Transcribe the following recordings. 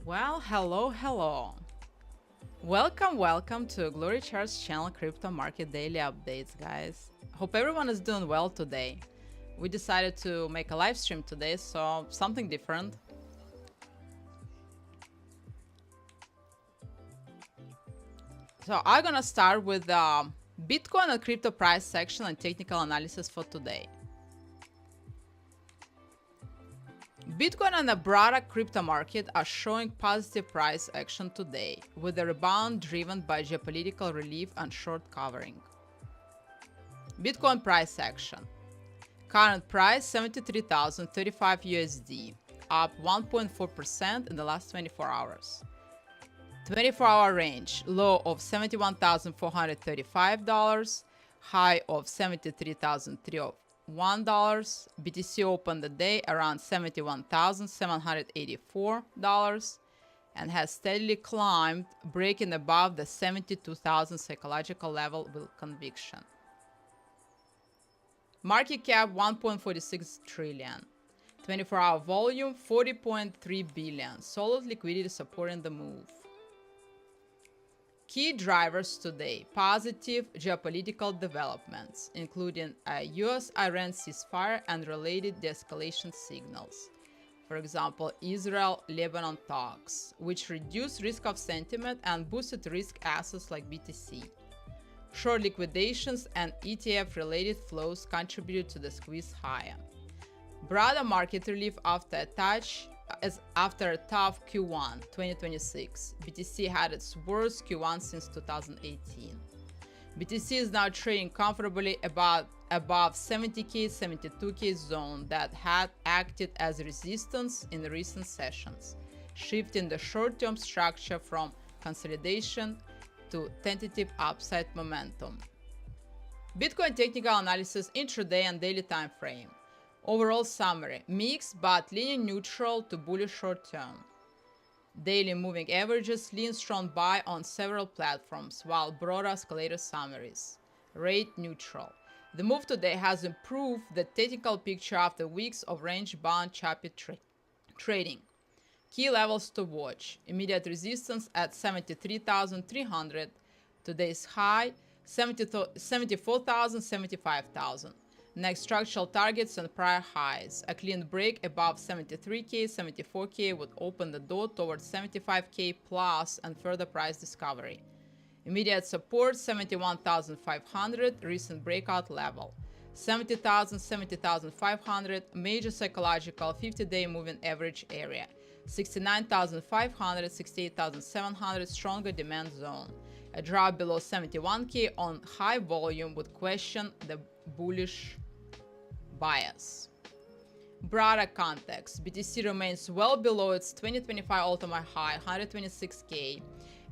Well, hello. Welcome to GloryCharts channel crypto market daily updates, guys. Hope everyone is doing well today. We decided to make a live stream today, so something different. So I'm gonna start with the Bitcoin and crypto price section and technical analysis for today. Bitcoin and the broader crypto market are showing positive price action today, with a rebound driven by geopolitical relief and short covering. Bitcoin price action. Current price 73,035 USD, up 1.4% in the last 24 hours. 24-hour range, low of $71,435, high of $73,301. BTC opened the day around $71,784 and has steadily climbed, breaking above the 72,000 psychological level with conviction. Market cap 1.46 trillion. 24-hour volume 40.3 billion. Solid liquidity supporting the move. Key drivers today: positive geopolitical developments, including a US-Iran ceasefire and related de-escalation signals. For example, Israel-Lebanon talks, which reduced risk of sentiment and boosted risk assets like BTC. Short liquidations and ETF-related flows contributed to the squeeze higher. Broader market relief after a tough Q1 2026. BTC had its worst Q1 since 2018. BTC is now trading comfortably above 70k, 72k zone that had acted as resistance in the recent sessions, shifting the short-term structure from consolidation to tentative upside momentum. Bitcoin technical analysis intraday and daily time frame. Overall summary: mixed but leaning neutral to bullish short term. Daily moving averages lean strong buy on several platforms, while broader escalator summaries rate neutral. The move today has improved the technical picture after weeks of range bound choppy trading. Key levels to watch: immediate resistance at 73,300, today's high 74,000, 75,000. Next structural targets and prior highs. A clean break above 73k, 74k would open the door towards 75k plus and further price discovery. Immediate support 71,500, recent breakout level. 70,000, 70,500, major psychological 50-day moving average area. 69,500, 68,700, stronger demand zone. A drop below 71k on high volume would question the bullish bias. Broader context: BTC remains well below its 2025 all-time high, 126k,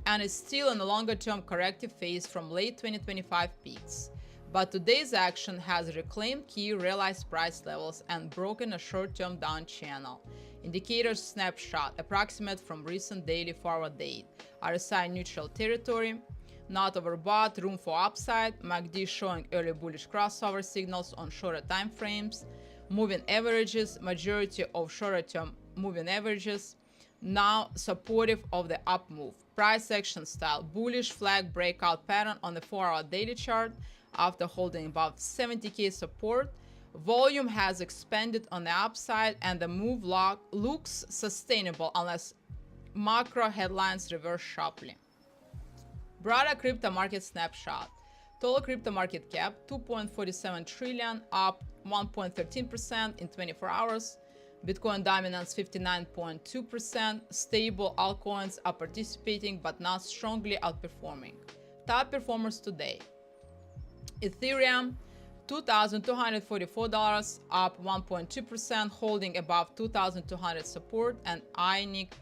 and is still in a longer-term corrective phase from late 2025 peaks. But today's action has reclaimed key realized price levels and broken a short-term down channel. Indicators snapshot approximate from recent daily forward date. RSI neutral territory, not overbought, room for upside. MACD showing early bullish crossover signals on shorter time frames. Moving averages, majority of shorter term moving averages now supportive of the up move. Price action style: bullish flag breakout pattern on the 4-hour daily chart after holding above 70k support. Volume has expanded on the upside and the move looks sustainable unless macro headlines reverse sharply. Broader crypto market snapshot. Total crypto market cap 2.47 trillion, up 1.13% in 24 hours. Bitcoin dominance 59.2%. Stable altcoins are participating but not strongly outperforming. Top performers today: Ethereum $2,244, up 1.2%, holding above 2,200 support, and INIC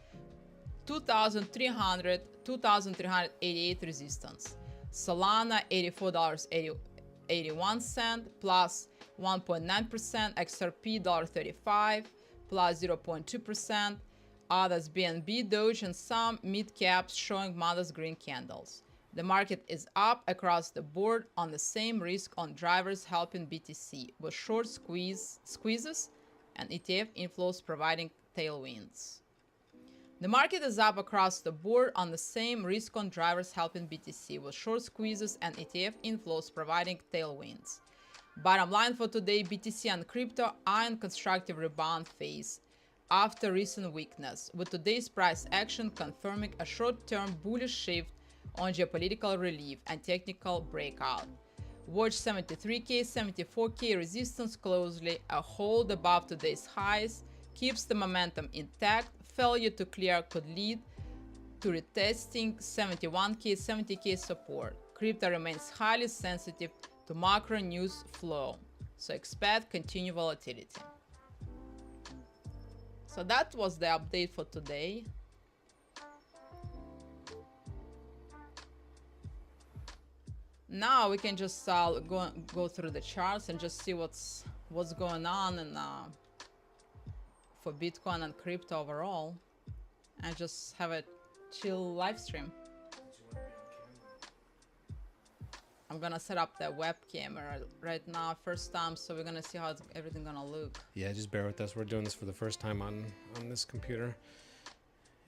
2,388 resistance. Solana $84.81 plus 1.9%, XRP $1.35 plus 0.2%. Others BNB, Doge, and some mid caps showing modest green candles. The market is up across the board on the same risk on drivers helping BTC, with short squeezes and ETF inflows providing tailwinds. The market is up across the board on the same risk-on drivers helping BTC, with short squeezes and ETF inflows providing tailwinds. Bottom line for today, BTC and crypto are in constructive rebound phase after recent weakness, with today's price action confirming a short-term bullish shift on geopolitical relief and technical breakout. Watch 73K, 74K resistance closely. A hold above today's highs keeps the momentum intact. Failure to clear could lead to retesting 71K, 70K support. Crypto remains highly sensitive to macro news flow, so expect continued volatility. So that was the update for today. Now we can just go through the charts and just see what's going on and for Bitcoin and crypto overall, and just have a chill live stream. I'm gonna set up the webcam right now, first time, so we're gonna see how everything gonna look. Yeah, just bear with us. We're doing this for the first time on this computer.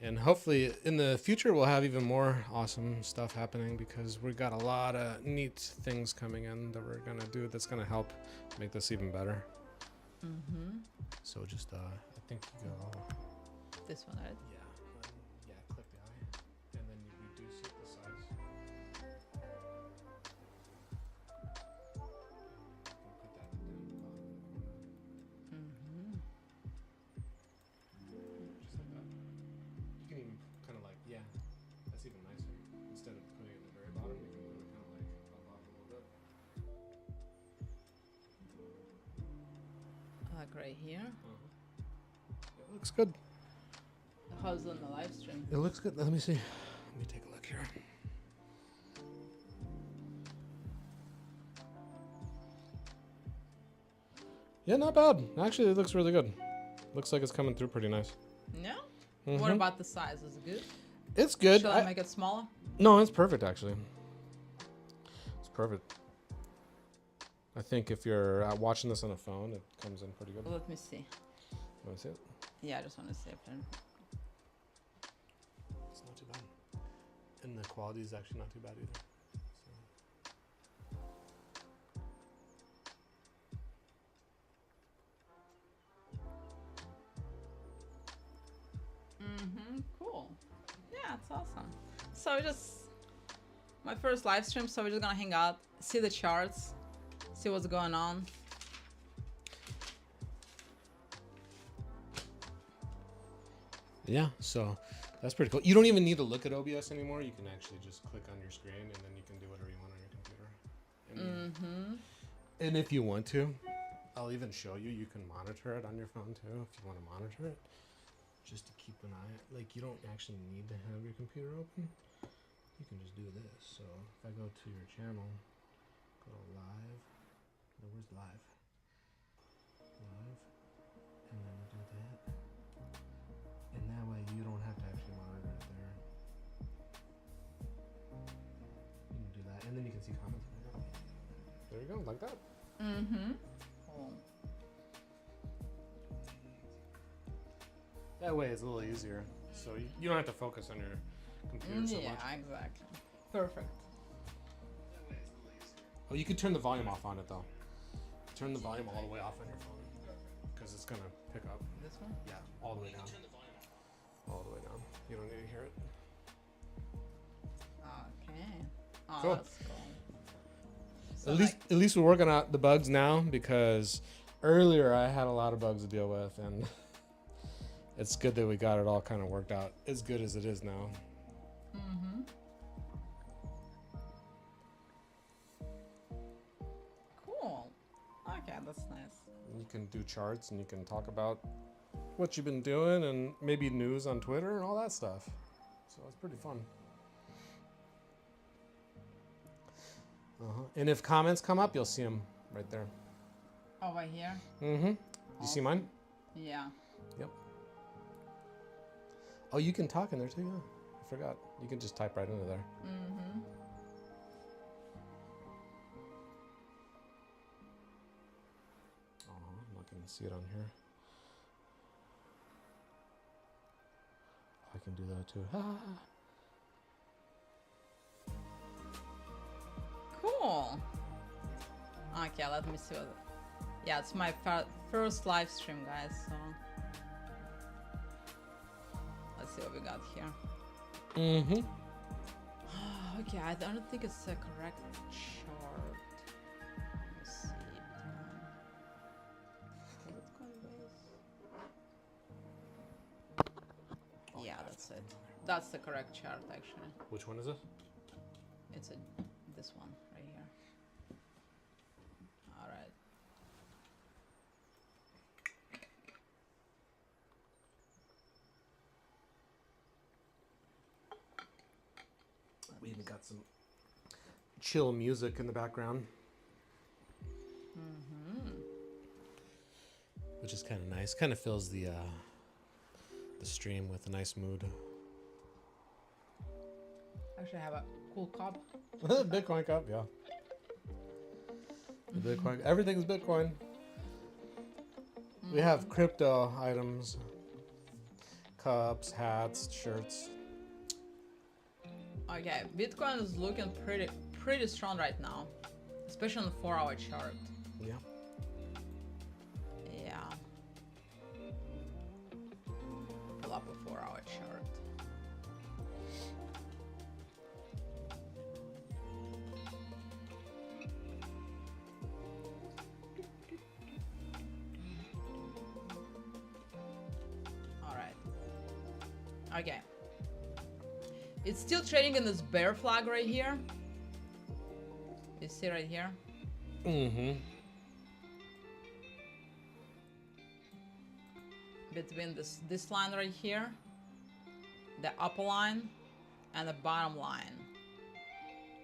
And hopefully in the future we'll have even more awesome stuff happening, because we got a lot of neat things coming in that we're gonna do that's gonna help make this even better. So just I think you go this one, right? Yeah, click the eye and then you reduce it the size. Put that down the bottom. Just like that. You can even kind of like, yeah, that's even nicer. Instead of putting it in the very bottom, you can put it kind of like above a little bit. Like right here. It looks good. How's it on the live stream? It looks good. Let me see. Let me take a look here. Yeah, not bad. Actually, it looks really good. Looks like it's coming through pretty nice. Yeah? What about the size? Is it good? It's good. Should I make it smaller? No, it's perfect actually. It's perfect. I think if you're watching this on a phone, it comes in pretty good. Let me see. You want to see it? Yeah, I just want to see it. It's not too bad. And the quality is actually not too bad either. Cool. Yeah, it's awesome. So just my first live stream, so we're just gonna hang out, see the charts, see what's going on. Yeah, so that's pretty cool. You don't even need to look at OBS anymore. You can actually just click on your screen and then you can do whatever you want on your computer. And if you want to, I'll even show you. You can monitor it on your phone too if you want to monitor it. Just to keep an eye. Like, you don't actually need to have your computer open. You can just do this. So if I go to your channel, go to live. Oh, where's live? Live. And then do that. And that way you don't have to actually monitor it there. You can do that. And then you can see comments. There you go, like that. Cool. That way it's a little easier. So you don't have to focus on your computer so much. Yeah, exactly. Perfect. Oh, you can turn the volume off on it though. Turn the volume all the way off on your phone, because it's gonna pick up. This one? Yeah, all the way down. All the way down. You don't need to hear it. Okay. Oh, Cool. that's cool. So At least we're working out the bugs now, because earlier I had a lot of bugs to deal with, and it's good that we got it all kind of worked out as good as it is now. Cool. Okay, that's nice. You can do charts and you can talk about what you've been doing and maybe news on Twitter and all that stuff. So it's pretty fun. And if comments come up, you'll see them right there. Over here? You see mine? Yeah. Yep. Oh, you can talk in there too, yeah. I forgot. You can just type right into there. I'm not gonna see it on here. I can do that too. Cool. Okay, let me see what. Yeah, it's my first live stream, guys. So let's see what we got here. Mm-hmm. Okay, I don't think it's the correct chart. Let's see. Yeah, that's it. That's the correct chart, actually. Which one is it? It's this one right here. All right. We even got some chill music in the background. Which is kind of nice. Kind of fills the stream with a nice mood. Actually, I have a cool cup. Bitcoin cup, yeah. The Bitcoin. Everything's Bitcoin. We have crypto items, cups, hats, shirts. Okay, Bitcoin is looking pretty strong right now, especially on the 4-hour chart. Yeah. Yeah. Pull up a 4-hour chart. All right. Okay. It's still trading in this bear flag right here. You see right here? Mm-hmm. Between this line right here, the upper line, and the bottom line.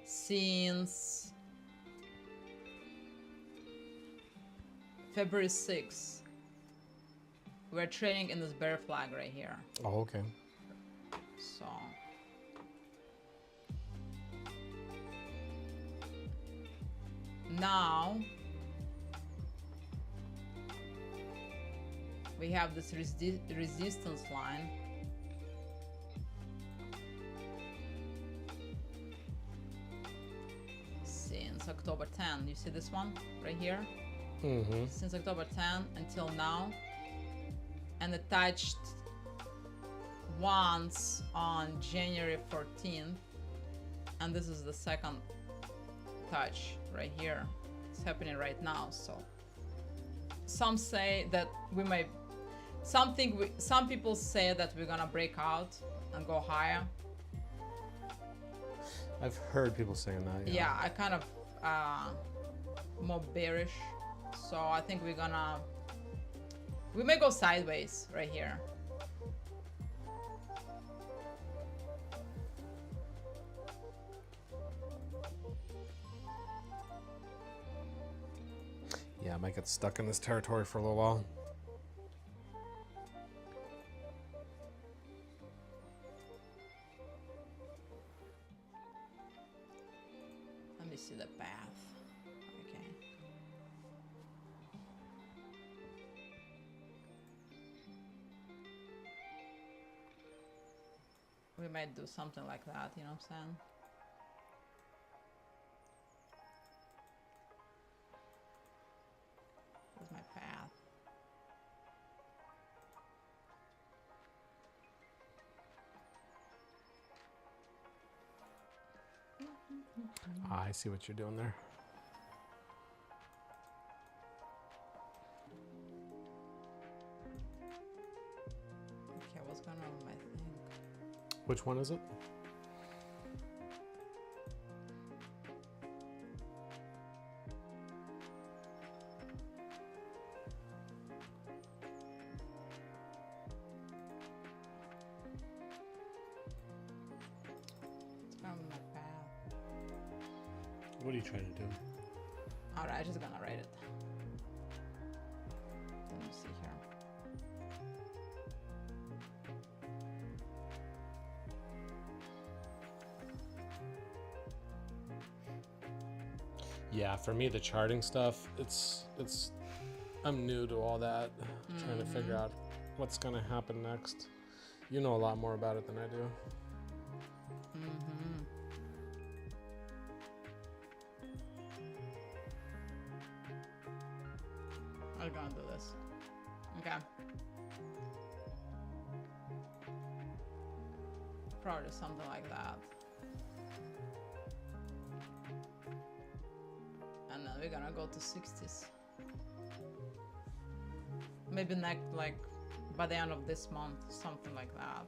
Since February 6th, we're trading in this bear flag right here. Oh, okay. So now we have this resistance line. Since October 10, you see this one right here? Mm-hmm. Since October 10 until now, and it touched once on January 14th, and this is the second touch right here. It's happening right now. So some say that we might, some people say that we're gonna break out and go higher. I've heard people saying that. Yeah, I kind of more bearish. So I think we may go sideways right here. Yeah, I might get stuck in this territory for a little while. Let me see the path. Okay. We might do something like that, you know what I'm saying? Here's my path. I see what you're doing there. Okay, what's going on with my thing? Which one is it? What's going on with my path? What are you trying to do? Alright, I'm just gonna write it. Let me see here. Yeah, for me, the charting stuff, I'm new to all that. Trying to figure out what's going to happen next. You know a lot more about it than I do. Mm-hmm. I'm gonna do this. Okay. Probably something like that. And then we're gonna go to 60s. Maybe next, like, by the end of this month, something like that.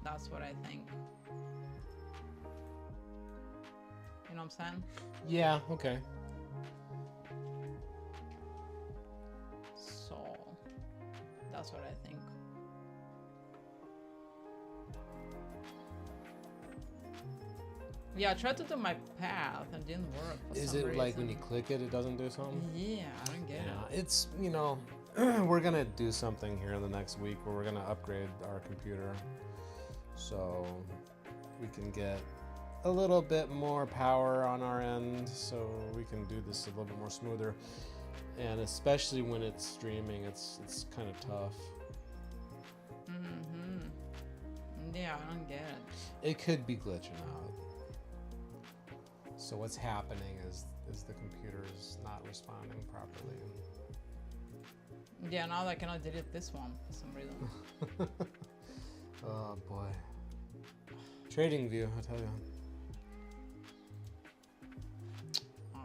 That's what I think. You know what I'm saying? Yeah, okay. So, that's what I think. Yeah, I tried to do my path and it didn't work for Is some it reason. like when you click it, it doesn't do something? Yeah, I don't get it. It's, you know, we're gonna do something here in the next week where we're gonna upgrade our computer so we can get a little bit more power on our end so we can do this a little bit more smoother. And especially when it's streaming, it's kind of tough. Mm-hmm. Yeah, I don't get it. It could be glitching out. So what's happening is the computer is not responding properly. Yeah, now I cannot delete this one for some reason. Oh boy. Trading view, I tell you.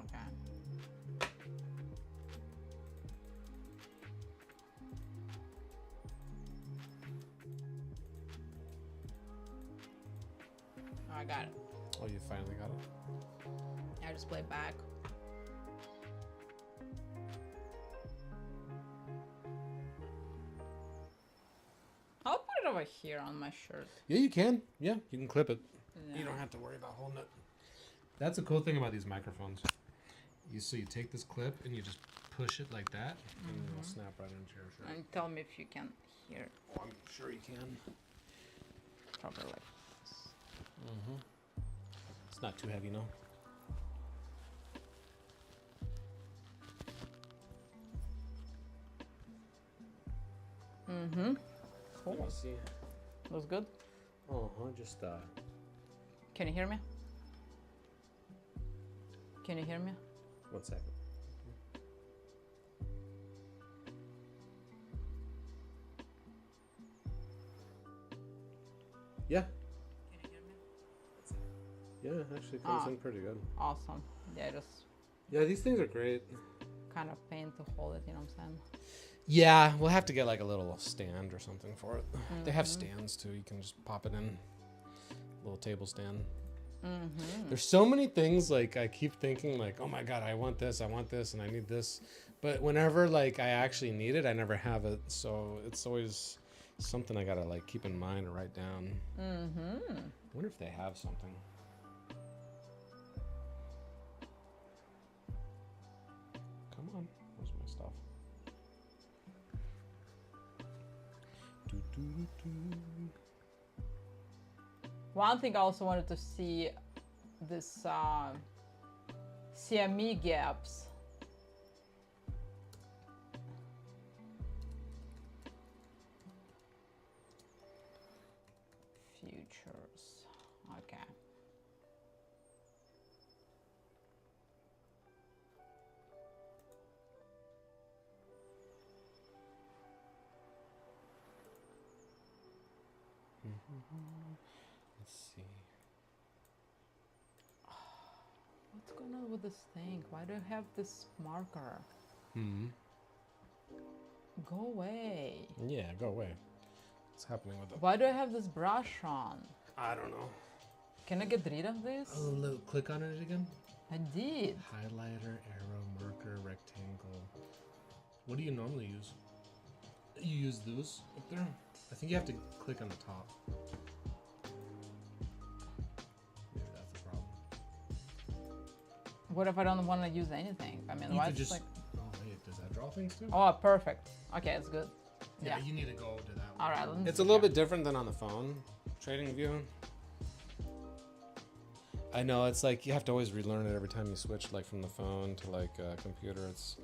Okay. I got it. Oh, you finally got it? I just play back. I'll put it over here on my shirt. Yeah, you can. Yeah, you can clip it. Yeah. You don't have to worry about holding it. That's a cool thing about these microphones. So you take this clip and you just push it like that, and it'll snap right into your shirt. And tell me if you can hear it. Oh, I'm sure you can. Probably like this. It's not too heavy, no. Mm-hmm. Let me see. Looks good. Just Can you hear me? Can you hear me? 1 second. Yeah. Can you hear me? Yeah, it actually comes Ah. in pretty good. Awesome. Yeah, just Yeah, these things are great. kind of pain to hold it, you know what I'm saying? Yeah, we'll have to get like a little stand or something for it. They have stands too. You can just pop it in. Little table stand. There's so many things like I keep thinking like, oh my god, I want this, and I need this. But whenever like I actually need it, I never have it. So it's always something I gotta like keep in mind or write down. I wonder if they have something. Come on, where's my stuff? One thing I also wanted to see this CME gaps. Futures. Okay. Let's see. What's going on with this thing? Why do I have this marker? Go away. Yeah, go away. What's happening with it? Why do I have this brush on? I don't know. Can I get rid of this? Oh, click on it again. I did. Highlighter, arrow, marker, rectangle. What do you normally use? You use those up there? I think you have to click on the top. Maybe that's the problem. What if I don't want to use anything? I mean, You why could it's just. like... Oh wait, does that draw things too? Oh, perfect. Okay, it's good. Yeah, Yeah. you need to go to that one. All right. It's a little bit different than on the phone. Trading view. I know it's like you have to always relearn it every time you switch, like from the phone to like a computer. It's.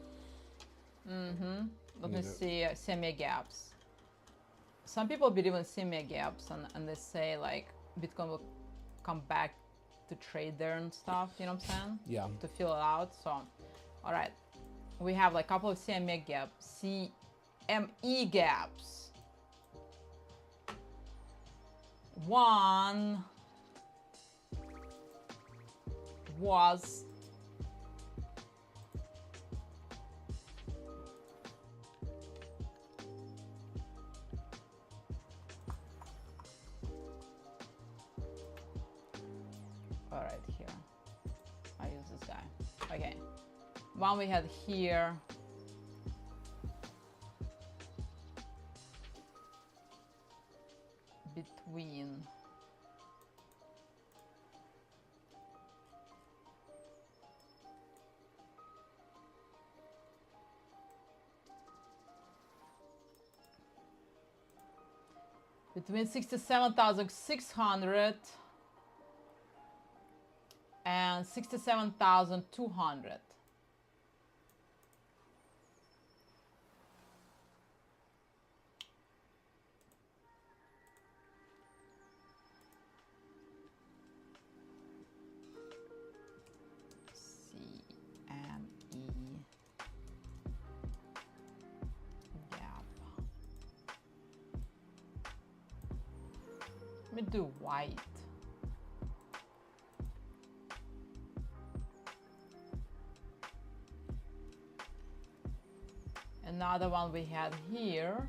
Let me Need it. see semi gaps. some people believe in CMA gaps, and they say like Bitcoin will come back to trade there and stuff, you know what I'm saying? Yeah. To fill it out. So, all right, we have like a couple of CME gaps. One was all right here. I use this guy. Okay. One we had here. Between between 67,600 and 67,200. Let me do white. Another one we had here.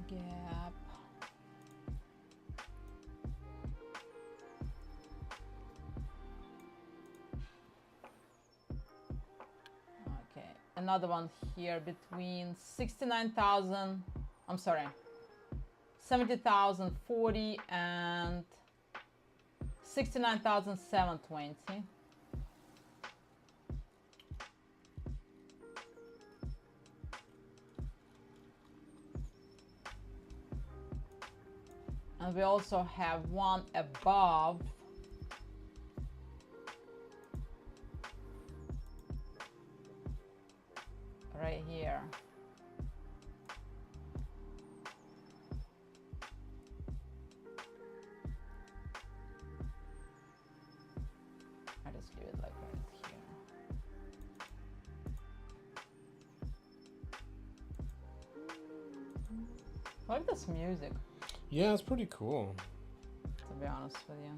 Gap. Okay, another one here between 69,000, I'm sorry, 70,040 and 69,720. And we also have one above right here. I just leave it like right here. I like this music. Yeah, it's pretty cool. To be honest with you.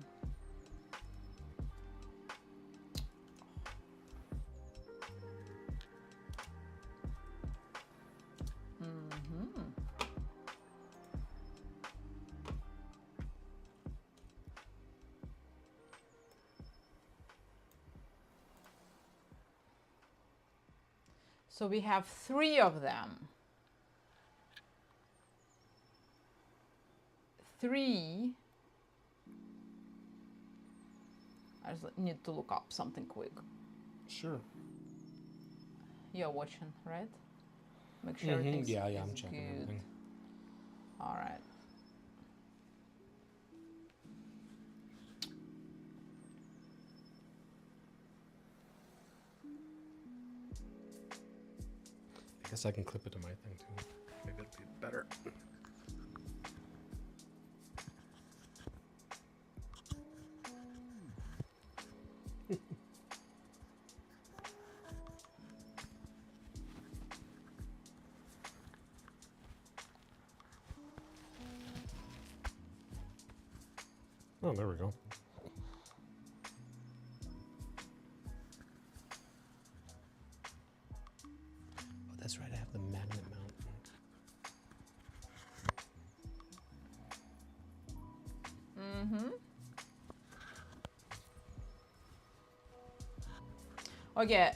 So we have 3 of them. 3. I just need to look up something quick. Sure. You're watching, right? Make sure everything's Yeah, I'm checking good. everything. All right. I guess I can clip it to my thing too. Maybe it'll be better. Oh, there we go. Oh, that's Okay,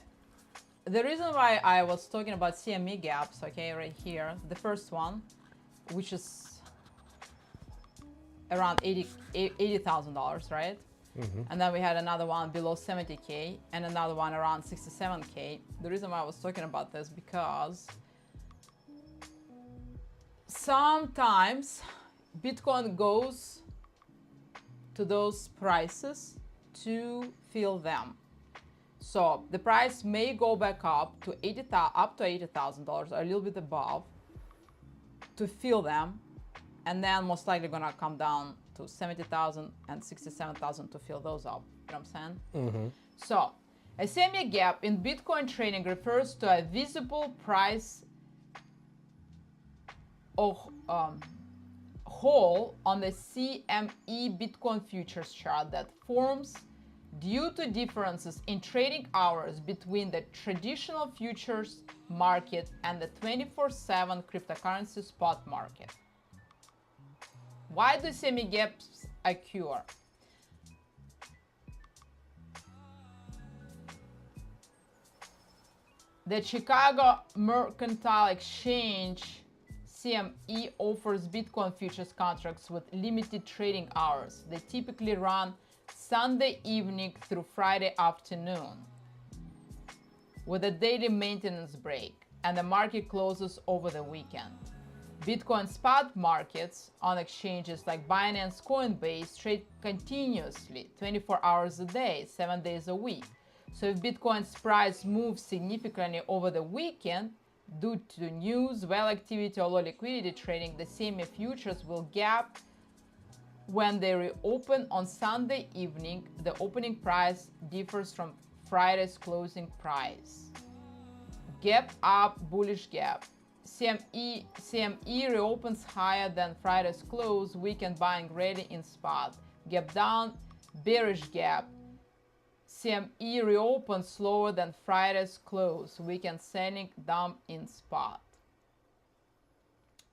the reason why I was talking about CME gaps, okay, right here, the first one, which is around $80,000, right? And then we had another one below 70K and another one around 67K. The reason why I was talking about this because sometimes Bitcoin goes to those prices to fill them. So the price may go back up to $80,000 or a little bit above to fill them, and then most likely gonna come down to 70,000 and 67,000 to fill those up. You know what I'm saying? So a CME gap in Bitcoin trading refers to a visible price of hole on the CME Bitcoin futures chart that forms due to differences in trading hours between the traditional futures market and the 24/7 cryptocurrency spot market. Why do CME gaps occur? The Chicago Mercantile Exchange CME offers Bitcoin futures contracts with limited trading hours. They typically run Sunday evening through Friday afternoon with a daily maintenance break, and the market closes over the weekend. Bitcoin spot markets on exchanges like Binance, Coinbase trade continuously 24 hours a day, 7 days a week. So if Bitcoin's price moves significantly over the weekend due to news, well activity, or low liquidity trading, the CME futures will gap when they reopen on Sunday evening. The opening price differs from Friday's closing price. Gap up, bullish gap. CME reopens higher than Friday's close, weekend buying ready in spot. Gap down, bearish gap. CME reopens slower than Friday's close, weekend selling dump in spot.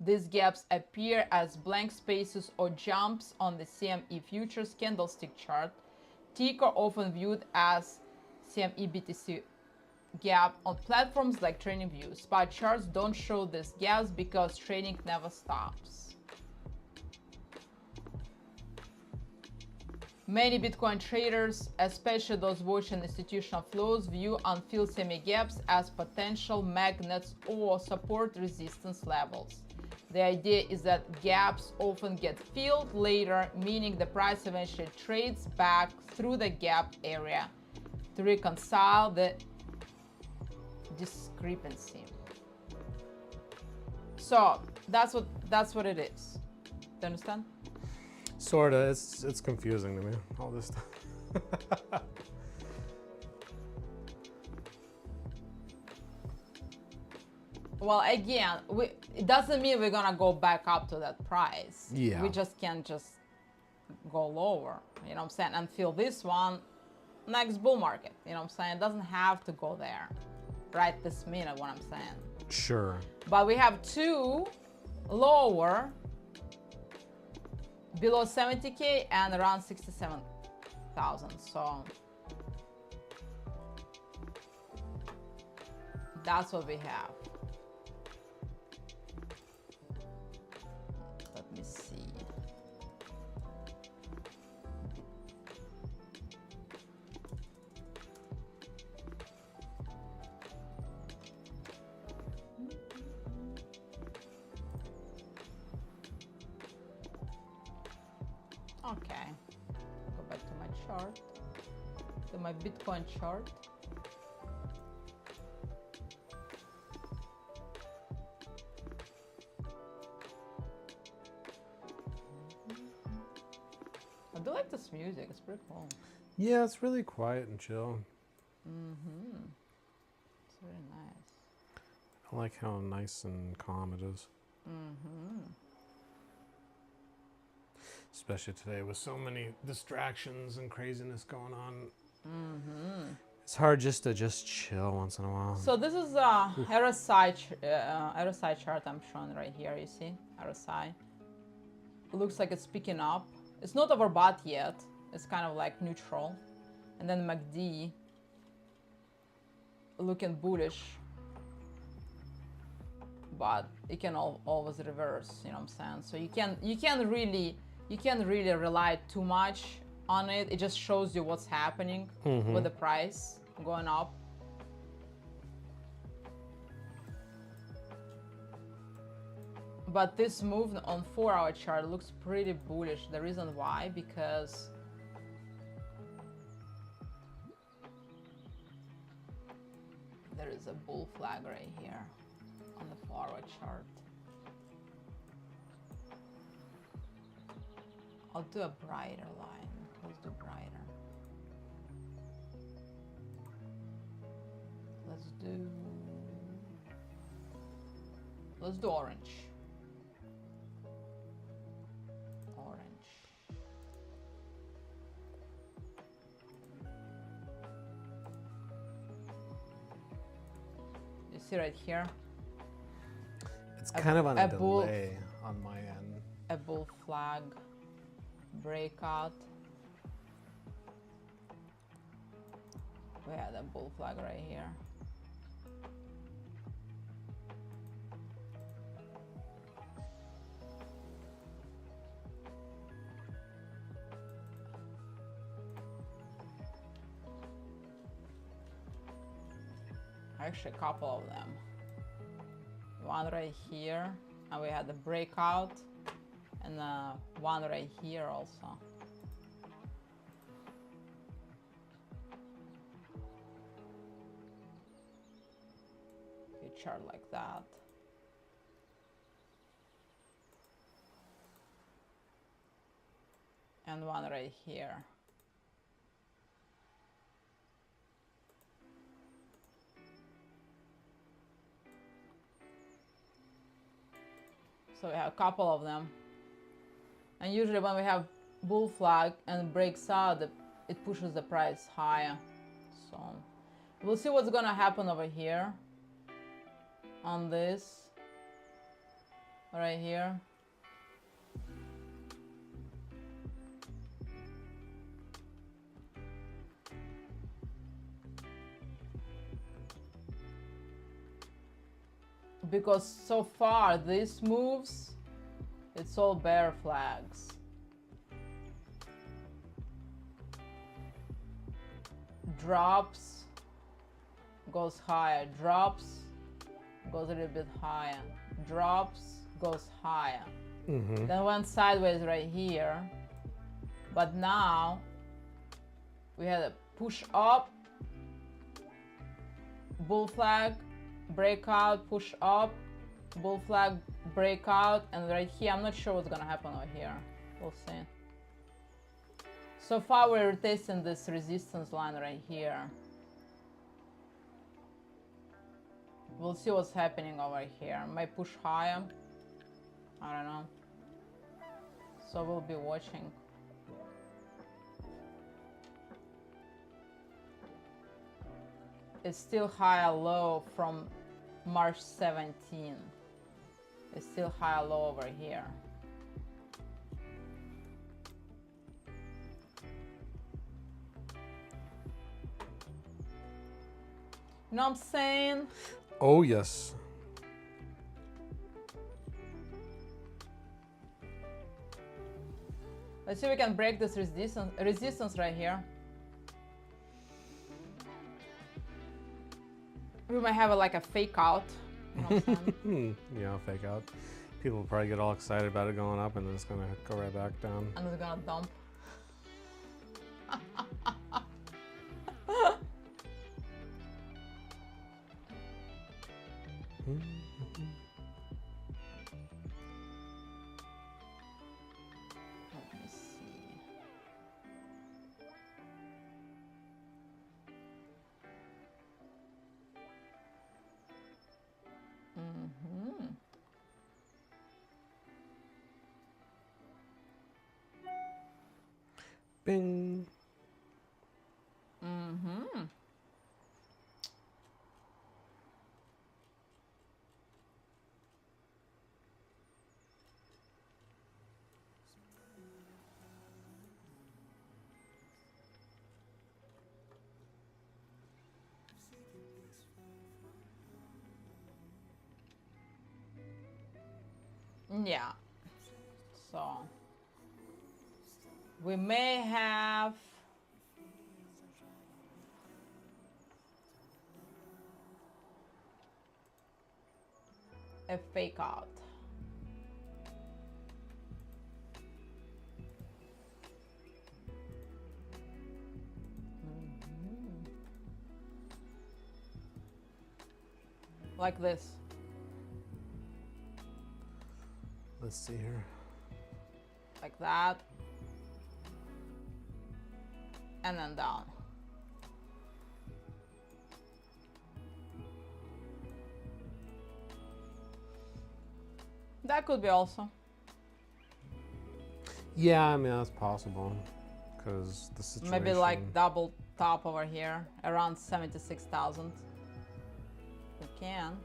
These gaps appear as blank spaces or jumps on the CME futures candlestick chart. Ticker often viewed as CME BTC gap on platforms like TradingView. Spot charts don't show these gaps because trading never stops. Many Bitcoin traders, especially those watching institutional flows, view unfilled CME gaps as potential magnets or support resistance levels. The idea is that gaps often get filled later, meaning the price eventually trades back through the gap area to reconcile the discrepancy. So that's what it is. Do you understand? Sorta. It's confusing to me, all this stuff. Well, again, it doesn't mean we're gonna go back up to that price. Yeah. We just can't just go lower, you know what I'm saying, and fill this one next bull market, you know what I'm saying? It doesn't have to go there right this minute, what I'm saying. Sure. But we have two lower below 70K and around 67,000. So that's what we have. Let me see. Okay, go back to my chart, to my Bitcoin chart. I do like this music, it's pretty cool. Yeah, it's really quiet and chill. It's really nice. I like how nice and calm it is. Especially today with so many distractions and craziness going on. It's hard just to chill once in a while. So this is a RSI chart I'm showing right here, you see? RSI. It looks like it's picking up. It's not overbought yet. It's kind of like neutral. And then MACD. looking bullish, but it can always reverse, you know what I'm saying? So you can't really rely too much on it. It just shows you what's happening with the price going up. But this move on 4-hour chart looks pretty bullish. The reason why, because there is a bull flag right here on the 4-hour chart. I'll do a brighter line. Let's do brighter. Let's do orange. You see right here? It's kind of on a delay on my end. A bull flag breakout. We had a bull flag right here. Actually, a couple of them. One right here, and we had the breakout, and one right here also. A chart like that. And one right here. So we have a couple of them. And usually when we have bull flag and breaks out, it pushes the price higher. So we'll see what's gonna happen over here on this right here. Because so far these moves, it's all bear flags. Drops, goes higher, drops, goes a little bit higher, drops, goes higher. Then went sideways right here, but now we had a push up, bull flag, breakout, push up, bull flag, breakout, and right here, I'm not sure what's gonna happen over here. We'll see. So far, we're testing this resistance line right here. We'll see what's happening over here. Might push higher. I don't know. So we'll be watching. It's still higher low from March 17. It's still higher low over here. You know what I'm saying? Oh, yes. Let's see if we can break this resistance right here. We might have like a fake out. You know what I'm saying? Yeah, fake out. People will probably get all excited about it going up and then it's gonna go right back down. And it's gonna dump. Let me see. Bing. Yeah. So we may have a fake out. Like this. Let's see here. Like that. And then down. That could be also. Yeah, I mean, that's possible. Because the situation... Maybe like double top over here, around 76,000. We can.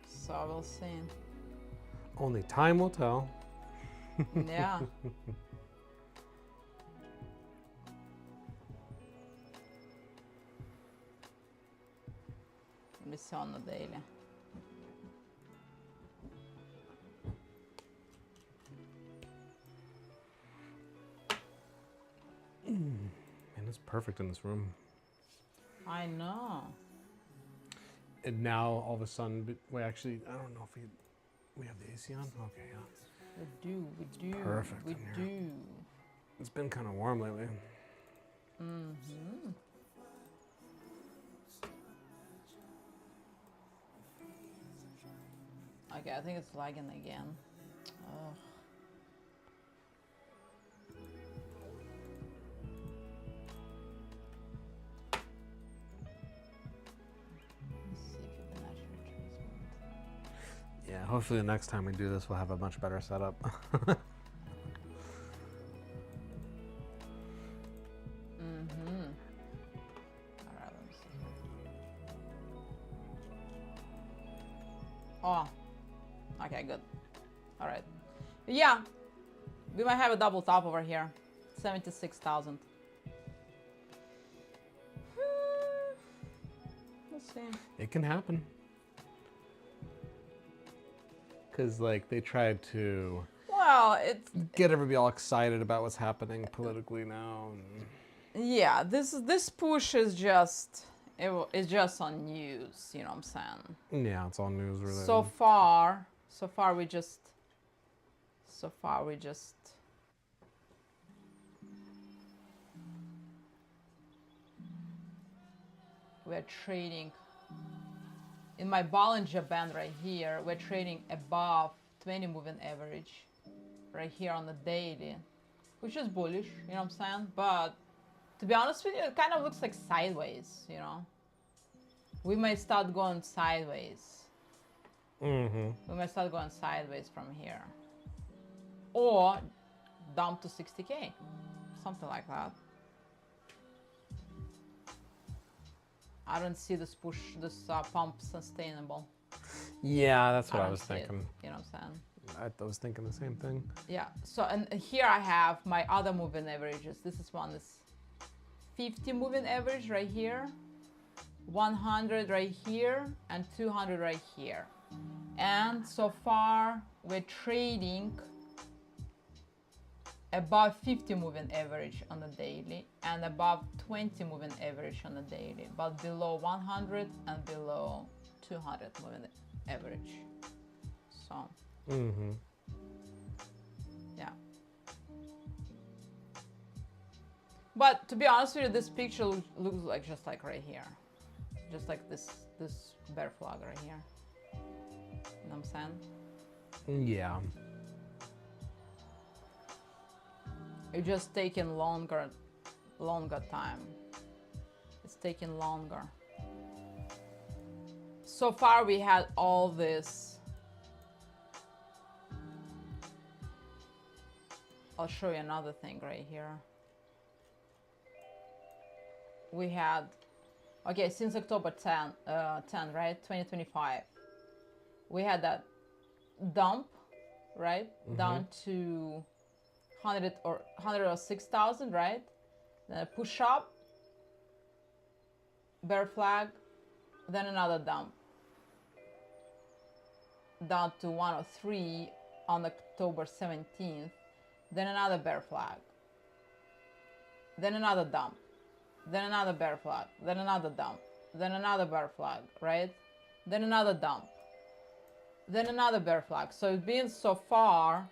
So we'll see. Only time will tell. Yeah. Let me see on the daily. Man, it's perfect in this room. I know. And now all of a sudden, we actually, I don't know if we have the AC on. Okay, yeah. We do. It's perfect We in here. do. It's been kind of warm lately. Mm-hmm. Okay, I think it's lagging again. Ugh. Let's see if you can actually retrace. Yeah, hopefully the next time we do this, we'll have a much better setup. Alright, let me see. Oh, okay, good. All right. Yeah, we might have a double top over here. 76,000. Let's see. It can happen. Because, like, they tried to Well, it's get everybody all excited about what's happening politically now. And yeah. This push is just it's just on news. You know what I'm saying? yeah, it's all news related. So far we just we're trading in my Bollinger Band right here. We're trading above 20 moving average right here on the daily, which is bullish, you know what I'm saying? But to be honest with you, it kind of looks like sideways, you know? We might start going sideways. We might start going sideways from here. Or dump to 60K, something like that. I don't see this push, this pump sustainable. Yeah, that's what I don't was see it, thinking. you know what I'm saying? I was thinking the same thing. Yeah, so and here I have my other moving averages. This is one is 50 moving average right here, 100 right here, and 200 right here. And so far we're trading above 50 moving average on the daily and above 20 moving average on the daily, but below 100 and below 200 moving average. So yeah, but to be honest with you, this picture looks like just like right here, just like this bear flag right here. You know what I'm saying? Yeah. It's just taking longer time. It's taking longer. So far we had all this. I'll show you another thing right here. We had, okay, since October 10, right, 2025, we had that dump, right, down to 106,000, right? Then a push up, bear flag, then another dump. down to 103 on October 17th, then another bear flag, then another dump, then another bear flag, then another dump, then another bear flag, right? Then another dump, then another bear flag. So it's been so far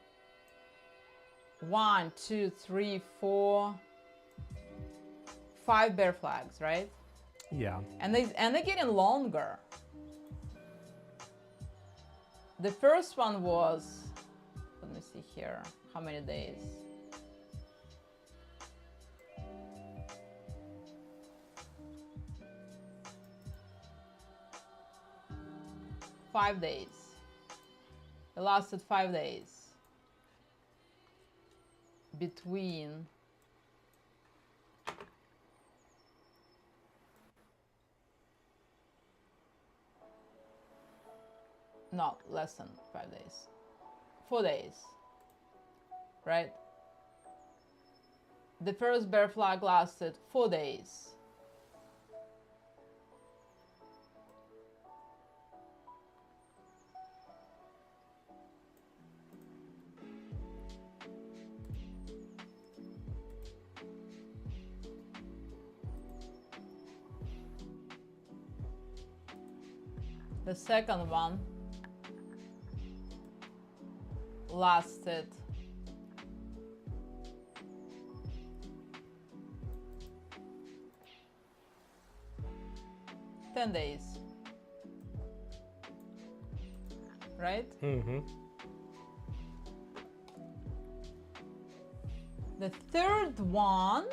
1, 2, 3, 4, 5 bear flags, right? Yeah. And they're getting longer. The first one was, let me see here, how many days? Five days. It lasted 5 days. Between not less than 5 days, 4 days, right? The first bear flag lasted 4 days. The second one lasted 10 days, right? Mm-hmm. The third one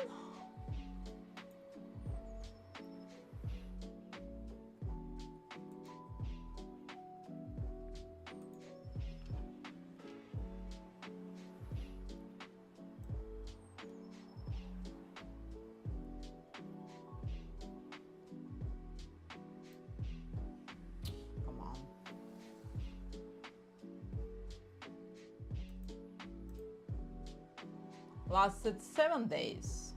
lasted 7 days.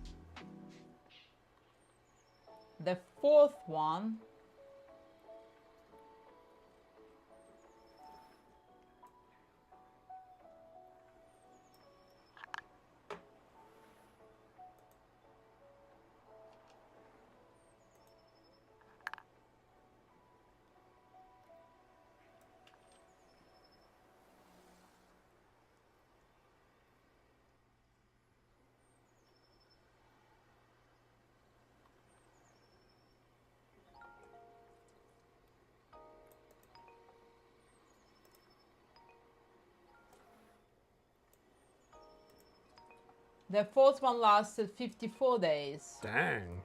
The fourth one lasted 54 days. Dang.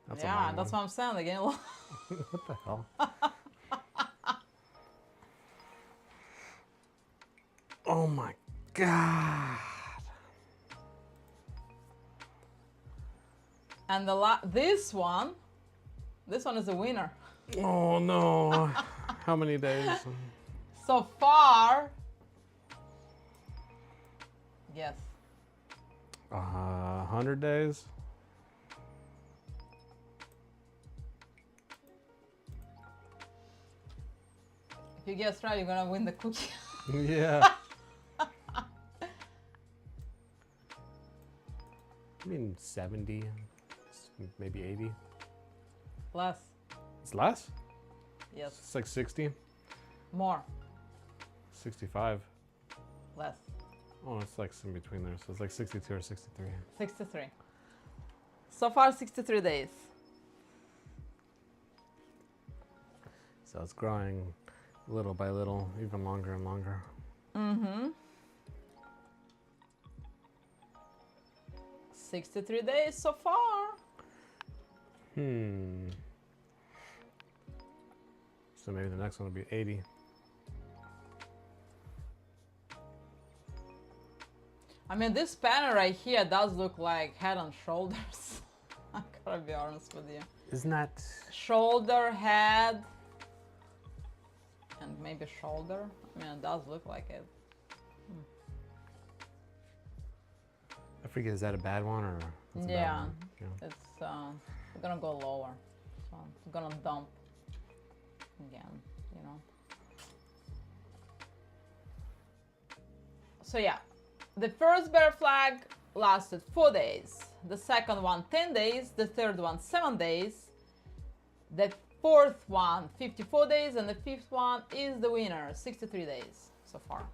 That's a Yeah, long that's one. what I'm saying. Again, What the hell? Oh my god. and this one is a winner. Oh no. How many days? So far, yes, 100 days? if you guess right, you're gonna win the cookie. Yeah. I mean 70, maybe 80. Less, It's less? yes, It's like 60, more, 65. less, Oh, it's like in between there. So it's like 62 or 63. 63. So far, 63 days. So it's growing little by little, even longer and longer. Mm-hmm. 63 days so far. So maybe the next one will be 80. I mean, this pattern right here does look like head and shoulders. I gotta be honest with you. Isn't that? Shoulder, head, and maybe shoulder. I mean, it does look like it. I forget, is that a bad one or? That's a bad Yeah, one? Yeah. it's we're gonna go lower. So I'm gonna dump again. you know. So yeah, the first bear flag lasted 4 days, the second one 10 days, the third one 7 days, the fourth one 54 days, and the fifth one is the winner, 63 days so far.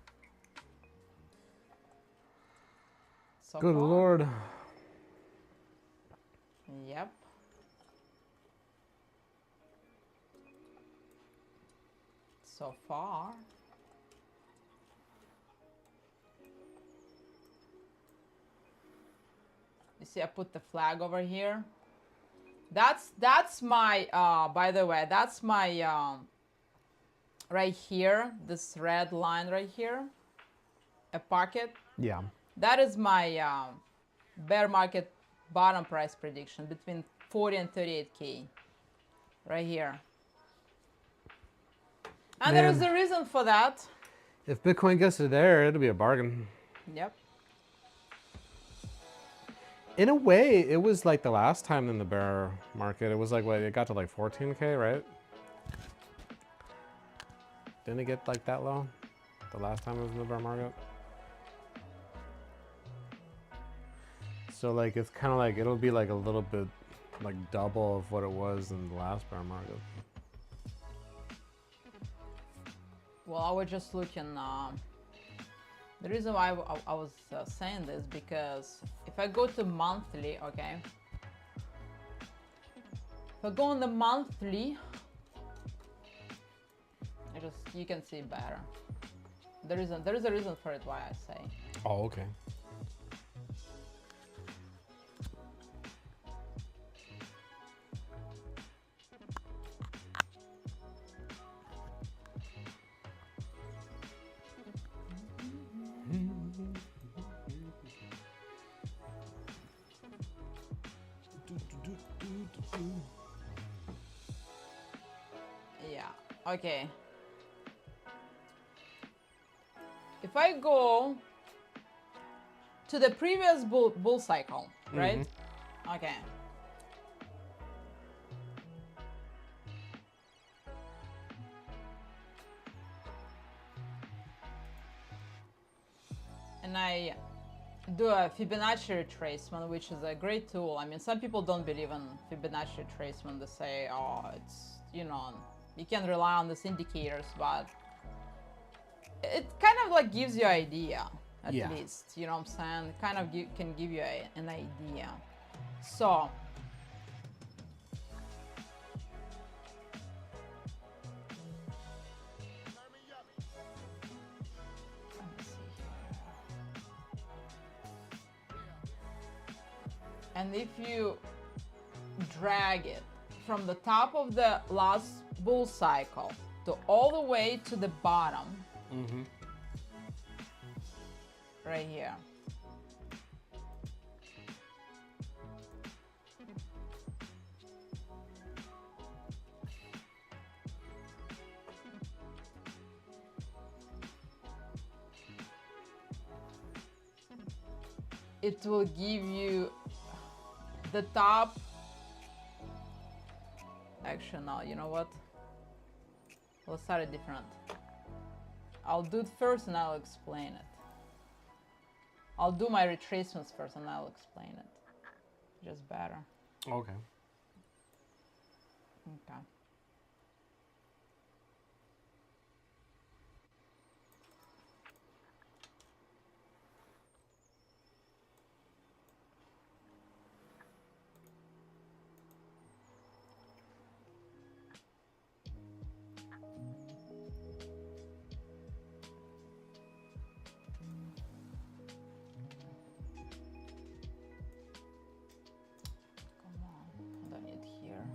Good Lord. Yep. So far. You see, I put the flag over here. That's my, by the way, that's my, right here, this red line right here, a pocket. Yeah. That is my bear market bottom price prediction between 40 and 38K, right here. And there is a reason for that. If Bitcoin gets to there, it'll be a bargain. Yep. In a way, it was like the last time in the bear market. It was like, what, it got to like 14K, right? Didn't it get like that low? The last time it was in the bear market? So like, it's kind of like, it'll be like a little bit like double of what it was in the last bear market. Well, I was just looking, the reason why I was saying this, because if I go to monthly, okay, if I go on the monthly, you can see better. There is a reason for it why I say. Oh, okay. Yeah, okay. If I go to the previous bull cycle, right? Okay. And I do a Fibonacci retracement, which is a great tool. I mean, some people don't believe in Fibonacci retracement. They say, oh, it's, you know, you can rely on these indicators, but it kind of like gives you an idea, at least, you know what I'm saying? It kind of can give you an idea. So, let me see here. And if you drag it from the top of the last bull cycle to all the way to the bottom, right here, it will give you the top. Actually, no, you know what? Let's start it different. I'll do it first and I'll explain it. I'll do my retracements first and I'll explain it. Just better. Okay. Okay. Come on, I don't need here.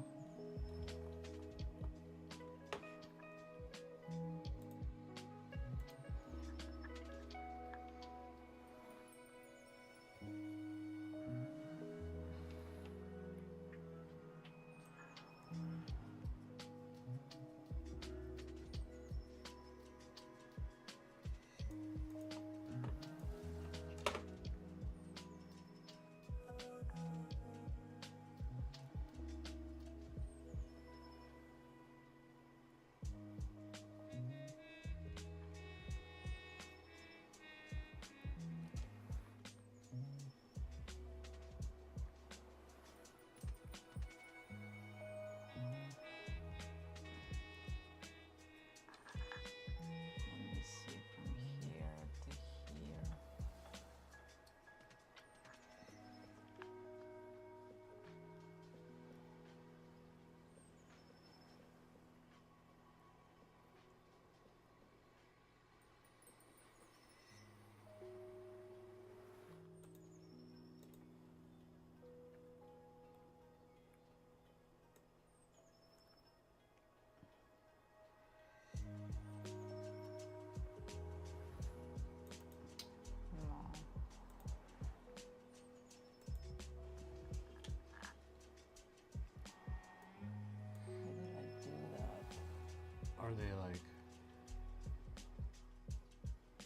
Are they like...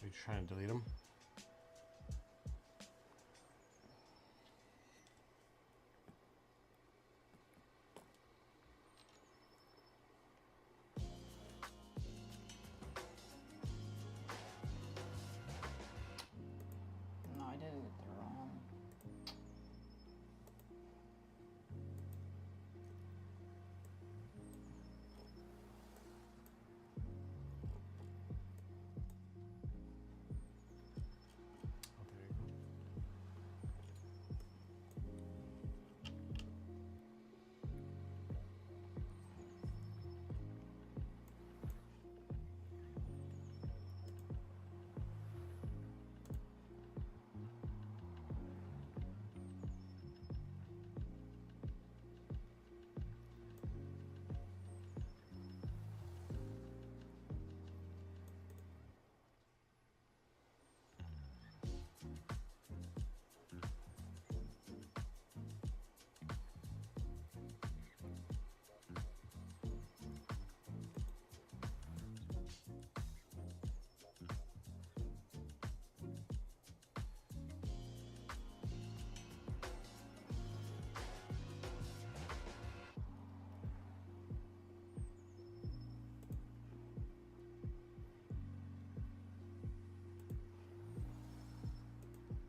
Are you trying to delete them? No, I did it wrong. Oh, there you go.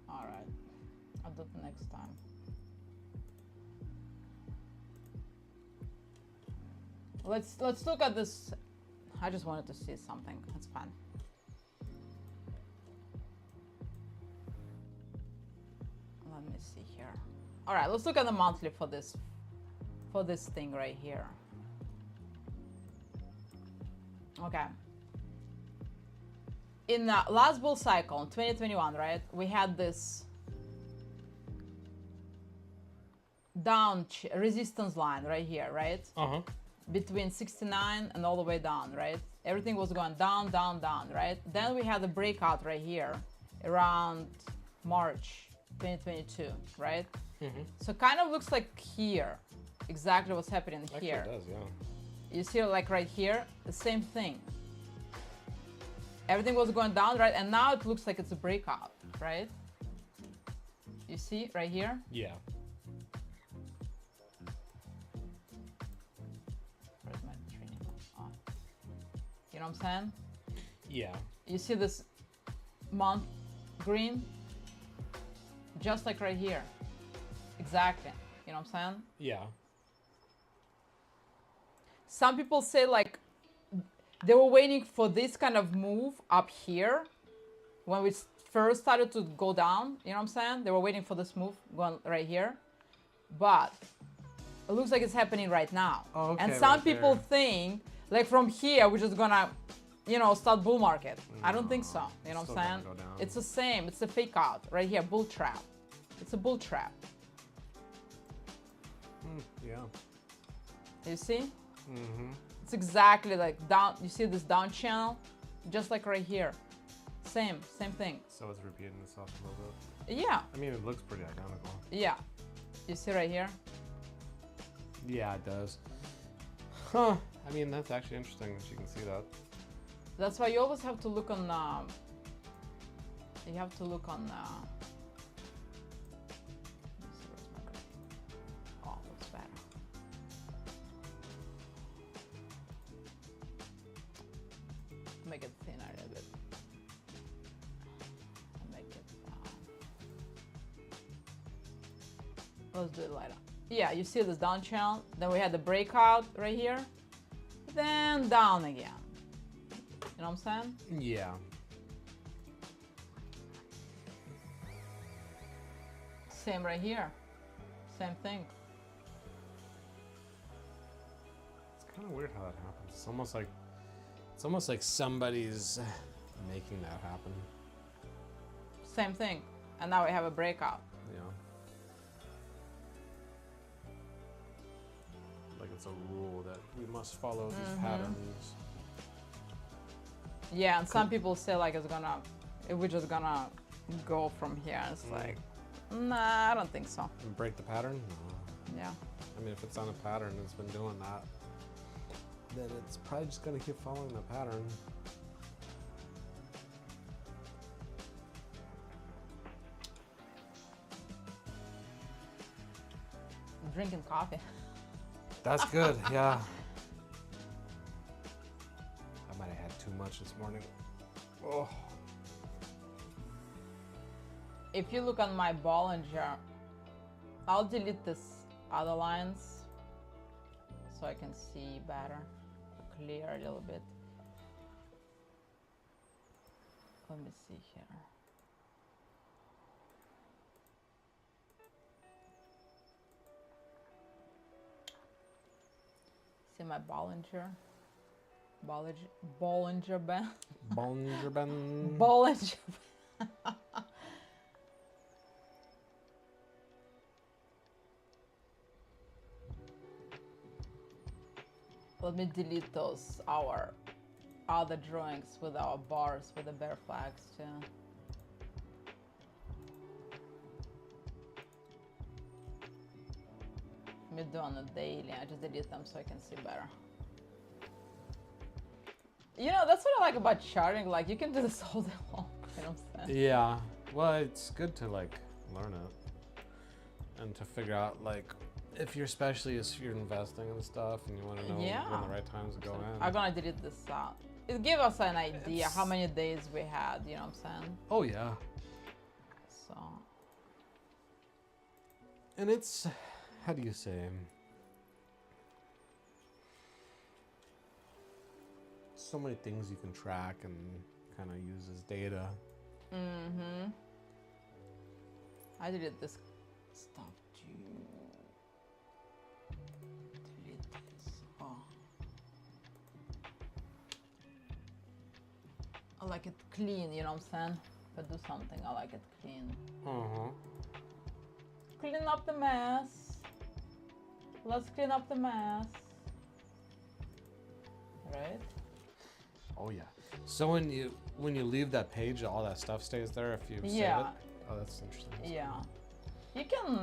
All right, I'll do it next time. Let's look at this. I just wanted to see something. That's fine. Let me see here. All right, let's look at the monthly for this thing right here. Okay. In the last bull cycle in 2021, right, we had this down resistance line right here, right? Between 69 and all the way down, right? Everything was going down, down, down, right? Then we had a breakout right here around March 2022, right? So kind of looks like here, exactly what's happening here. Actually, it does, yeah. You see, like right here, the same thing. Everything was going down, right? And now it looks like it's a breakout, right? You see right here? Yeah. Where's my training? Oh. You know what I'm saying? Yeah. You see this month green? Just like right here. Exactly. You know what I'm saying? Yeah. Some people say like they were waiting for this kind of move up here when we first started to go down. You know what I'm saying? They were waiting for this move going right here. But it looks like it's happening right now. Oh, okay, and some right people there. think like from here we're just gonna, you know, start bull market. I don't think so. You know what I'm saying? Go down. It's the same. It's a fake out right here. Bull trap. It's a bull trap. Yeah. You see? Mm-hmm. It's exactly like down. You see this down channel? Just like right here. Same thing. So it's repeating itself a little bit. Yeah. I mean, it looks pretty identical. Yeah. You see right here? Yeah, it does. Huh. I mean, that's actually interesting that you can see that. That's why you always have to look on. You have to look on. Let me see, where's my graph? Oh, looks better. Make it thinner a little bit. Make it. Let's do it lighter. Yeah, you see this down channel. Then we had the breakout right here. Then down again. You know what I'm saying? Yeah. Same right here. Same thing. It's kind of weird how that happens. It's almost like somebody's making that happen. Same thing. And now we have a breakout. Yeah. Like it's a rule that we must follow these patterns. Yeah, and some people say like we're just gonna go from here. It's like, nah, I don't think so. And break the pattern? No. Yeah. I mean, if it's on a pattern, it's been doing that. then it's probably just gonna keep following the pattern. I'm drinking coffee. That's good, yeah. I might have had too much this morning. Oh. If you look on my Bollinger, I'll delete this other lines so I can see better, clear a little bit. Let me see here. See my Bollinger band. Bollinger Band. Bollinger. Let me delete those our other drawings with our bars with the bear flags too. Me do on a daily. I just delete them so I can see better. You know, that's what I like about charting. Like, you can do this all day long. You know what I'm saying? Yeah. Well, it's good to like learn it and to figure out like if you're especially if you're investing in stuff and you want to know when the right times to go in. I'm gonna delete this out. It gives us an idea how many days we had. You know what I'm saying? Oh yeah. So. And it's, how do you say? So many things you can track and kind of use as data. Mm-hmm. I deleted this stuff too. Delete this. Oh. I like it clean, you know what I'm saying? If I do something, I like it clean. Clean up the mess. Let's clean up the mess. Right? Oh yeah. So when you leave that page, all that stuff stays there if you save it? Oh, that's interesting. Yeah. You can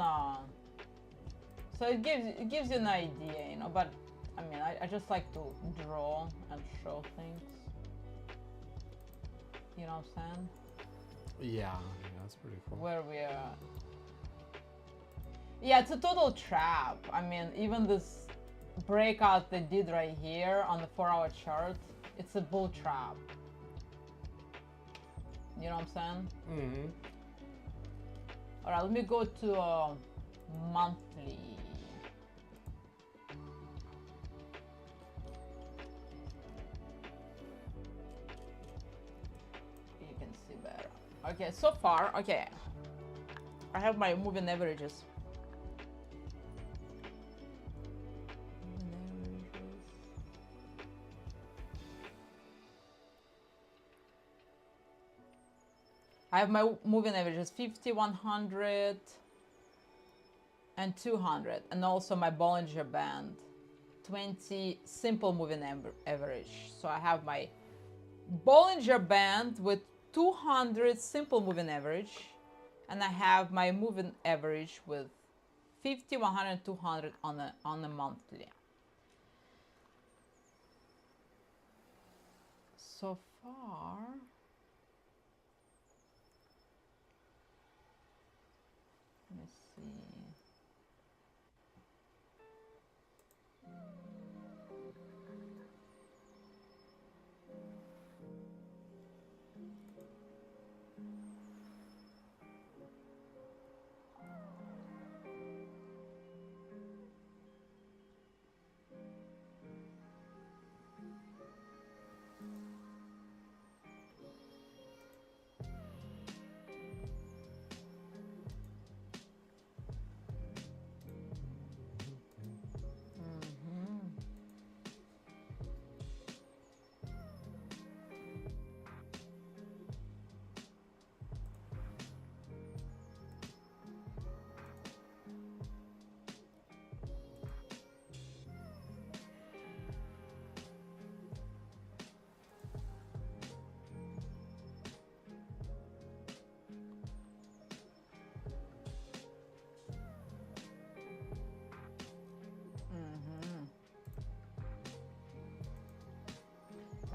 so it gives you an idea, you know, but I mean I just like to draw and show things. You know what I'm saying? Yeah, that's pretty cool. Where we are. Yeah, it's a total trap. I mean, even this breakout they did right here on the 4-hour chart, it's a bull trap. You know what I'm saying? Mm-hmm. All right, let me go to monthly. You can see better. Okay, so far, okay. I have my moving averages. I have my moving averages 50, 100, and 200, and also my Bollinger Band 20 simple moving average. So I have my Bollinger Band with 200 simple moving average, and I have my moving average with 50, 100, 200 on the monthly. So far. Let me see.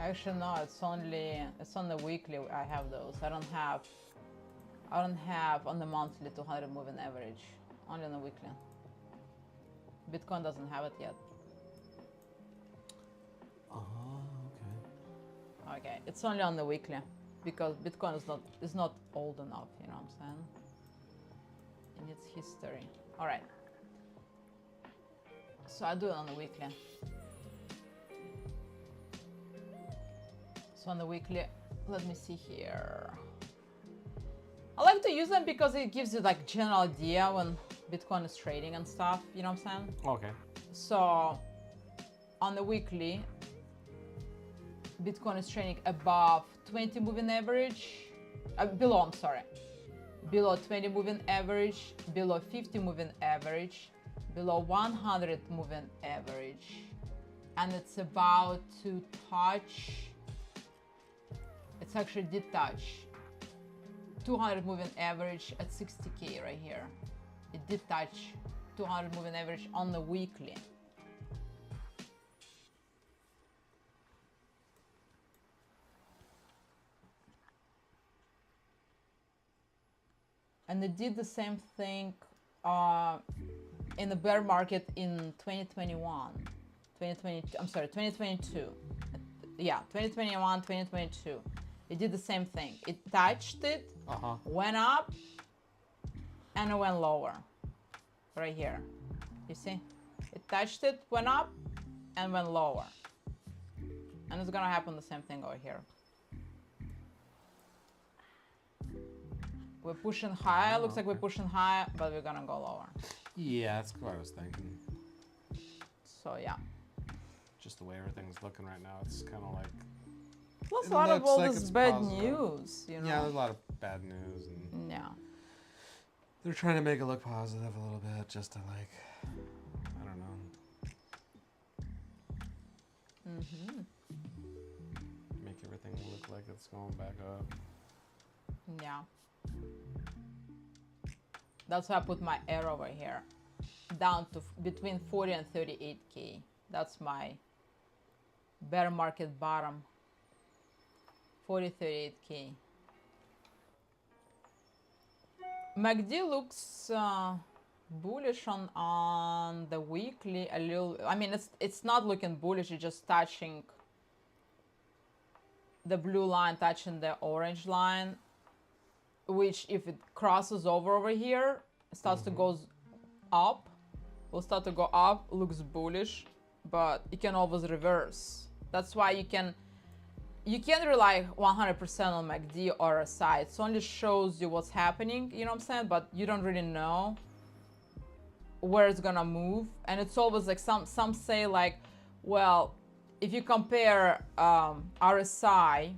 Actually, no, it's on the weekly. I have those. I don't have on the monthly 200 moving average. Only on the weekly. Bitcoin doesn't have it yet. Okay. Okay, it's only on the weekly because Bitcoin is not old enough. You know what I'm saying? In its history. All right. So I do it on the weekly. So on the weekly, let me see here. I like to use them because it gives you like general idea when Bitcoin is trading and stuff, you know what I'm saying? Okay. So on the weekly, Bitcoin is trading above 20 moving average, below, I'm sorry, below 20 moving average, below 50 moving average, below 100 moving average, and it's about to touch, it's actually did touch 200 moving average at 60K right here. It did touch 200 moving average on the weekly. And it did the same thing in the bear market in 2022. Yeah, 2021, 2022. It did the same thing. It touched it, went up, and it went lower. Right here. You see? It touched it, went up, and went lower. And it's gonna happen the same thing over here. We're pushing higher, looks like we're pushing higher, but we're gonna go lower. Yeah, that's what I was thinking. So yeah. Just the way everything's looking right now, it's kind of like... Plus a lot of all this bad news, you know? Yeah, there's a lot of bad news. And yeah. They're trying to make it look positive a little bit, just to like, I don't know. Make everything look like it's going back up. Yeah. That's why I put my arrow over here. Down to between 40 and 38K. That's my bear market bottom. 40, 38K. MACD looks bullish on the weekly a little. I mean, it's not looking bullish. It's just touching the blue line, touching the orange line, which if it crosses over here, starts to go up, will start to go up, looks bullish, but it can always reverse. That's why you can't rely 100% on MACD or RSI. It only shows you what's happening, you know what I'm saying? But you don't really know where it's gonna move. And it's always like some say like, well, if you compare RSI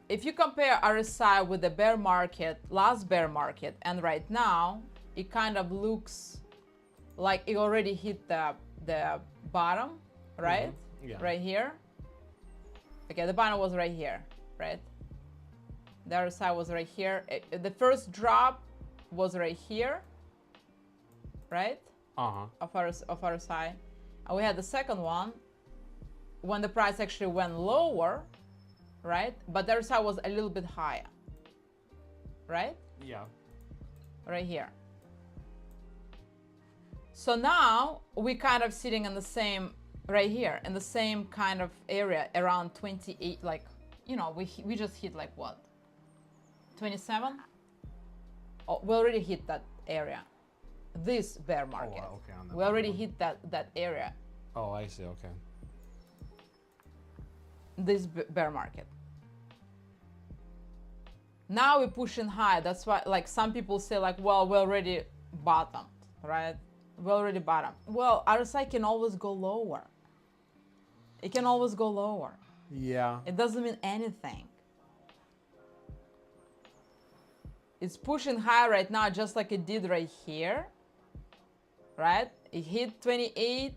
if you compare RSI with the bear market, last bear market, and right now, it kind of looks like it already hit the bottom, right? Yeah. Right here. Okay, the bottom was right here, right? The RSI was right here. The first drop was right here, right? Of RSI. And we had the second one when the price actually went lower, right? But the RSI was a little bit higher, right? Yeah. Right here. So now we kind of sitting in the same, right here, in the same kind of area, around 28, like, you know, we just hit like what? 27? Oh, we already hit that area. This bear market. Oh, okay, on that we already hit that area. Oh, I see, okay. This bear market. Now we're pushing high. That's why, like, some people say like, well, we already bottomed, right? We already bottomed. Well, RSI can always go lower. It can always go lower. Yeah. It doesn't mean anything. It's pushing high right now, just like it did right here, right? It hit 28.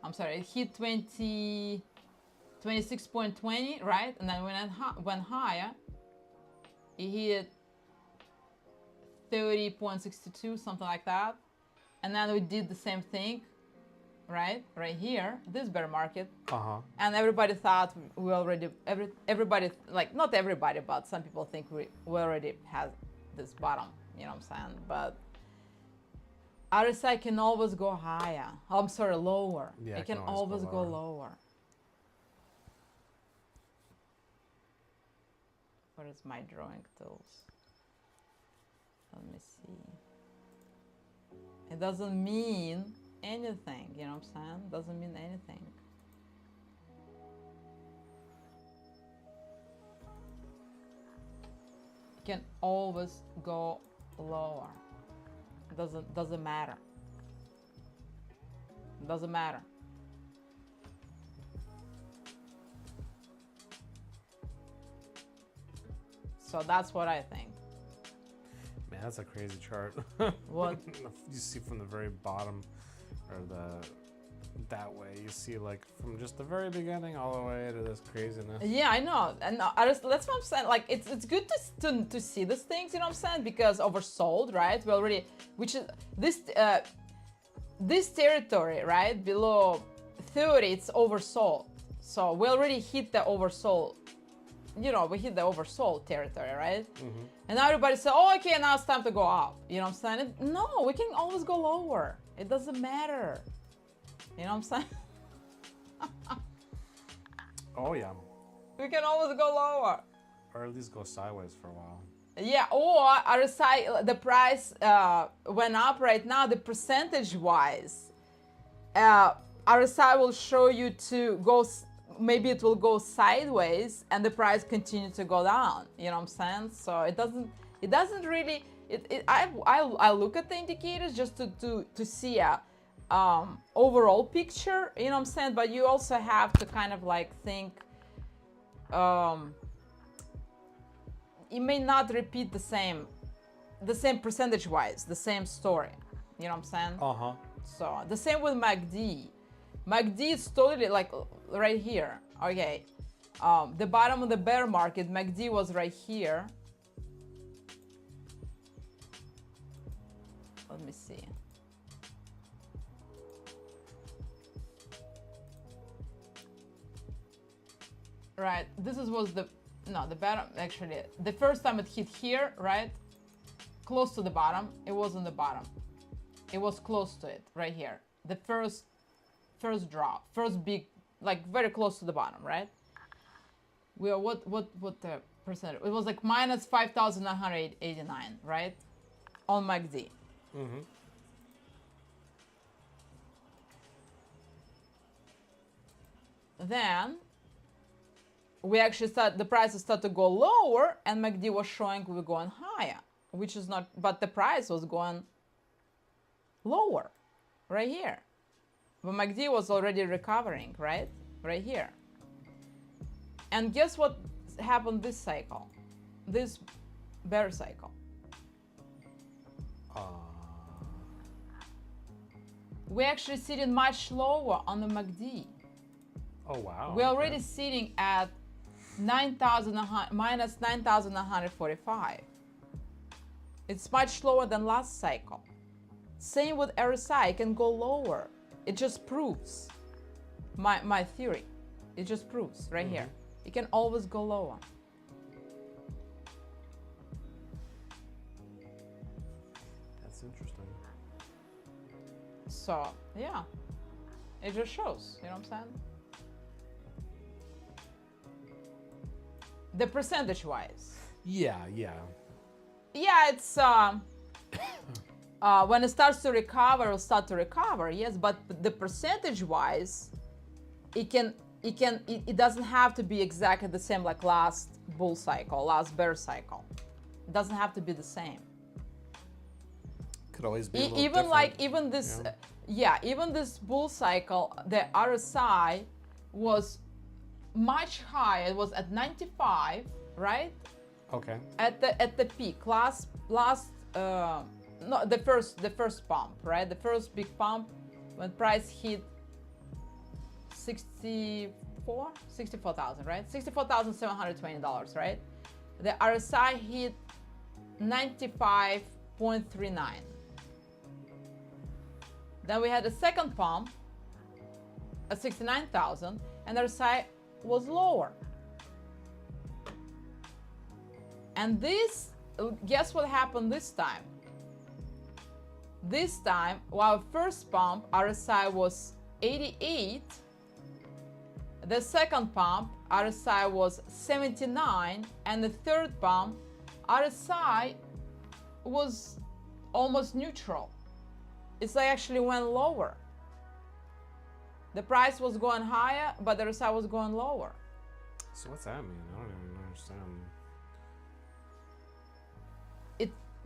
I'm sorry, it hit 26.20, right? And then when it went higher, it hit 30.62, something like that. and then we did the same thing, right here, this bear market, and everybody thought we already, everybody, like not everybody, but some people think we already have this bottom, you know what I'm saying? But RSI can always go higher. I'm sorry, lower. Yeah, it can always go lower. Where is my drawing tools? Let me see. It doesn't mean anything, you know what I'm saying? Doesn't mean anything. It can always go lower. Doesn't matter. Doesn't matter. So that's what I think. Man, that's a crazy chart. What? You see from the very bottom, or that way, you see like from just the very beginning all the way to this craziness. Yeah, I know, and that's what I'm saying. Like it's good to see these things, you know what I'm saying? Because oversold, right? We already, which is this territory, right below 30, it's oversold. So we already hit the oversold. You know, we hit the oversold territory, right? And now everybody said, oh, okay, now it's time to go up. You know what I'm saying? No, we can always go lower. It doesn't matter. You know what I'm saying? Oh, yeah. We can always go lower. Or at least go sideways for a while. Yeah, or RSI, the price went up right now, the percentage-wise. RSI will show you to go, maybe it will go sideways and the price continue to go down. You know what I'm saying? So it doesn't really, I look at the indicators just to see a overall picture, you know what I'm saying? But you also have to kind of like think, it may not repeat the same percentage-wise, the same story. You know what I'm saying? So the same with MACD. MACD is totally like right here. Okay, the bottom of the bear market, MACD was right here. Let me see. Right, this was the bottom, actually. The first time it hit here, right? Close to the bottom. It wasn't the bottom. It was close to it, right here. The first drop, first big, like very close to the bottom, right? We are what the percentage? It was like minus 5,989, right? On MACD. Then we actually the prices start to go lower, and MACD was showing we're going higher, which is not, but the price was going lower, right here. But MACD was already recovering, right? Right here. And guess what happened this cycle? This bear cycle. We're actually sitting much lower on the MACD. Oh, wow. We're already sitting at minus 9,945. It's much lower than last cycle. Same with RSI, it can go lower. It just proves my theory. It just proves right here. It can always go lower. That's interesting. So, yeah. It just shows, you know what I'm saying? The percentage-wise. Yeah. Yeah, it's when it starts to recover, it'll start to recover, yes, but the percentage-wise, it doesn't have to be exactly the same like last bull cycle, last bear cycle. It doesn't have to be the same. Could always be a little even different. like even this, even this bull cycle, the RSI was much higher. It was at 95, right? Okay. At the peak, no, the first pump, right? The first big pump when price hit 64,000, right? $64,720, right? The RSI hit 95.39. Then we had a second pump at 69,000, and RSI was lower. And this, guess what happened this time? This time, while first pump RSI was 88, the second pump RSI was 79, and the third pump RSI was almost neutral. It's like actually went lower. The price was going higher, but the RSI was going lower. So what's that mean? I don't even understand.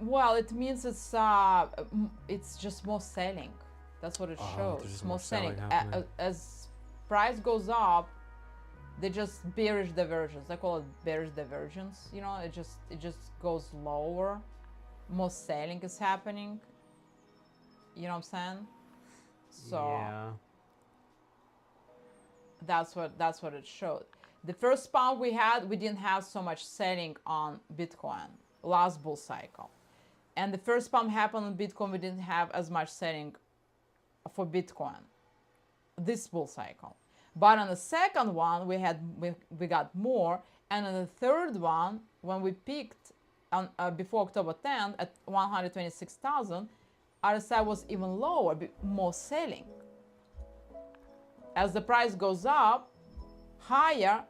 Well, it means it's just more selling. That's what it shows. There's just more more selling selling. happening. As price goes up, they just bearish divergence. They call it bearish divergence. You know, it just goes lower. More selling is happening. You know what I'm saying? So Yeah. that's what it showed. The first pump we had, we didn't have so much selling on Bitcoin last bull cycle. And the first pump happened on Bitcoin, we didn't have as much selling for Bitcoin this bull cycle. But on the second one, we got more, and on the third one, when we peaked on before October 10th at 126,000, RSI was even lower, more selling. As the price goes up higher,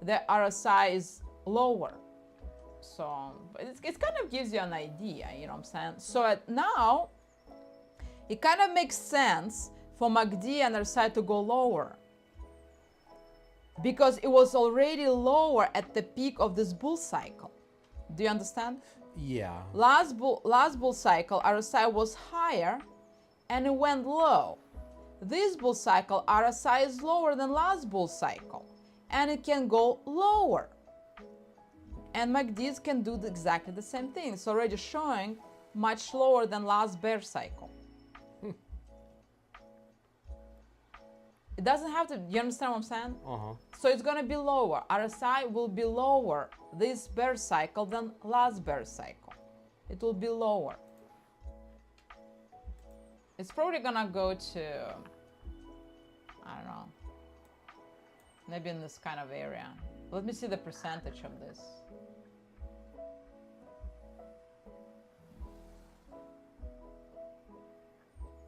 the RSI is lower. So it kind of gives you an idea, you know what I'm saying? So now, it kind of makes sense for MACD and RSI to go lower, because it was already lower at the peak of this bull cycle. Do you understand? Yeah. Last bull cycle, RSI was higher and it went low. This bull cycle, RSI is lower than last bull cycle, and it can go lower. And MACDs can do exactly the same thing. It's already showing much lower than last bear cycle. It doesn't have to, you understand what I'm saying? So it's going to be lower. RSI will be lower this bear cycle than last bear cycle. It will be lower. It's probably going to go to, I don't know, maybe in this kind of area. Let me see the percentage of this.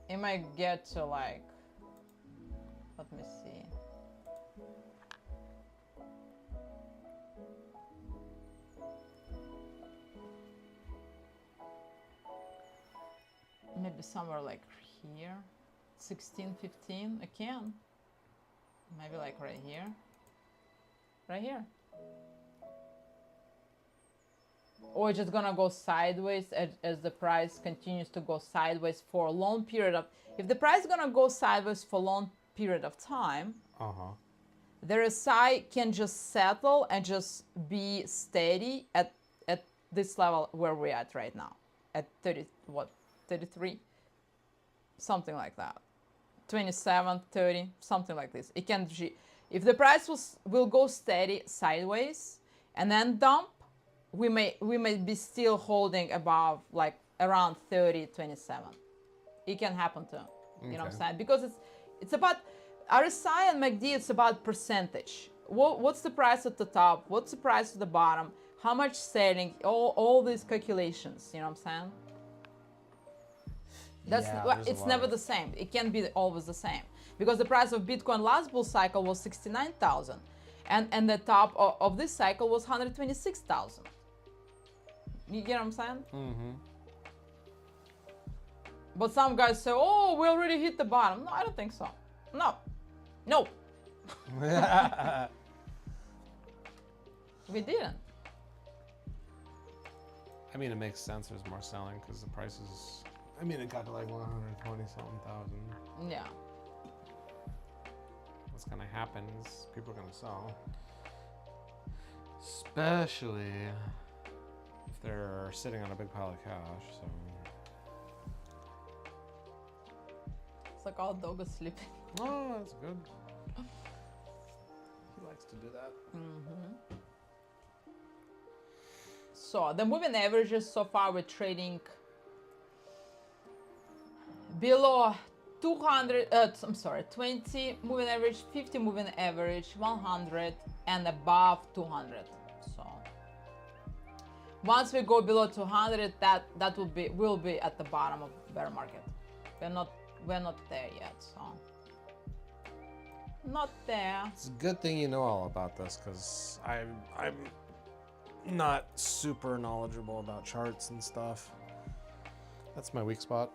It might get to like, let me see. Maybe somewhere like here, 16, 15, I can. Maybe like right here. Right here. Or it's just gonna go sideways as the price continues to go sideways for a long period of, if the price is gonna go sideways for a long period of time, the RSI can just settle and just be steady at this level where we're at right now, at 33, something like that, 27, 30, something like this. It can, if the price will go steady sideways and then dump, we may be still holding above, like around 30, 27. It can happen too. You know what I'm saying? Because it's about RSI and MACD. It's about percentage. What's the price at the top? What's the price at the bottom? How much selling? All these calculations. You know what I'm saying? It's never the same. It can't be always the same, because the price of Bitcoin last bull cycle was 69,000, and the top of this cycle was 126,000. You get what I'm saying? But some guys say, "Oh, we already hit the bottom." No, I don't think so. No. We didn't. I mean, it makes sense. There's more selling because the prices. I mean, it got to like 120-something thousand. Yeah. What's gonna happen is people are gonna sell, especially if they're sitting on a big pile of cash. So It's like our dog is sleeping. oh, that's good. He likes to do that. So the moving averages so far we're trading below 200, I'm sorry, 20 moving average, 50 moving average, 100, and above 200. So once we go below 200, that will be at the bottom of bear market. We're not there yet, so not there. It's a good thing you know all about this, because I'm not super knowledgeable about charts and stuff. That's my weak spot.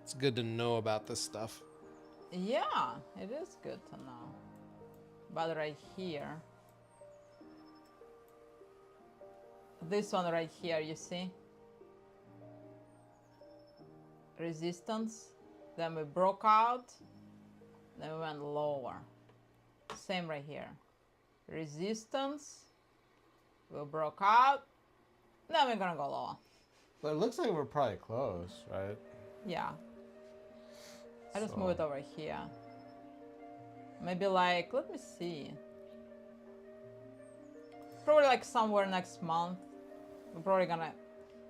It's good to know about this stuff. Yeah, it is good to know. But right here, this one right here, you see? Resistance, then we broke out, then we went lower. Same right here. Resistance, we broke out, then we're gonna go lower. But it looks like we're probably close, right? Yeah. I just move it over here. Maybe like, let me see. Probably like somewhere next month. We're probably gonna,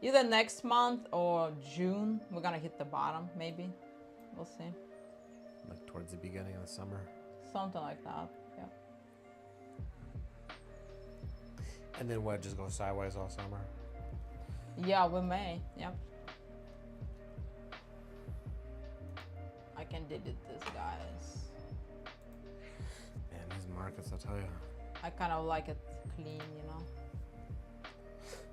either next month or June, we're gonna hit the bottom, maybe. We'll see. Like towards the beginning of the summer. Something like that, yeah. And then what, just go sideways all summer? Yeah, we may, yep. I can delete this, guys. Man, these markets, I'll tell you. I kind of like it clean, you know?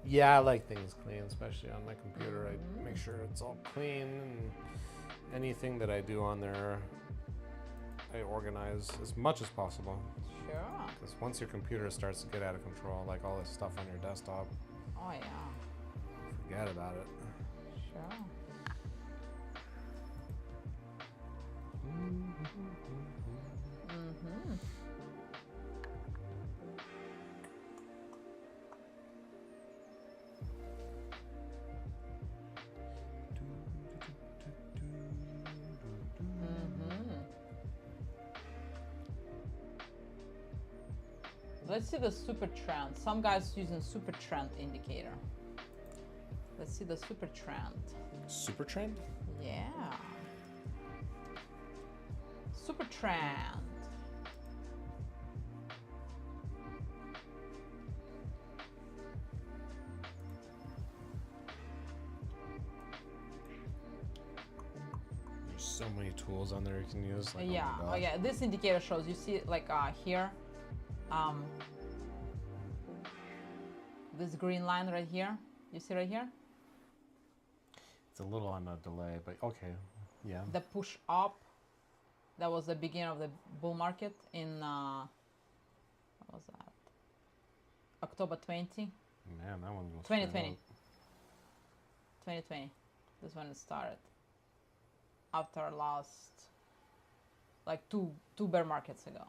Yeah, I like things clean, especially on my computer. I make sure it's all clean, and anything that I do on there, I organize as much as possible. Sure. Because once your computer starts to get out of control, like all this stuff on your desktop, Oh, yeah. forget about it. Sure. Mm-hmm. Let's see the super trend. Some guys using super trend indicator. Let's see the super trend. Super trend? Yeah. Super trend. There's so many tools on there you can use. Like, Yeah. oh Oh, my yeah. gosh. This indicator shows. You see, like here, this green line right here. You see right here? It's a little on a delay, but okay. Yeah. The push up. That was the beginning of the bull market in what was that? October 20. Man, that one was 2020. 2020. This when it started. After last, like two bear markets ago.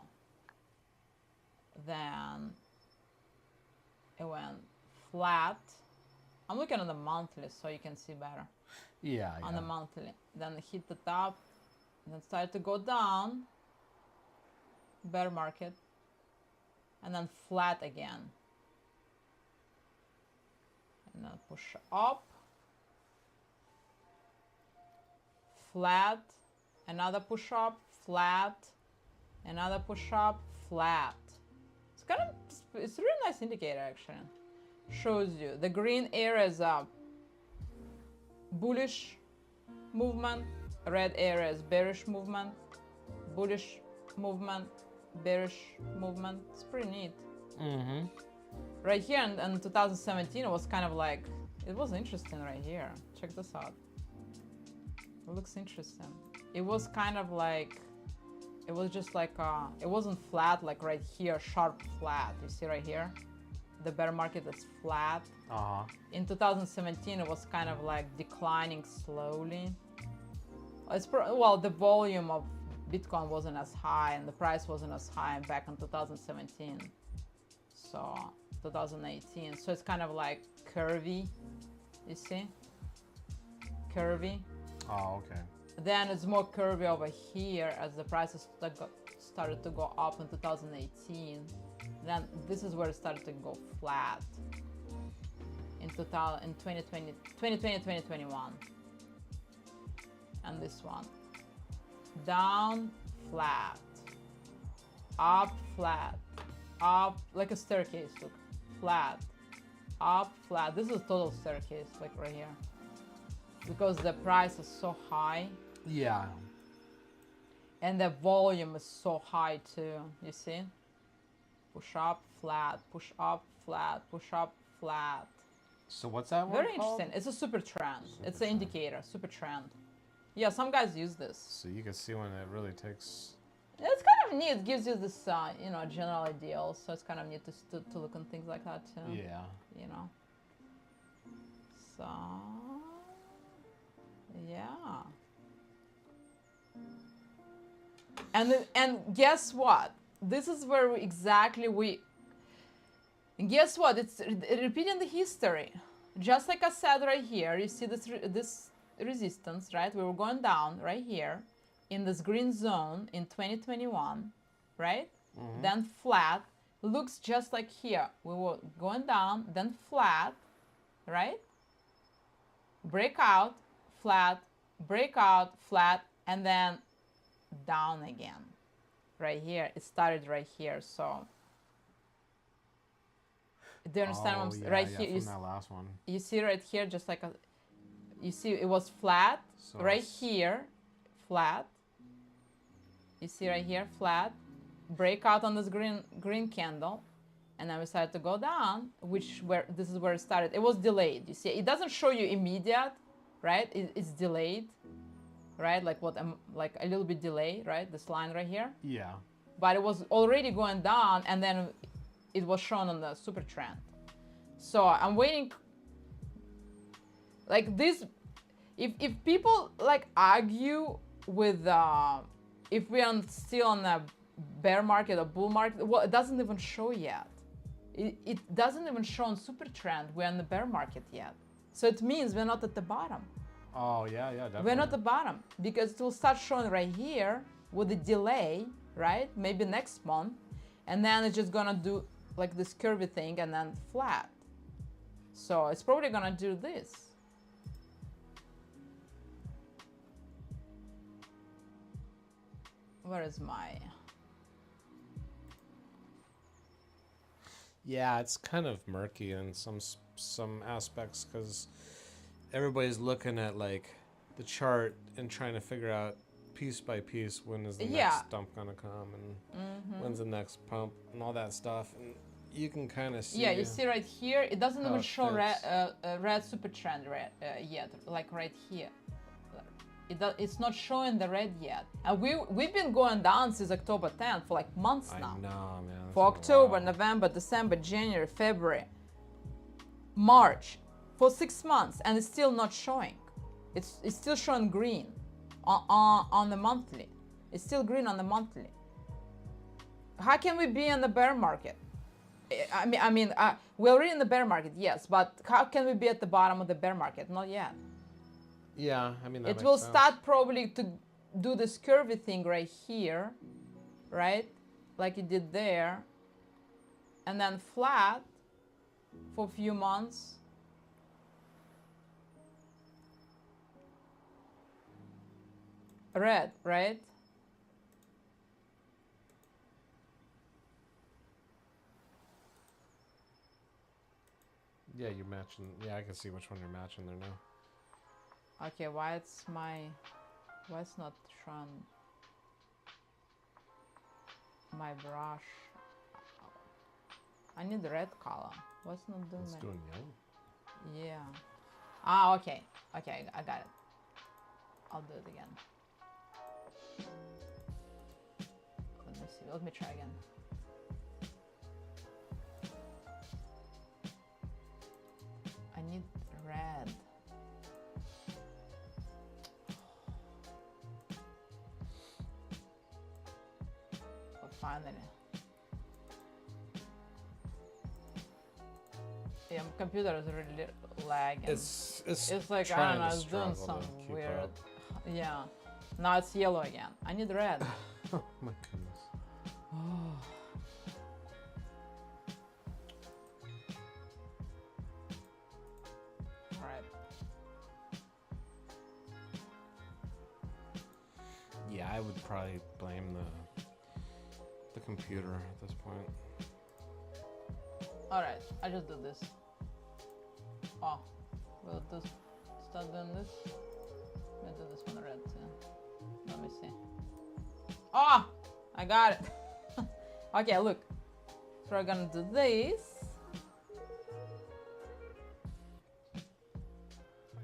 Then it went flat. I'm looking at the monthly so you can see better. Yeah, On the monthly. Then it hit the top, and then started to go down. Bear market. And then flat again. And then push up. Flat. Another push up. Flat. Another push up. Flat. It's kind of, it's a really nice indicator actually. Shows you the green area is up. Bullish movement, red area is bearish movement, bullish movement, bearish movement. It's pretty neat. Mm-hmm. Right here in 2017, it was kind of like, it was interesting right here. Check this out. It looks interesting. It was kind of like, it was just like, it wasn't flat like right here, sharp flat. You see right here? The bear market is flat. Uh-huh. In 2017, it was kind of like declining slowly. Well, the volume of Bitcoin wasn't as high and the price wasn't as high back in 2017. So 2018. So it's kind of like curvy, you see? Curvy. Oh, okay. Then it's more curvy over here as the prices started to go up in 2018. Then this is where it started to go flat in in 2020, 2021. And this one. Down, flat. Up, flat. Up, like a staircase, look. Flat. Up, flat. This is a total staircase, like right here. Because the price is so high. Yeah. And the volume is so high too, you see? Push up, flat, push up, flat, push up, flat. So what's that one Very called? interesting. It's a super trend. Super It's an trend. indicator, super trend. Yeah, some guys use this. So you can see when it really takes. It's kind of neat. It gives you this, you know, general idea. So it's kind of neat to look at things like that too. Yeah. You know. So yeah. And guess what? This is where guess what? It's repeating the history. Just like I said right here, you see this resistance, right? We were going down right here in this green zone in 2021, right? Mm-hmm. Then flat, looks just like here. We were going down, then flat, right? Breakout, flat, breakout, flat, and then down again. Right here, it started right here, so. Do you understand what I'm saying? Right here, from that last one. you see right here, just like you see it was flat, So right here, flat. You see right here, flat, breakout on this green candle, and then we started to go down, this is where it started. It was delayed. You see, it doesn't show you immediate, right? It's delayed, right? Like like a little bit delay, right? This line right here. Yeah. But it was already going down, and then it was shown on the super trend. So I'm waiting. Like this, if people like argue with if we are still on a bear market or bull market, well, it doesn't even show yet. It doesn't even show on super trend we're in the bear market yet. So it means we're not at the bottom. Oh yeah, definitely. We're not at the bottom because it will start showing right here with a delay, right? Maybe next month, and then it's just gonna do like this curvy thing and then flat. So it's probably gonna do this. Where is my? Yeah, it's kind of murky in some aspects because everybody's looking at like the chart and trying to figure out piece by piece when is the next dump gonna come and when's the next pump and all that stuff, and you can kind of see. Yeah, you see right here, it doesn't even show red super trend yet, like right here. It's not showing the red yet, and we've been going down since October 10th for like months now. I know, man. For October, November, December, January, February, March, for 6 months, and it's still not showing. It's still showing green on the monthly. It's still green on the monthly. How can we be in the bear market? I mean, we're already in the bear market, yes, but how can we be at the bottom of the bear market? Not yet. Yeah, I mean, that It makes will sense. start probably to do this curvy thing right here, right? Like it did there, and then flat for a few months. Red, right? Yeah, you're matching. Yeah, I can see which one you're matching there now. Okay, why it's not showing my brush? I need the red color. What's not doing It's it? doing yellow. Yeah. Ah, okay. Okay, I got it. I'll do it again. Let me see. Let me try again. I need red. Oh, finally. Yeah, my computer is really lagging. It's like, I trying don't know, to it's doing struggle to some keep weird. up. Yeah. Now it's yellow again. I need red. Oh my goodness. Yeah, I would probably blame the computer at this point. All right, I just did this. Oh, will this start doing this? Let me do this one red too. Let me see. Oh, I got it. Okay, look. So we're gonna do this.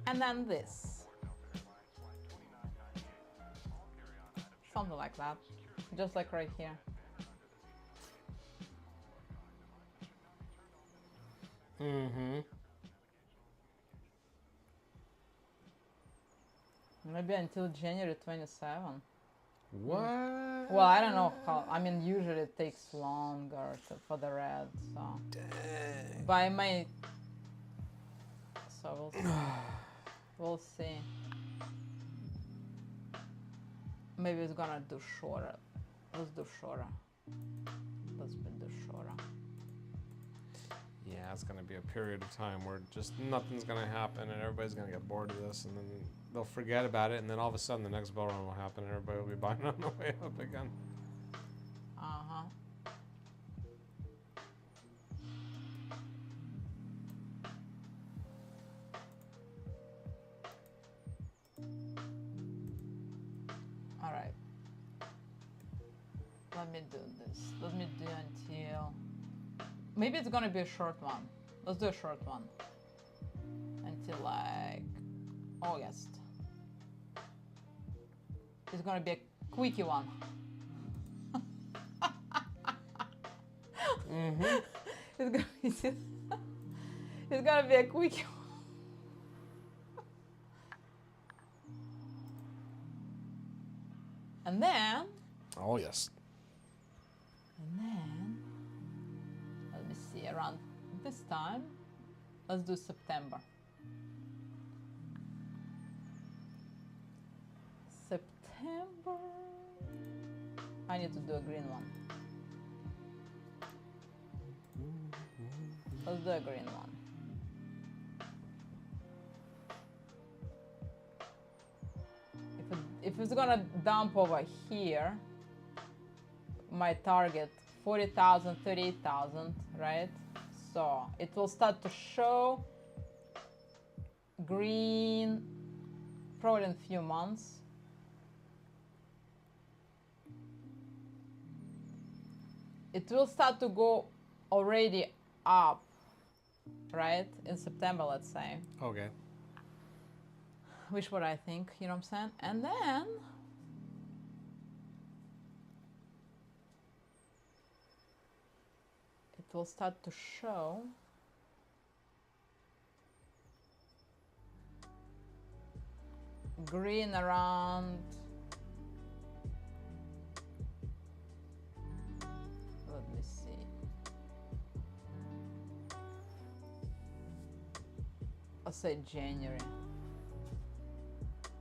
And then this. Something like that. Just like right here. Mm-hmm. Maybe until January 27. What? Well, I don't know how. I mean, usually it takes longer for the red, so. Dang. But I may. So we'll see. We'll see. Maybe it's gonna do shorter. Let's do shorter. Let's do shorter. Yeah, it's gonna be a period of time where just nothing's gonna happen and everybody's gonna get bored of this, and then they'll forget about it, and then all of a sudden the next bull run will happen and everybody will be buying on the way up again. Uh-huh. All right. Let me do this. Let me do until... Maybe it's gonna be a short one. Let's do a short one. Until like August. It's gonna be a quickie one. Mm-hmm. It's gonna be a quickie one. And then... Oh, yes. And then... Let me see, around this time, let's do September. September... I need to do a green one. Let's do a green one. If it's gonna dump over here, my target 40,000, 38,000, right? So it will start to show green probably in a few months. It will start to go already up, right? In September, let's say. Okay. Which what I think, you know what I'm saying? And then it will start to show green around, let me see, I'll say January.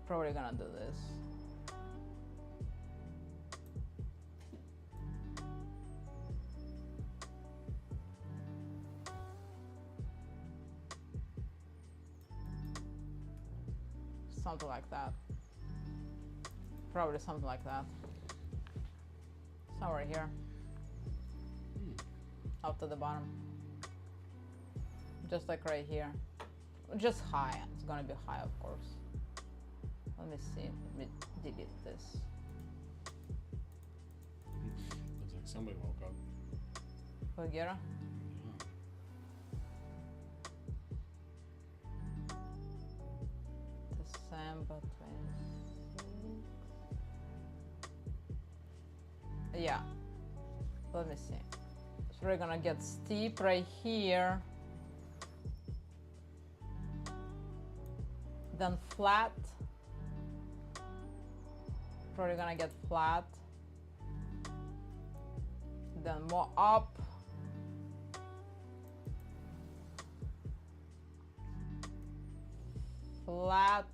Probably gonna do this. Something like that. Probably something like that. Somewhere here. Up to the bottom. Just like right here. Just high. It's gonna be high, of course. Let me see. Let me delete this. Looks like somebody woke up. Bagheera? December 26th. Yeah. Let me see. So we're gonna get steep right here. Then flat. Probably gonna get flat. Then more up. Flat.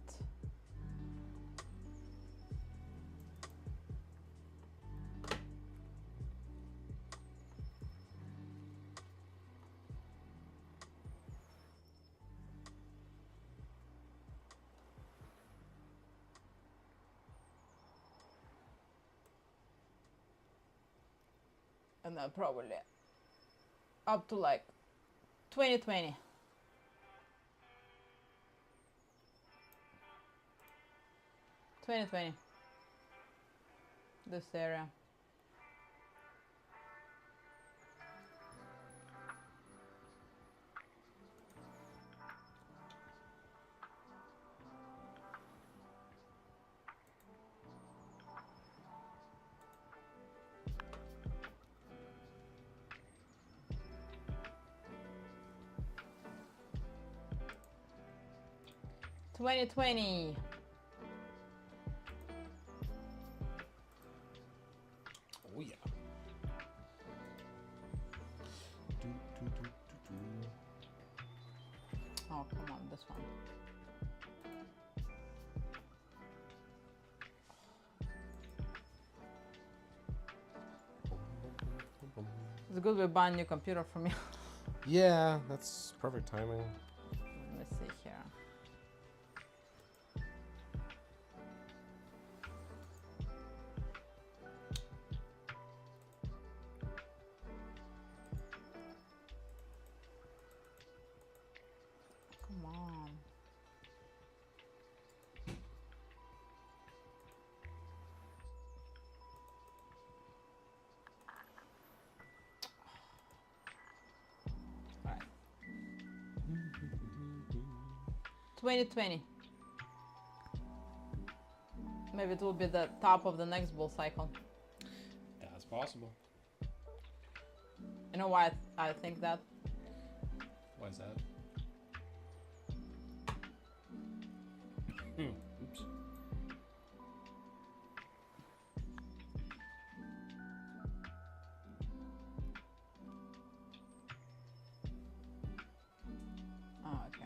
And then probably up to like 2020. This area. $20.20. Oh yeah. Oh, come on, this one. It's good we buy a new computer for me. Yeah, that's perfect timing. Let me see here. Come on. All right. 2020. Maybe it will be the top of the next bull cycle. That's possible. You know why I think that? Why is that? Oops. Oh, okay.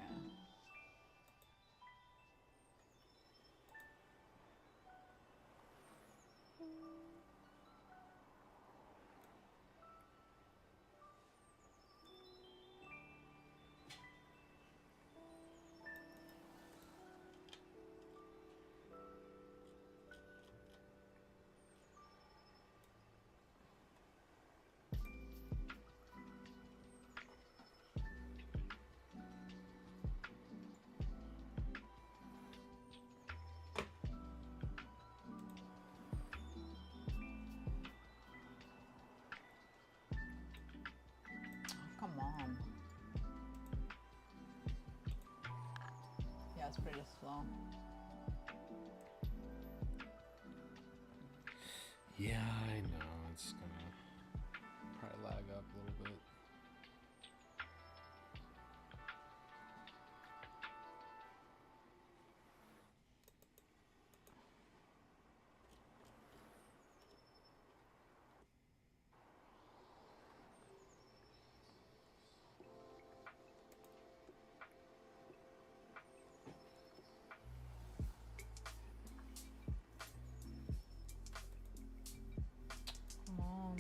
Come on. Yeah, it's pretty slow. Yeah, I know. It's gonna probably lag up a little bit. Come on.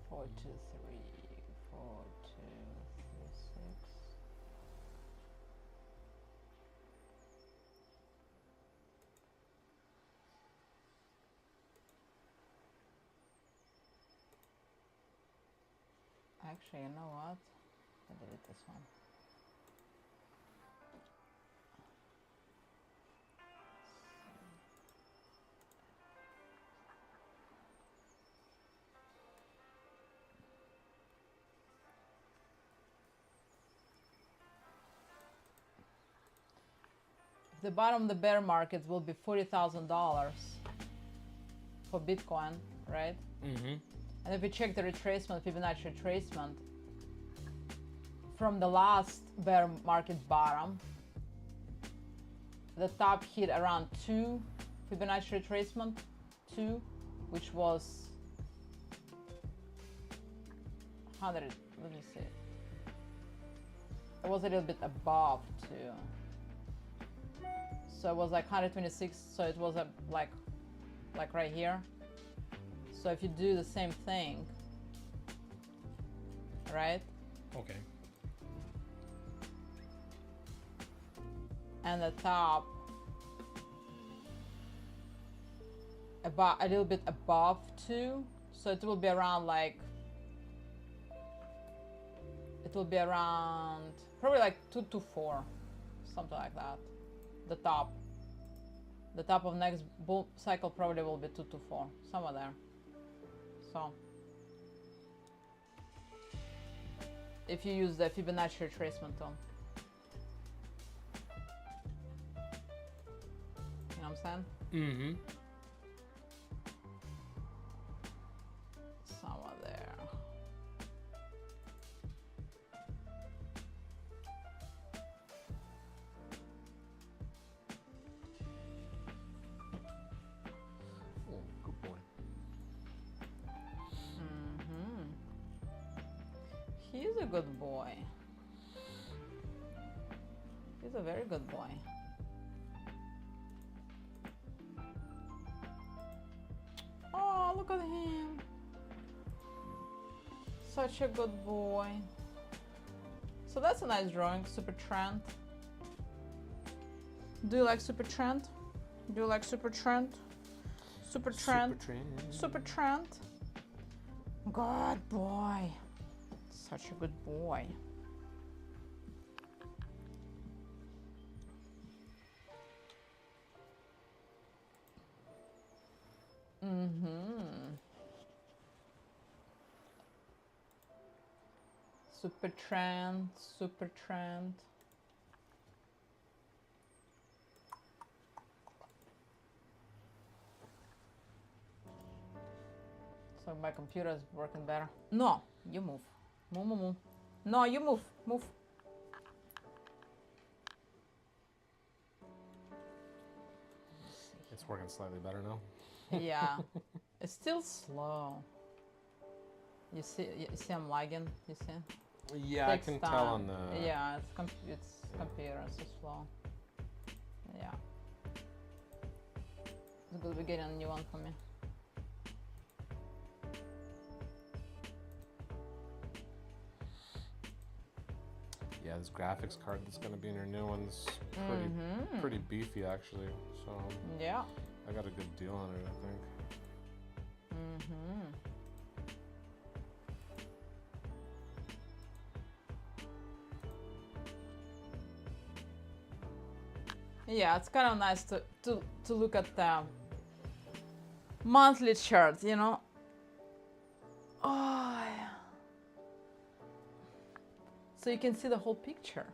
Four, two, three, 4, 2, 3, 6. Actually, you know what? I delete this one. The bottom of the bear market will be $40,000 for Bitcoin, right? Mm-hmm. And if we check the retracement, Fibonacci retracement, from the last bear market bottom, the top hit around 2 Fibonacci retracement, 2, which was 100, let me see. It was a little bit above 2. So it was like 126, so it was like right here. So if you do the same thing, right? Okay. And the top about a little bit above 2, so it will be around like, it will be around probably like 224, something like that. The top of next bull cycle probably will be 224, somewhere there. So if you use the Fibonacci retracement tool, you know what I'm saying? Mm-hmm. Somewhere there. Oh, good boy. He's a good boy. He's a very good boy. Oh, look at him. Such a good boy. So that's a nice drawing, Super Trend. Do you like Super Trend? Do you like Super Trend? Super Trend. Super Trend. Super Trend. Good boy. Such a good boy. Super Trend, Super Trend. So my computer is working better. No, you move. Move, move, move. No, you move. Move. It's working slightly better now. Yeah. It's still slow. You see I'm lagging, you see? Yeah, Takes I can time. tell on the... Yeah, it's computer, it's so slow. Yeah. It's good we're getting a new one for me. Yeah, this graphics card that's going to be in your new one's pretty beefy, actually. So Yeah. I got a good deal on it, I think. Yeah, it's kind of nice to look at the monthly chart, you know? Oh, yeah. So you can see the whole picture.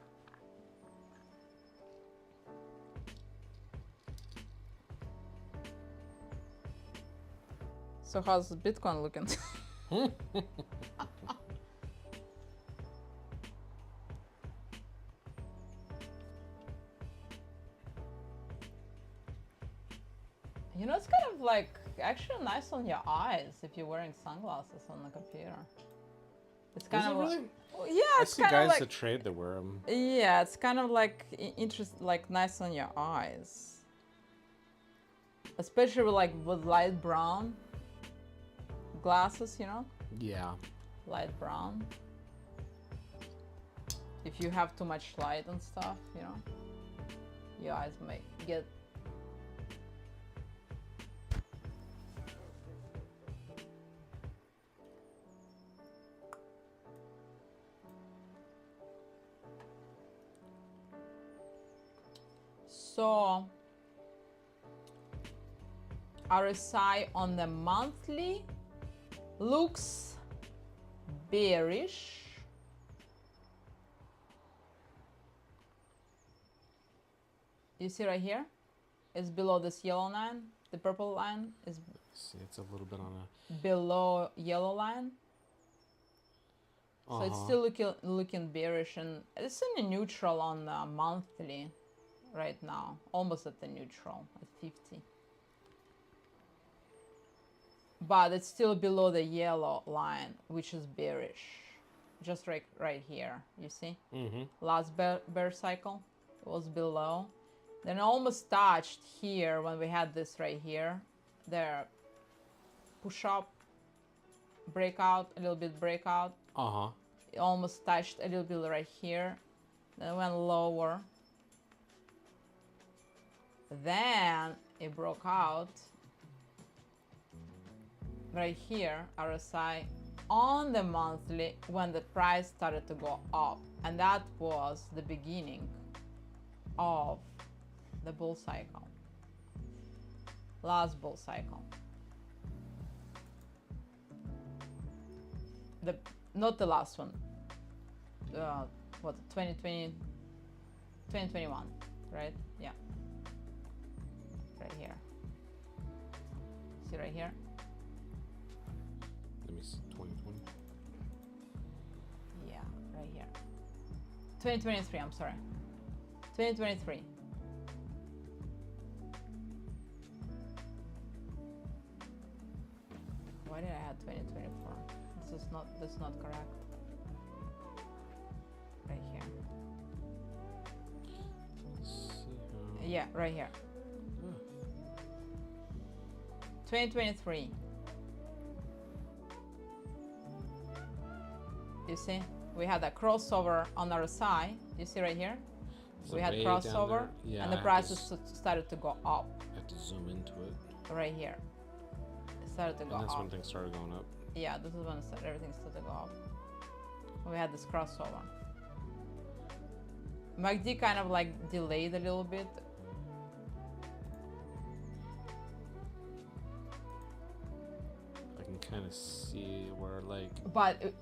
So how's Bitcoin looking? You know, it's kind of like actually nice on your eyes if you're wearing sunglasses on the computer. It's kind of really? Well, yeah, I it's see kind of guys like that trade that wear them. yeah, it's kind of like like nice on your eyes, especially with light brown glasses. You know, Yeah. light brown. If you have too much light and stuff, you know, your eyes might get. So RSI on the monthly looks bearish. You see right here? It's below this yellow line. The purple line is See, it's a little bit on a below yellow line. So it's still looking bearish, and it's in a neutral on the monthly right now, almost at the neutral at 50. But it's still below the yellow line, which is bearish. Just right here, you see? Last bear cycle, it was below. Then almost touched here when we had this right here. There, push up, breakout, a little bit breakout. It almost touched a little bit right here. Then went lower. Then it broke out right here, RSI on the monthly, when the price started to go up. And that was the beginning of the bull cycle, last bull cycle. Not the last one, what, 2020, 2021, right? Yeah, right here. See right here? Let me see, 2020. Yeah, right here. 2023, I'm sorry. 2023. Why did I have 2024? This is not correct. Right here. Yeah, right here. 2023. You see, we had a crossover on our side. You see right here? We had crossover, and the prices started to go up. I have to zoom into it. Right here. It started to go up. And that's when things started going up. Yeah, this is when everything started to go up. We had this crossover. MACD kind of like delayed a little bit. I can kind of see where But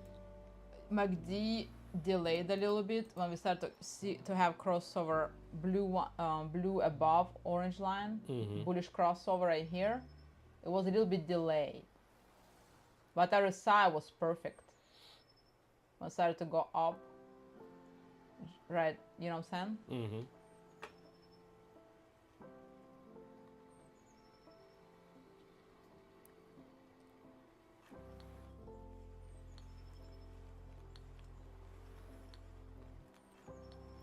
MACD delayed a little bit when we start to have crossover, blue above orange line, bullish crossover right here. It was a little bit delayed, but RSI was perfect when it started to go up, right? You know what I'm saying?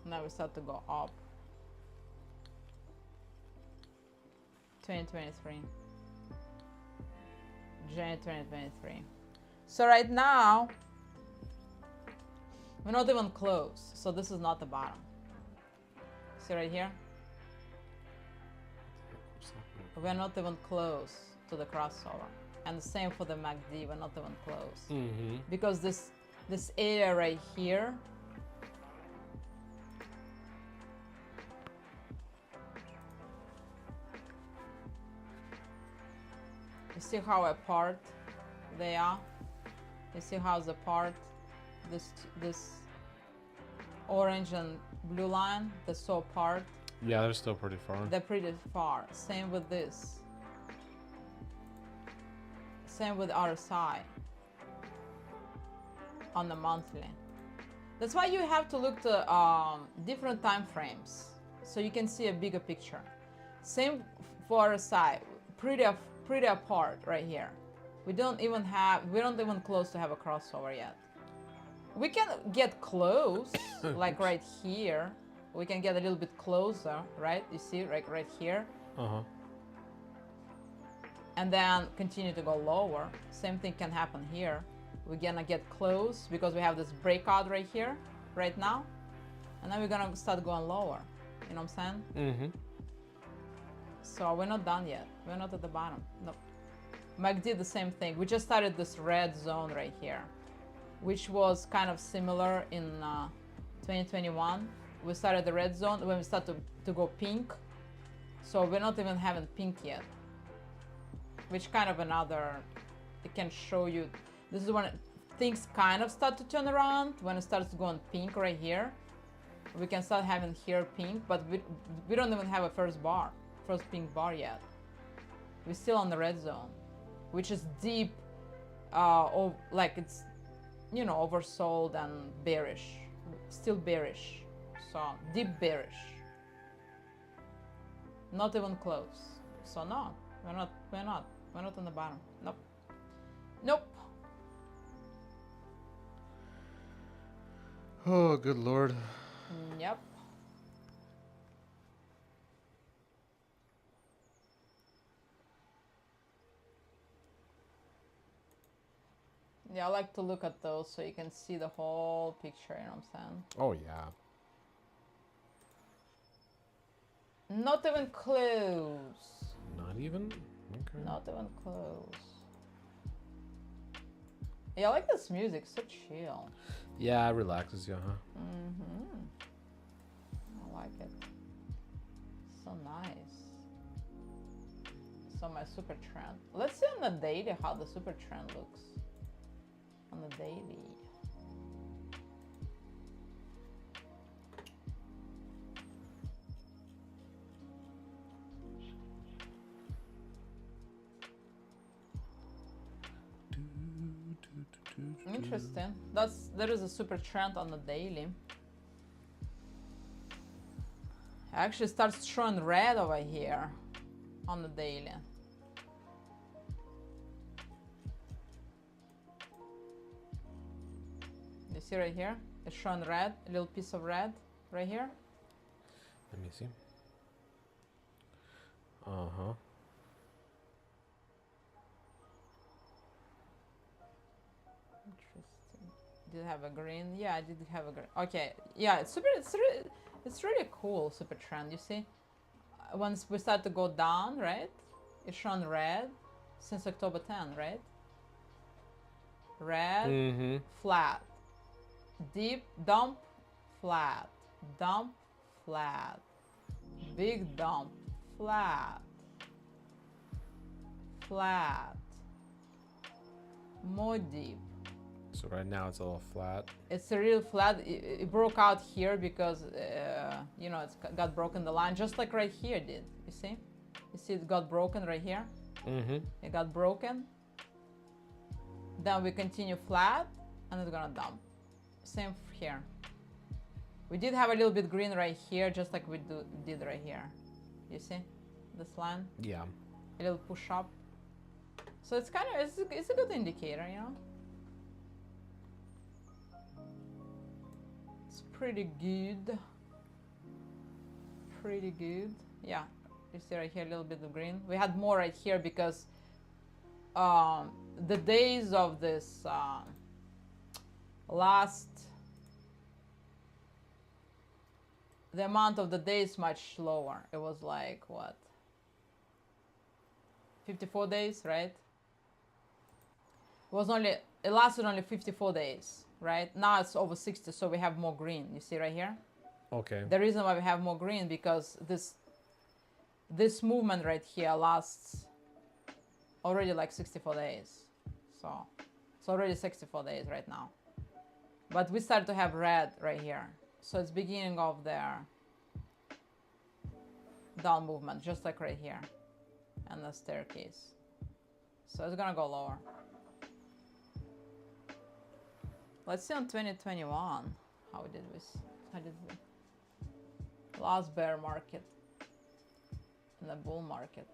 Now we start to go up. 2023. January 2023. So right now, we're not even close. So this is not the bottom. See right here? We're not even close to the crossover. And the same for the MACD, we're not even close. Because this area right here, you see how apart they are? You see how's apart? This orange and blue line, they're so apart. Yeah, they're still pretty far. They're pretty far. Same with this. Same with RSI on the monthly. That's why you have to look to different time frames so you can see a bigger picture. Same for RSI, pretty apart right here. We don't even close to have a crossover yet. We can get close, like right here. We can get a little bit closer, right? You see, right here. And then continue to go lower. Same thing can happen here. We're gonna get close because we have this breakout right here, right now. And then we're gonna start going lower. You know what I'm saying? So we're not done yet. We're not at the bottom. Nope. MACD the same thing. We just started this red zone right here, which was kind of similar in 2021. We started the red zone. When we start to go pink, So we're not even having pink yet. Which kind of another, it can show you, this is when things kind of start to turn around, when it starts going pink right here. We can start having here pink, but we don't even have a first pink bar yet. We're still on the red zone, which is deep, like it's, you know, oversold and bearish, still bearish. So deep bearish, not even close. So no, we're not on the bottom. Nope. Nope. Oh, good lord. Yep. Yeah, I like to look at those so you can see the whole picture, you know what I'm saying? Oh, yeah. Not even close. Not even? Okay. Not even close. Yeah, I like this music, so chill. Yeah, it relaxes you, huh? Mm-hmm. I like it. So nice. So my super trend. Let's see on the daily how the super trend looks. On the daily. Interesting. There is a super trend on the daily. Actually starts showing red over here on the daily. You see right here? It's showing red, a little piece of red right here. Let me see. Uh-huh. Interesting. Did it have a green? Yeah, I did have a green. Okay, yeah, it's really cool super trend. You see, once we start to go down, right? It's shown red since October 10, right? Red, flat, deep dump, flat, big dump, flat, more deep. So right now it's a little flat. It's a real flat. It broke out here because you know, it's got broken the line, just like right here did. You see? You see it got broken right here? It got broken. Then we continue flat and it's gonna dump. Same here. We did have a little bit green right here, just like we did right here. You see this line? Yeah. A little push up. So it's kind of, it's a good indicator, you know? It's pretty good. Pretty good. Yeah, you see right here a little bit of green. We had more right here because the days of this the amount of the days much lower. It was like what? 54 days, right? It lasted only 54 days, right? Now it's over 60, so we have more green. You see right here? Okay. The reason why we have more green because this movement right here lasts already like 64 days. So it's already 64 days right now. But we start to have red right here. So it's beginning of their down movement, just like right here. And the staircase. So it's gonna go lower. Let's see on 2021. How did we last bear market and the bull market.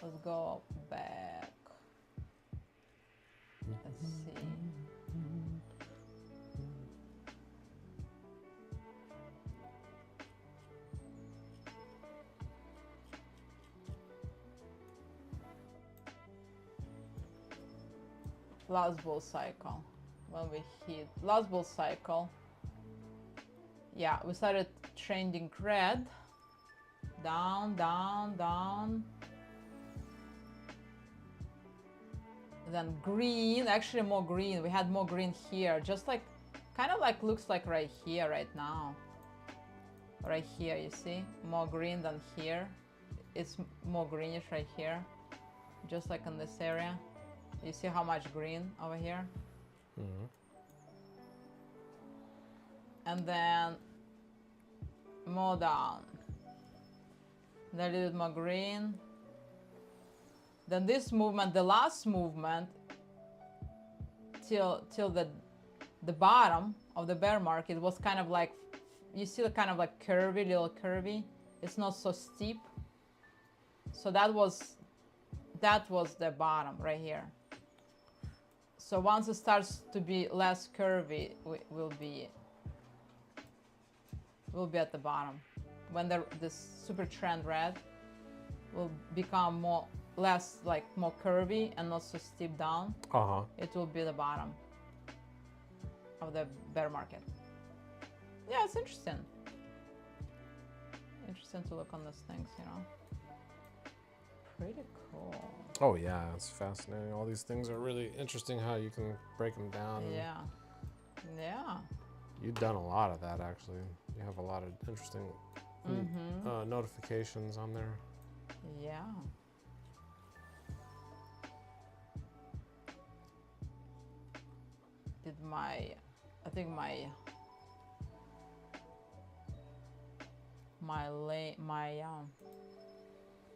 Let's go back. Let's see. Last bull cycle. When we hit last bull cycle, yeah, we started trending red. Down, down, down. Then green, actually more green. We had more green here, just like, kind of like looks like right here, right now. right here, you see? More green than here. It's more greenish right here, just like in this area. You see how much green over here? Mm-hmm. And then more down. Then a little bit more green. Then this movement, the last movement, till the bottom of the bear market was kind of like, you see the kind of like curvy, little curvy. It's not so steep. So that was the bottom right here. So once it starts to be less curvy, we'll be at the bottom. When this super trend red will become less like more curvy and not so steep down, it will be the bottom of the bear market. Yeah, it's interesting. Interesting to look on these things, you know. Pretty cool. Oh yeah, it's fascinating. All these things are really interesting how you can break them down. Yeah. Yeah. You've done a lot of that actually. You have a lot of interesting notifications on there. Yeah. I think my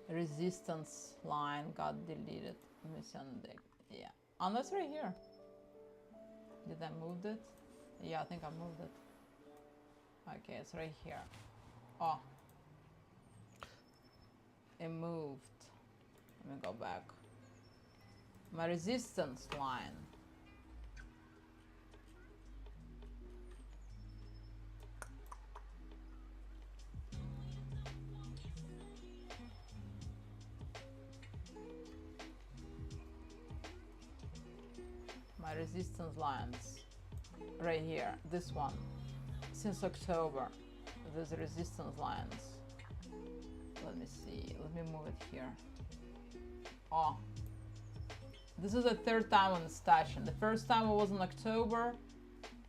resistance line got deleted. Let me see on the, yeah. Unless right here. Did I move it? Yeah, I think I moved it. Okay, it's right here. Oh. It moved. Let me go back. My resistance line. My resistance lines right here, this one, since October, there's resistance lines. Let me see, let me move it here. Oh, this is the third time on the station. The first time it was in October.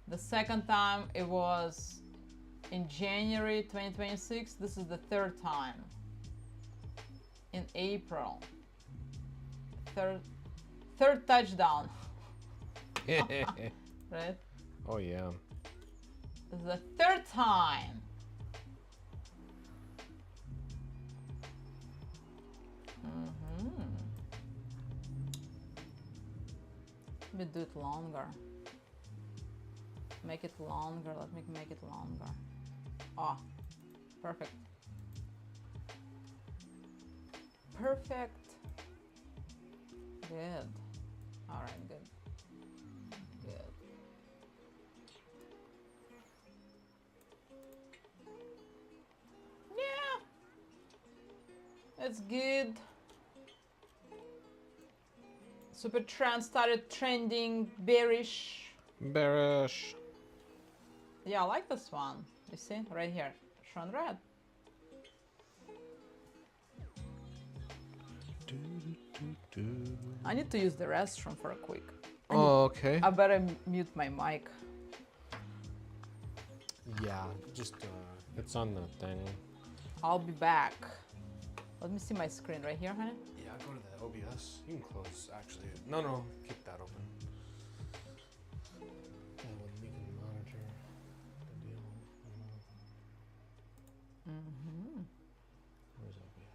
The second time it was in January 2026. This is the third time. In April. Third touchdown. Right? Oh yeah. This is the third time. Maybe do it longer. Make it longer. Let me make it longer. Oh, perfect. Perfect. Good. All right, good. Good. Yeah. It's good. Super trend started trending bearish. Bearish. Yeah, I like this one. You see, right here, shown red. I need to use the restroom for a quick. Oh, okay. I better mute my mic. Yeah, just it's on the thing. I'll be back. Let me see my screen right here, honey. Yeah, go to the OBS. You can close, actually. No, keep that open. That way we can monitor the deal. Where's OBS?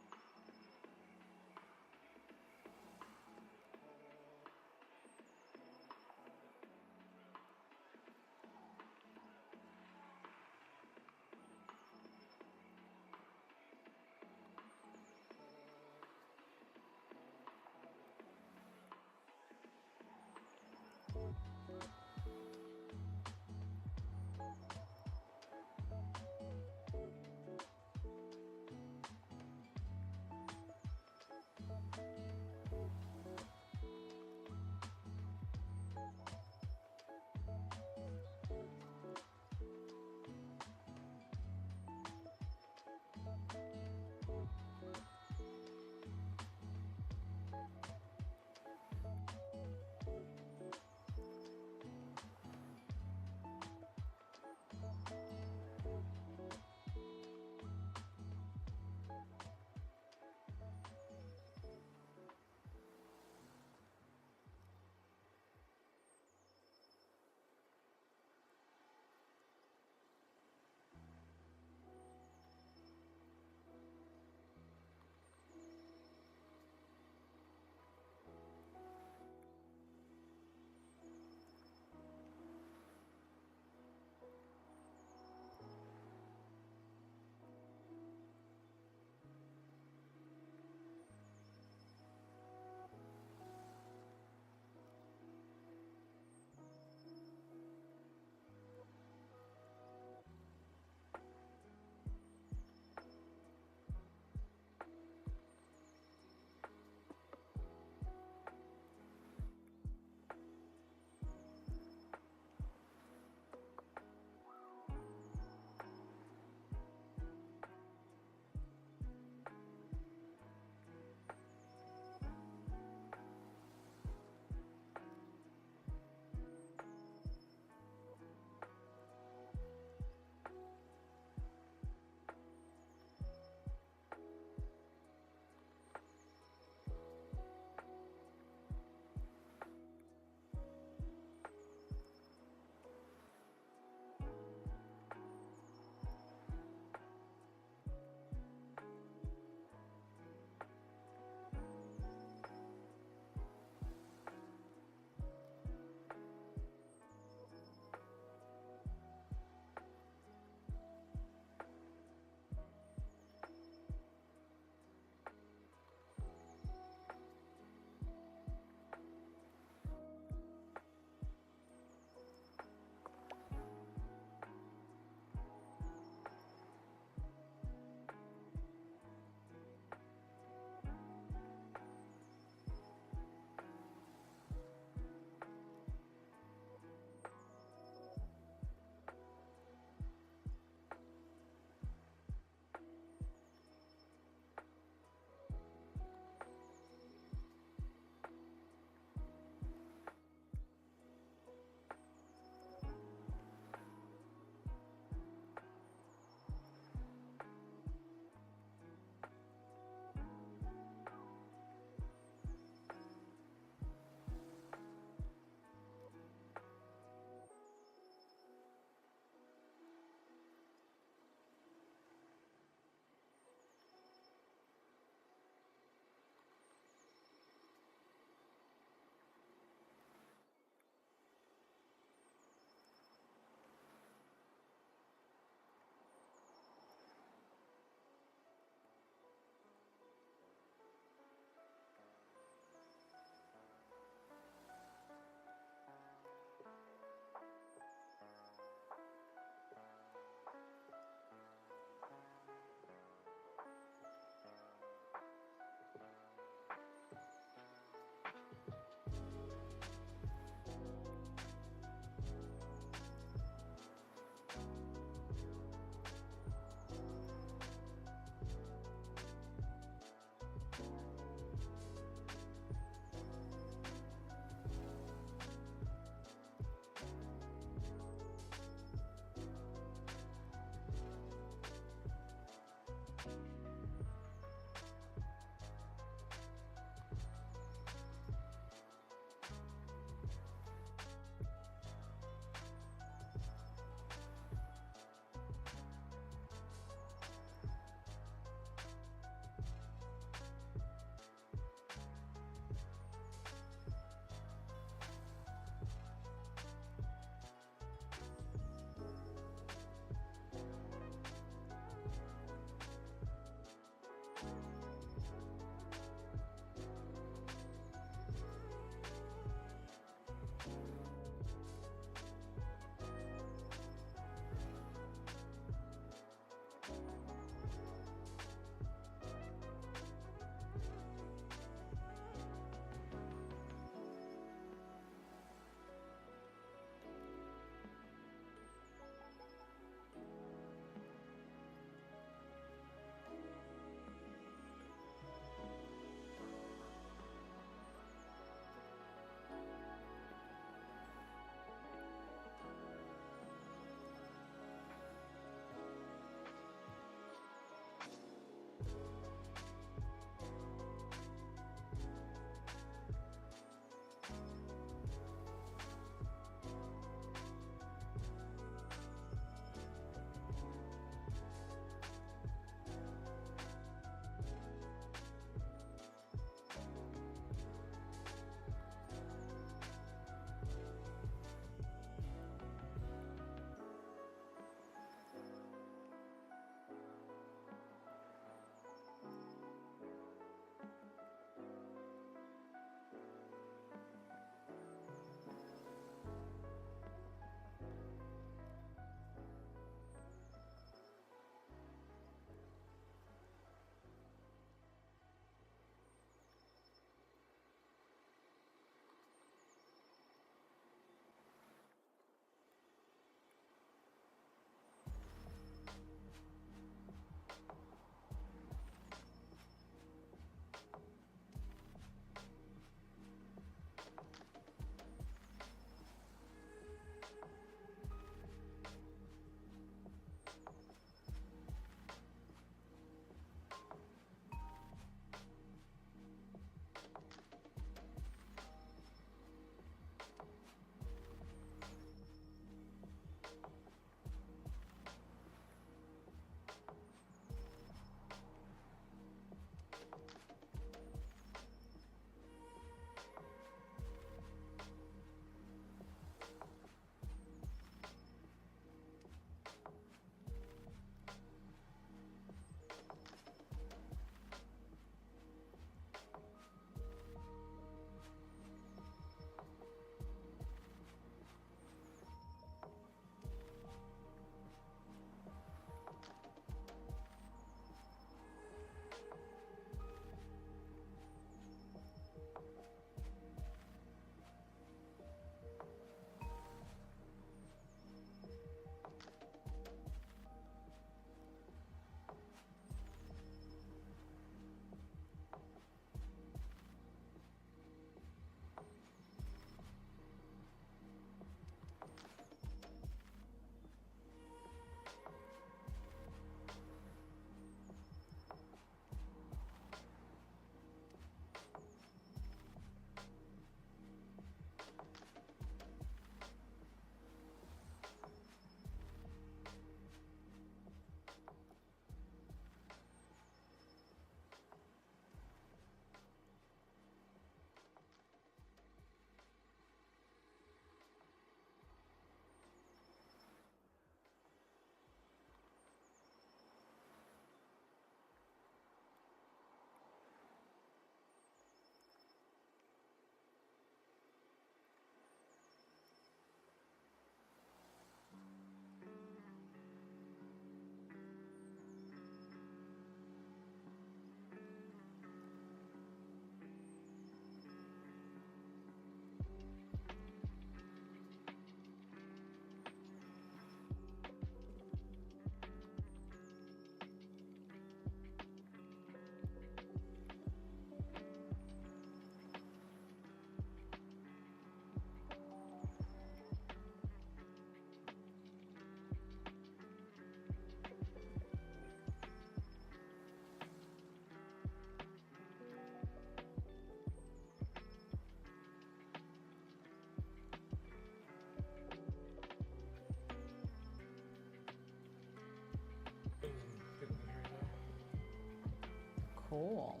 Cool.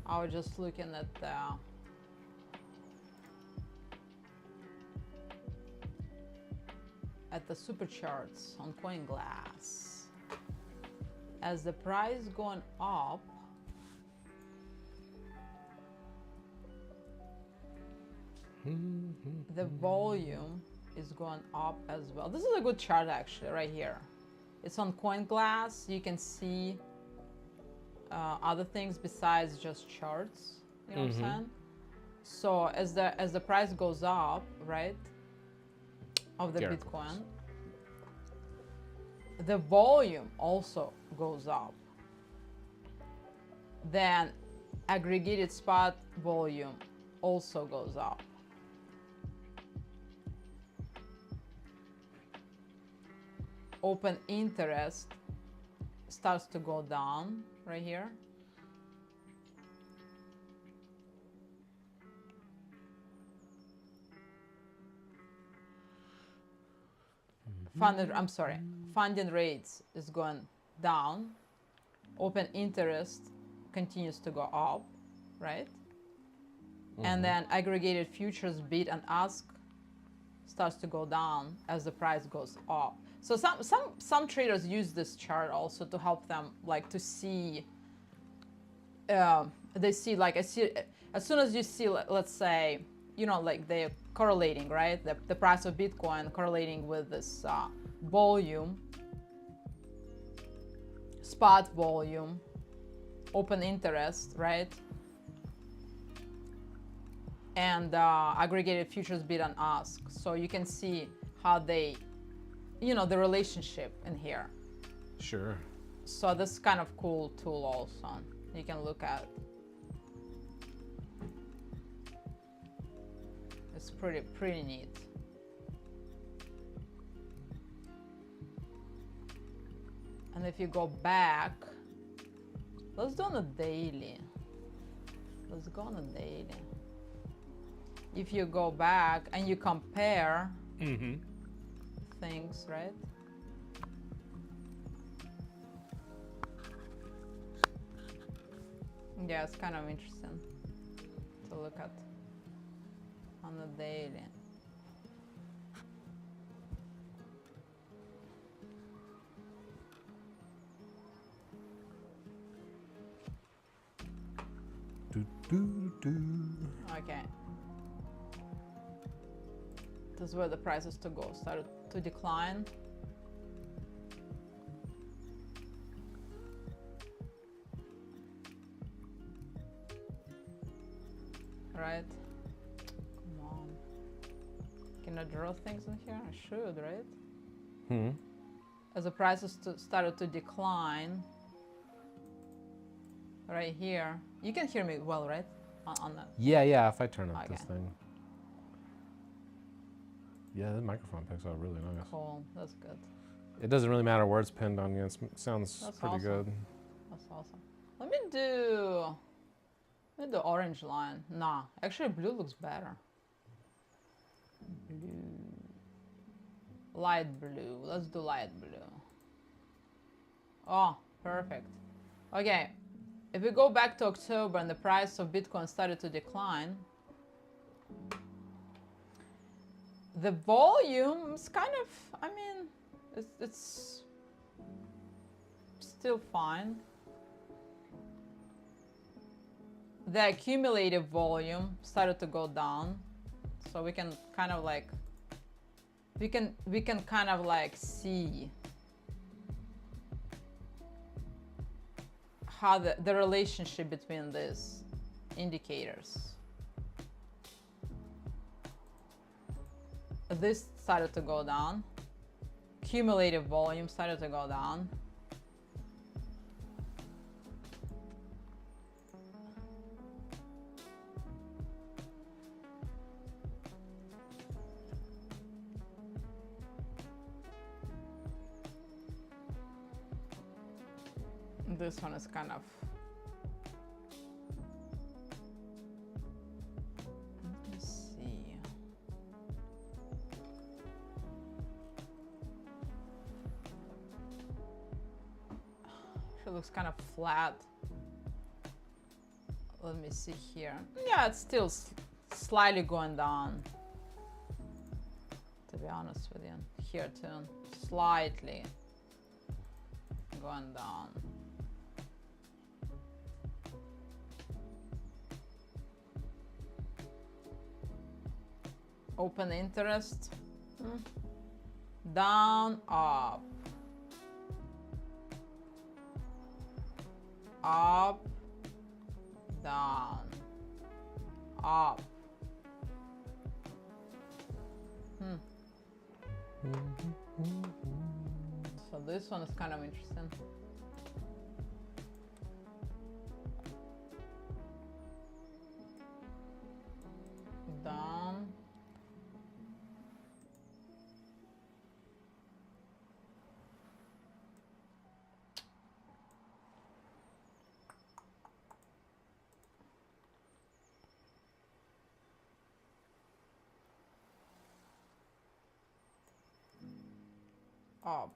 I was just looking at the super charts on CoinGlass. As the price going up, the volume is going up as well. This is a good chart actually, right here. It's on CoinGlass. You can see other things besides just charts. You know what I'm saying? So as the price goes up, right, of the Bitcoin, the volume also goes up. Then aggregated spot volume also goes up. Open interest starts to go down right here. Funding rates is going down. Open interest continues to go up, right? And then aggregated futures bid and ask starts to go down as the price goes up. So some traders use this chart also to help them, like, to see. They see, like, as soon as you see, let's say, you know, like they're correlating, right? The price of Bitcoin correlating with this volume, spot volume, open interest, right? And aggregated futures bid and ask. So you can see how they, you know, the relationship in here. Sure. So this is kind of cool tool also. You can look at. It's pretty neat. And if you go back, let's do on a daily. Let's go on a daily. If you go back and you compare things, right? Yeah, it's kind of interesting to look at on the daily. Okay. This is where the prices to go started to decline. Right? Come on. Can I draw things in here? I should, right? As the prices started to decline, right here. You can hear me well, right? On that. Yeah, if I turn up this thing. Yeah, the microphone picks up really nice. Cool, that's good. It doesn't really matter where it's pinned on. It sounds pretty good. That's awesome. Let me do the orange line. Nah, actually blue looks better. Blue. Light blue. Let's do light blue. Oh, perfect. Okay. If we go back to October and the price of Bitcoin started to decline, the volume is kind of, I mean, it's still fine. The accumulated volume started to go down, so we can kind of like, we can kind of like see how the relationship between these indicators. This started to go down. Cumulative volume started to go down. This one is kind of, let me see. It looks kind of flat. Let me see here. Yeah, it's still slightly going down. To be honest with you, here too, slightly going down. Open interest. Down, up. Up, down, up. So this one is kind of interesting. Down. Up.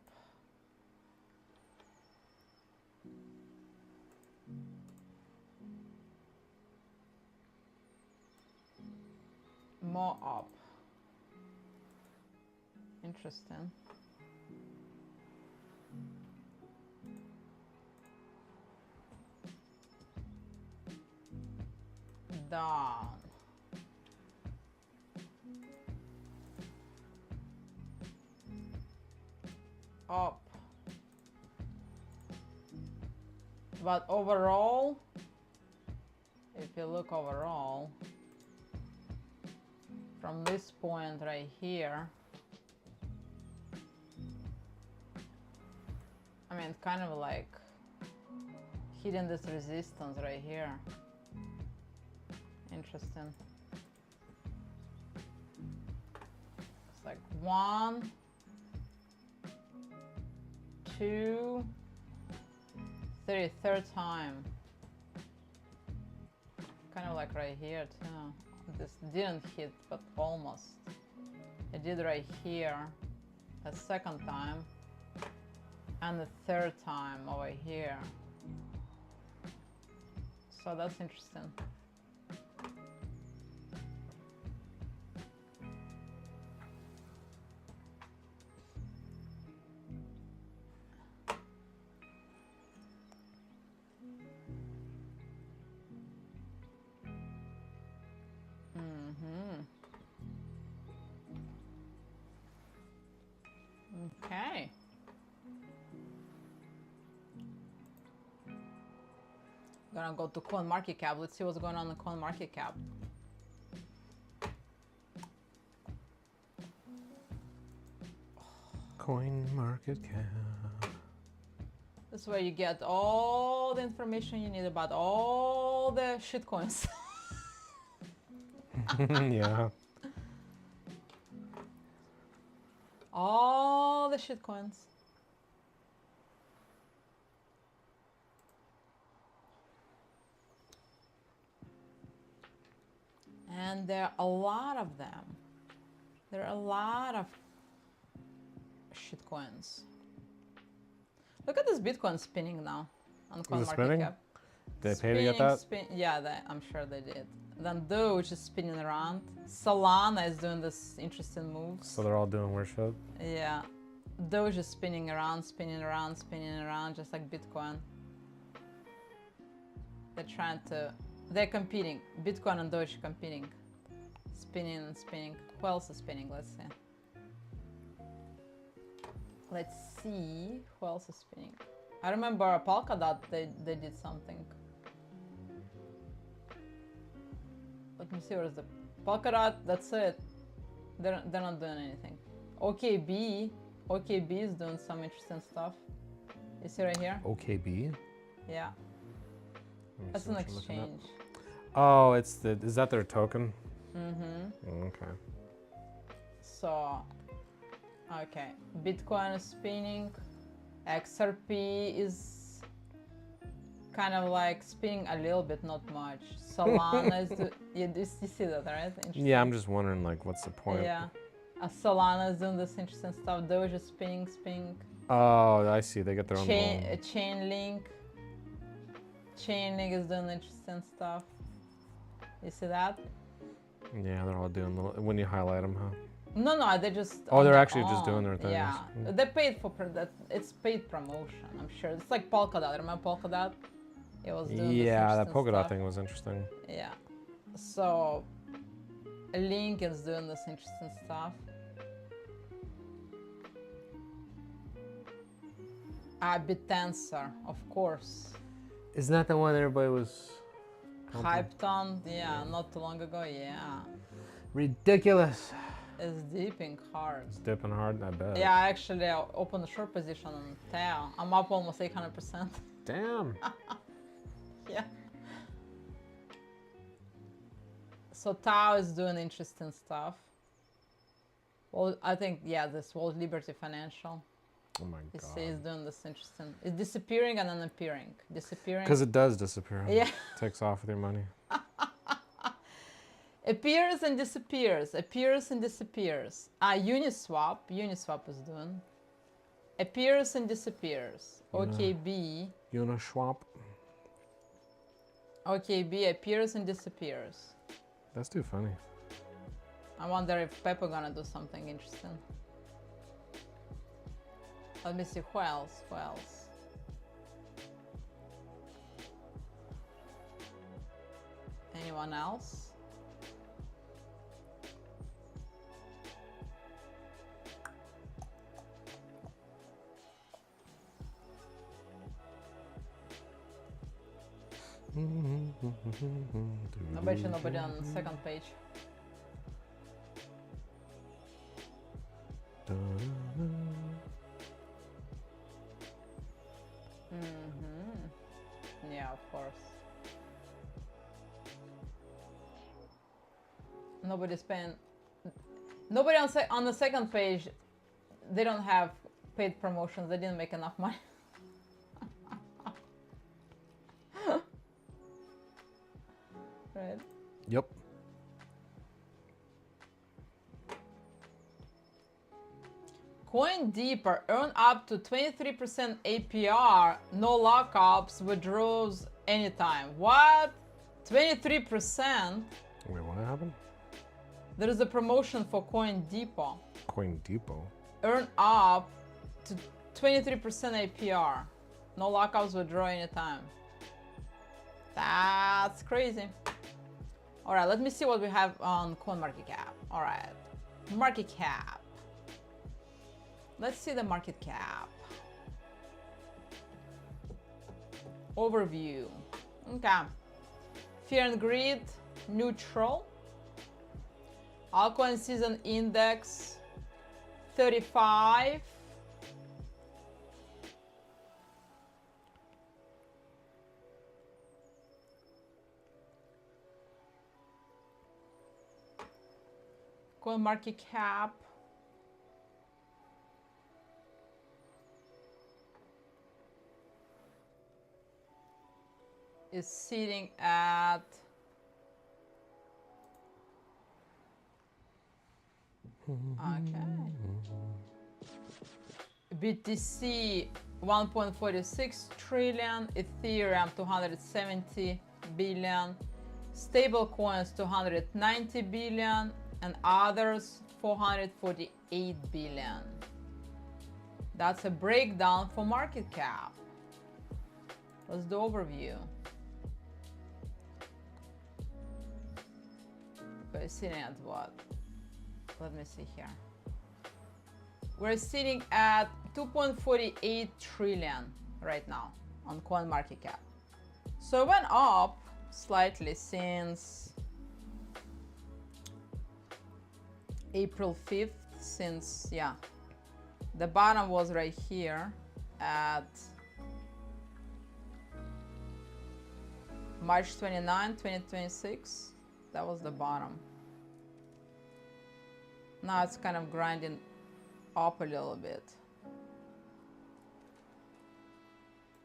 More up. Interesting. Down. Up. But overall, if you look overall, from this point right here, I mean, kind of like hitting this resistance right here. Interesting. It's like 1, 2, 3, third time. Kind of like right here too. This didn't hit, but almost. It did right here, a second time, and the third time over here. So that's interesting. Okay. Gonna go to CoinMarketCap. Let's see what's going on in CoinMarketCap. CoinMarketCap. This is where you get all the information you need about all the shitcoins. Yeah. All the shitcoins. And there are a lot of them. There are a lot of shitcoins. Look at this Bitcoin spinning now on CoinMarketCap. Did they pay to get that? Yeah, I'm sure they did. Then Doge is spinning around. Solana is doing this interesting moves. So they're all doing weird shit? Yeah. Doge is spinning around, spinning around, spinning around, just like Bitcoin. They're competing. Bitcoin and Doge competing. Spinning and spinning. Who else is spinning? Let's see. Let's see who else is spinning. I remember Polkadot, they did something. Let me see, where's the Polkadot? That's it. They're not doing anything. OKB is doing some interesting stuff. You see right here? OKB? Yeah. That's an exchange. Oh, is that their token? Mm-hmm. Okay. So, okay. Bitcoin is spinning. XRP is kind of like spinning a little bit, not much. Solana is you see that, right? Yeah, I'm just wondering, like, what's the point? Yeah. Solana is doing this interesting stuff. Doge is spinning. Oh, I see. They get their own Chainlink Chaining is doing interesting stuff. You see that? Yeah, they're all doing little, when you highlight them, huh? No, they just. Oh, on they're their actually just doing own. their things. Yeah, Mm. they paid for that. It's paid promotion. I'm sure. It's like Polkadot. Remember Polkadot? It was doing this Yeah, that interesting polka dot stuff. thing was interesting. Yeah. So, Link is doing this interesting stuff. BitTensor, of course. Isn't that the one everybody was Hyped on, yeah, not too long ago, yeah. ridiculous? It's dipping hard. It's dipping hard, I bet. Yeah, I actually opened a short position on Tao. I'm up almost 800%. Damn. Yeah. So Tao is doing interesting stuff. Well, I think, yeah, this World Liberty Financial. Oh my You god. see, it's doing this interesting. It's disappearing and then appearing. Disappearing. Because it does disappear. Yeah. Takes off with your money. Appears and disappears. Appears and disappears. Uniswap. Uniswap is doing. Appears and disappears. OKB. Uniswap. OKB appears and disappears. That's too funny. I wonder if Pepper gonna do something interesting. Let me see who else. Who else? Anyone else? I bet you nobody on the second page. Yeah, of course. Nobody's paying. Nobody on the second page. They don't have paid promotions. They didn't make enough money. Right. Yep. Coin Deeper earn up to 23% APR, no lockups, withdraws anytime. What? 23%? Wait, what happened? There is a promotion for Coin Depot. Coin Depot. Earn up to 23% APR, no lockups, withdraw anytime. That's crazy. All right, let me see what we have on CoinMarketCap. All right, market cap. Let's see the market cap. Overview. Okay. Fear and greed, neutral. Altcoin season index, 35. CoinMarketCap. Is sitting at BTC 1.46 trillion, Ethereum 270 billion, stable coins 290 billion, and others 448 billion. That's a breakdown for market cap. Let's do overview. We're sitting at what? Let me see here. We're sitting at 2.48 trillion right now on CoinMarketCap. So it went up slightly since April 5th, since, yeah, the bottom was right here at March 29, 2026. That was the bottom. Now it's kind of grinding up a little bit.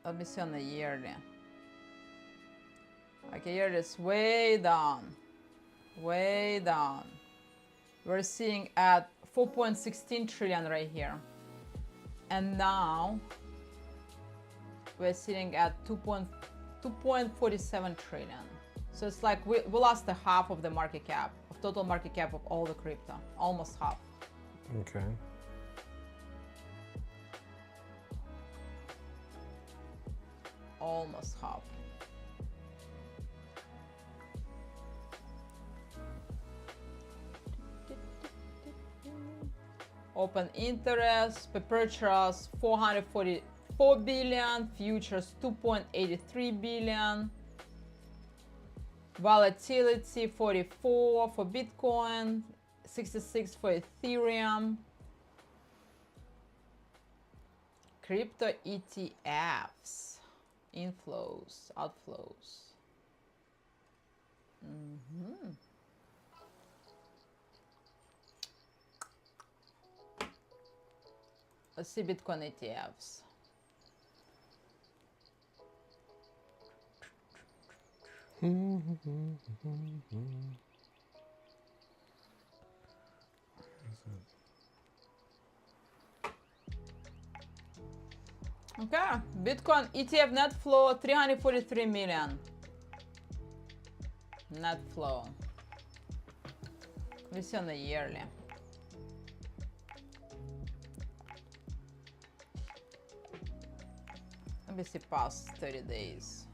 Let me see on the yearly. Okay, yearly is way down. Way down. We're sitting at 4.16 trillion right here. And now we're sitting at 2.47 trillion. So it's like we lost a half of the market cap, of total market cap of all the crypto, almost half. Okay. Almost half. Open interest, perpetuals 444 billion, futures 2.83 billion, volatility 44 for Bitcoin, 66 for Ethereum. Crypto ETFs, inflows, outflows. Let's see Bitcoin ETFs. Okay, Bitcoin ETF net flow 343 million. Net flow. We see on the yearly. Let me see past 30 days.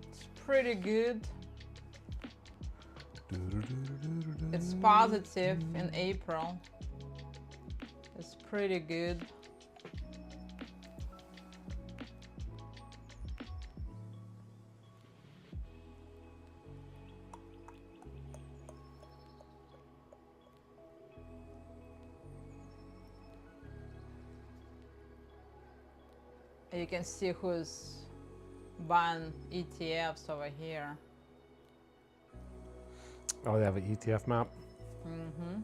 It's pretty good. It's positive in April. It's pretty good. You can see who's buying ETFs over here. Oh, they have an ETF map? Mm-hmm.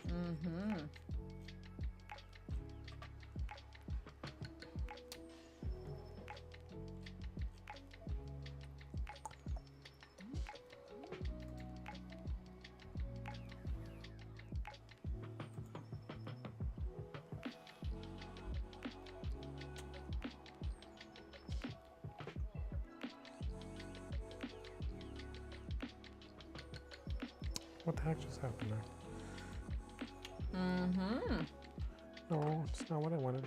Mm-hmm. What the heck just happened there? Mm-hmm. No, it's not what I wanted.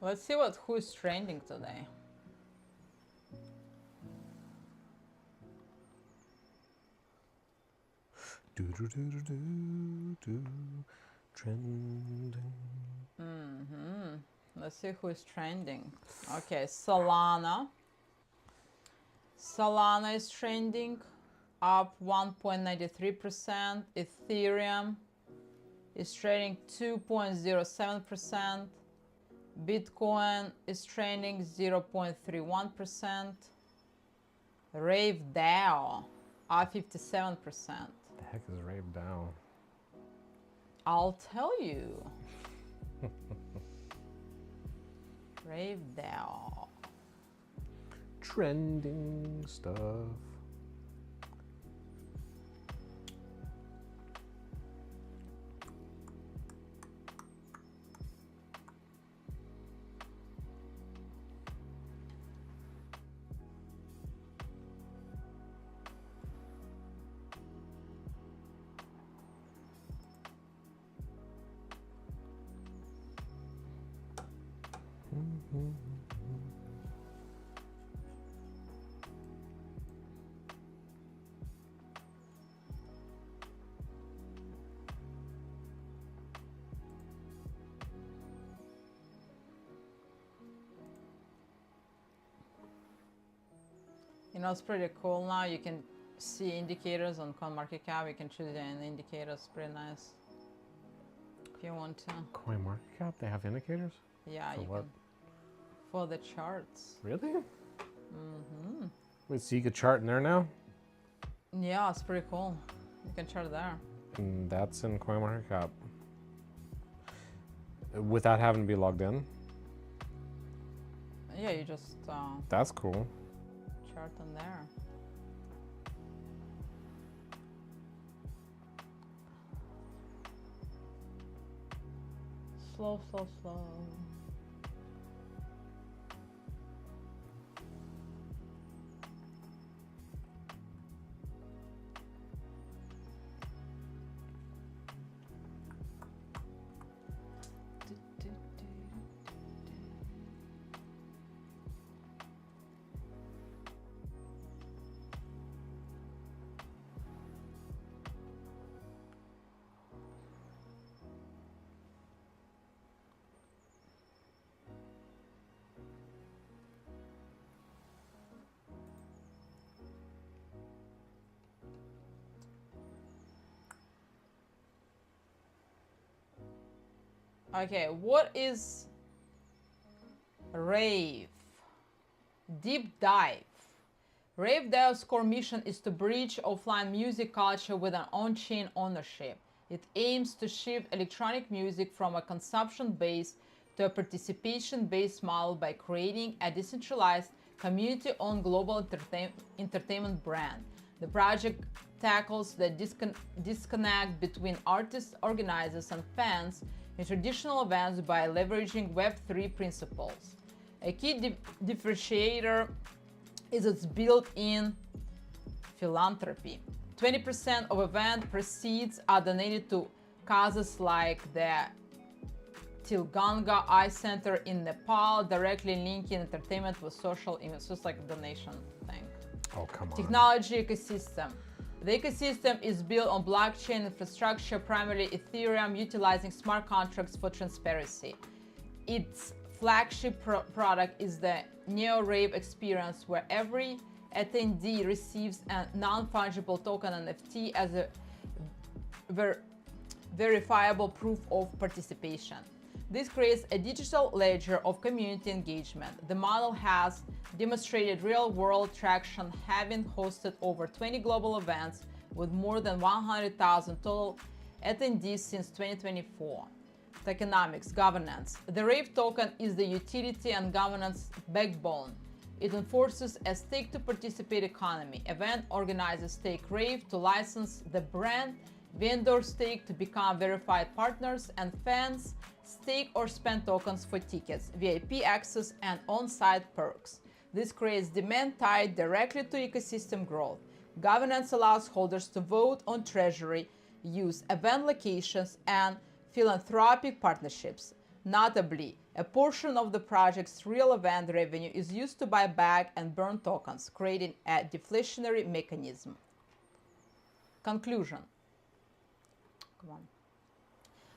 Let's see who's trending today. Trending. Mm-hmm. Let's see who's trending. Okay, Solana. Solana is trending, up 1.93%. Ethereum is trading 2.07%. Bitcoin is trading 0.31%. Rave DAO up 57%. The heck is Rave DAO? I'll tell you. Rave DAO. Trending stuff. You know, it's pretty cool now. You can see indicators on CoinMarketCap. You can choose the indicators. Pretty nice. if you want to. CoinMarketCap, they have indicators? Yeah, For you what? can. For the charts. Really? Mm-hmm. Wait, so you could chart in there now? Yeah, it's pretty cool. You can chart there. And that's in CoinMarketCap. Without having to be logged in? Yeah, you just That's cool. chart in there. Slow, slow, slow. Okay, what is rave? Deep dive. Rave DAO's core mission is to bridge offline music culture with an on-chain ownership. It aims to shift electronic music from a consumption-based to a participation-based model by creating a decentralized, community-owned global entertainment brand. The project tackles the disconnect between artists, organizers, and fans in traditional events by leveraging Web3 principles. A key differentiator is its built-in philanthropy. 20% of event proceeds are donated to causes like the Tilganga Eye Center in Nepal, directly linking entertainment with social image. So it's like a donation thing. Oh, come on. Technology ecosystem. The ecosystem is built on blockchain infrastructure, primarily Ethereum, utilizing smart contracts for transparency. Its flagship product is the Neo-Rave experience, where every attendee receives a non-fungible token NFT as a verifiable proof of participation. This creates a digital ledger of community engagement. The model has demonstrated real-world traction, having hosted over 20 global events with more than 100,000 total attendees since 2024. Tokenomics, governance. The Rave token is the utility and governance backbone. It enforces a stake-to-participate economy. Event organizers stake Rave to license the brand, vendors stake to become verified partners, and fans stake or spend tokens for tickets, VIP access, and on-site perks. This creates demand tied directly to ecosystem growth. Governance allows holders to vote on treasury, use event locations, and philanthropic partnerships. Notably, a portion of the project's real event revenue is used to buy back and burn tokens, creating a deflationary mechanism. Conclusion. Come on.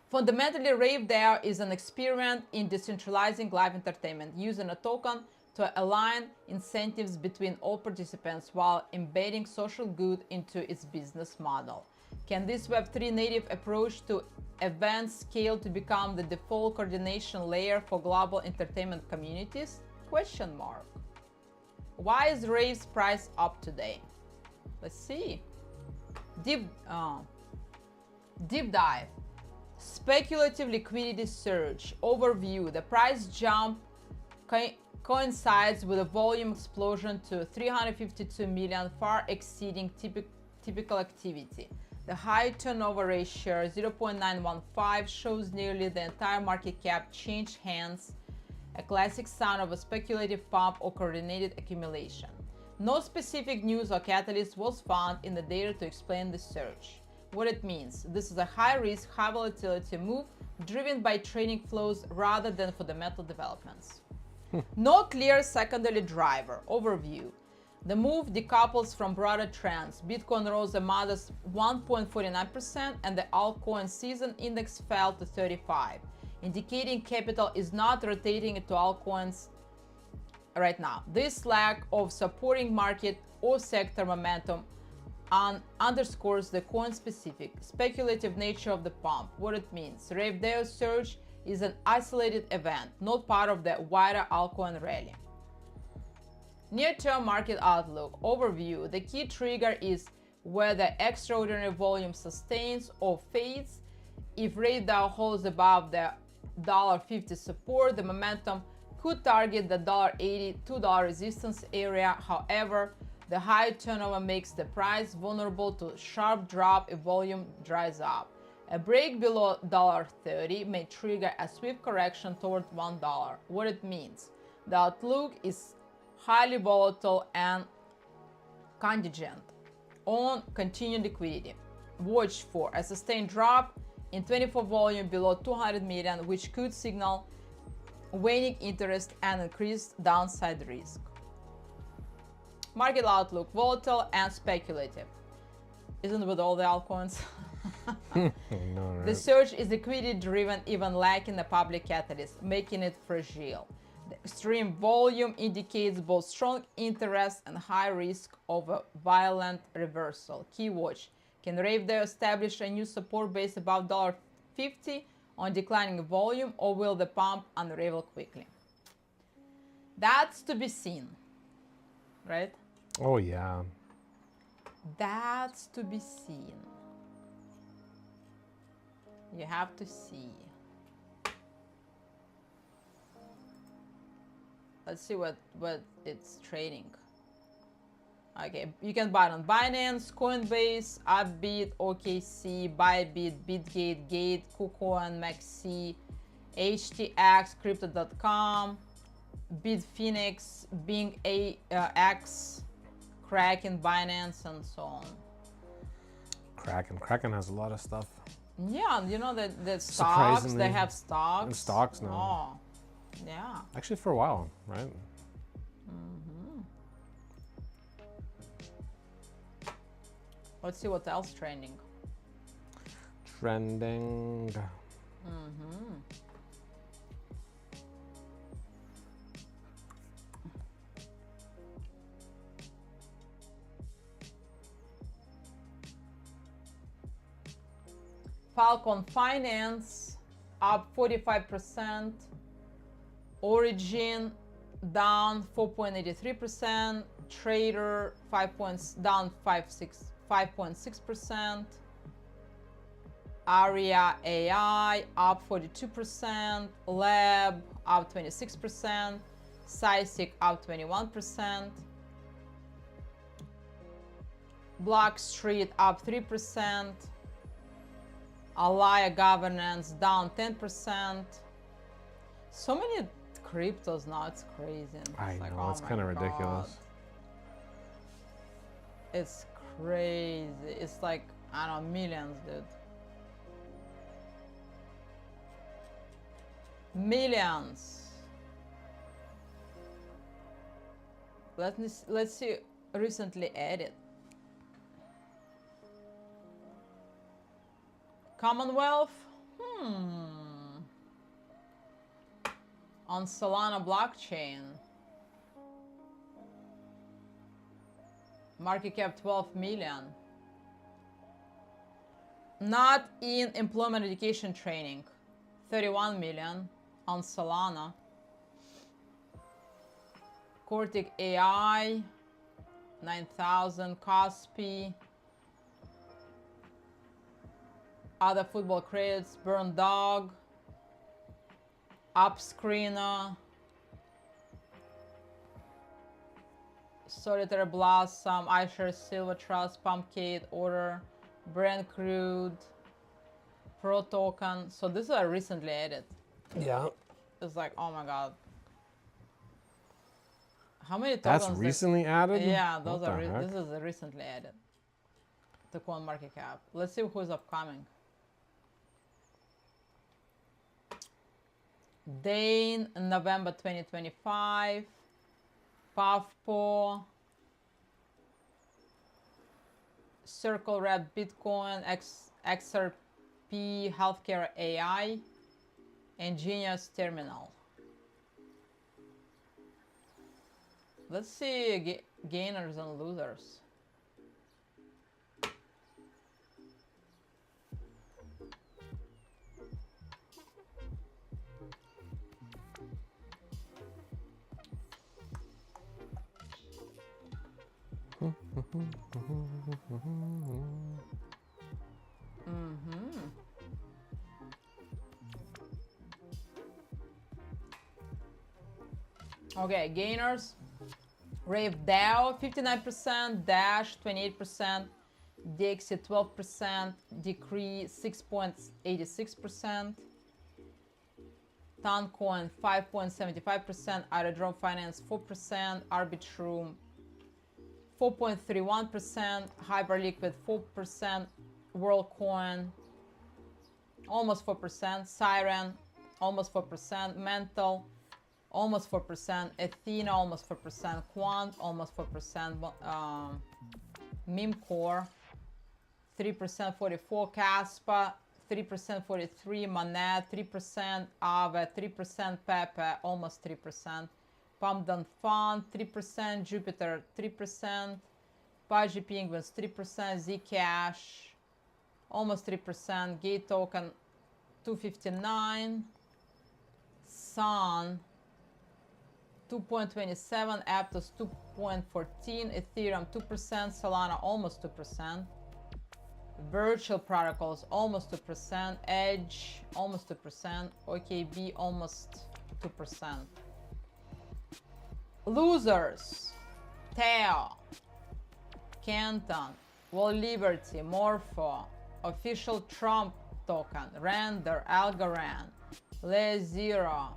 Fundamentally, Rave DAO is an experiment in decentralizing live entertainment, using a token to align incentives between all participants while embedding social good into its business model. Can this Web3 native approach to events scale to become the default coordination layer for global entertainment communities? Question mark. Why is Rave's price up today? Let's see. Deep dive. Speculative liquidity surge. Overview. The price jump coincides with a volume explosion to 352 million, far exceeding typical activity. The high turnover ratio, 0.915, shows nearly the entire market cap change hands, a classic sign of a speculative pump or coordinated accumulation. No specific news or catalyst was found in the data to explain the surge. What it means: this is a high-risk, high-volatility move driven by trading flows rather than fundamental developments. No clear secondary driver. Overview. The move decouples from broader trends. Bitcoin rose a modest 1.49% and the altcoin season index fell to 35, indicating capital is not rotating into altcoins right now. This lack of supporting market or sector momentum underscores the coin-specific, speculative nature of the pump. What it means: Rave surge is an isolated event, not part of the wider altcoin rally. Near-term market outlook overview. The key trigger is whether extraordinary volume sustains or fades. If Rave holds above the $50 support, the momentum could target the $80 $2 resistance area. However, the high turnover makes the price vulnerable to sharp drop if volume dries up. A break below $30 may trigger a swift correction toward $1. What it means: the outlook is highly volatile and contingent on continued liquidity. Watch for a sustained drop in 24 volume below 200 million, which could signal waning interest and increased downside risk. Market outlook: volatile and speculative. Isn't it with all the altcoins? No, right? The surge is liquidity driven, even lacking a public catalyst, making it fragile. The extreme volume indicates both strong interest and high risk of a violent reversal. Key watch: can Rave establish a new support base above $50 on declining volume, or will the pump unravel quickly? That's to be seen, right? Oh yeah. That's to be seen. You have to see. Let's see what it's trading. Okay, you can buy it on Binance, Coinbase, Upbit, OKC, Bybit, Bitgate, Gate, KuCoin, Maxi, HTX, Crypto.com, Bitfinex, Bing X, Kraken, Binance, and so on. Kraken has a lot of stuff. Yeah, you know the stocks, they have stocks. And stocks now. Oh, yeah. Actually, for a while, right? Let's see what else trending. Trending. Falcon Finance up 45%. Origin down 4.83%. Trader down 5.6%. Aria AI up 42%. Lab up 26%. Sisic up 21%. Blockstreet up 3%. Alaya Governance down 10%. So many cryptos now, it's crazy. I like, know, oh it's my kind of God. ridiculous. It's crazy. It's like, I don't know, millions, dude. Millions. Let's see recently added. Commonwealth. On Solana blockchain. Market cap 12 million. Not in employment education training. 31 million on Solana. Cortic AI 9,000. Cospi. Other football credits. Burn Dog. Upscreener. Solitary Blossom. iShares Silver Trust. Pumpkade Order. Brand Crude. Pro Token. So these are recently added. Yeah. It's like, oh my God. How many tokens? That's recently added? Yeah, those What are. the heck? This is recently added. To Coin Market Cap. Let's see who's upcoming. Dane, November 2025. Puffpo. Circle Red Bitcoin. XRP Healthcare AI. And Genius Terminal. Let's see gainers and losers. Okay, gainers. Rave Dow 59%, Dash 28%, Dixie 12%, Decree 6.86%, Toncoin 5.75%, Aerodrome Finance 4%, Arbitrum 4.31%, Hyperliquid 4%, WorldCoin almost 4%, Siren almost 4%, Mental almost 4%, Athena almost 4%, Quant almost 4%, Mimcore 3% 44, Caspa 3% 43, Manet 3%, Aave 3%, Pepe almost 3%, Pumped Fund 3%, Jupiter 3%, Pudgy Penguins 3%, Zcash almost 3%, Gate Token 259, Sun 2.27, Aptos 2.14, Ethereum 2%, Solana almost 2%, Virtual Protocols almost 2%, Edge almost 2%, OKB almost 2%. Losers: Teo, Canton, Wall Liberty, Morpho, Official Trump Token, Render, Algorand, Layer Zero,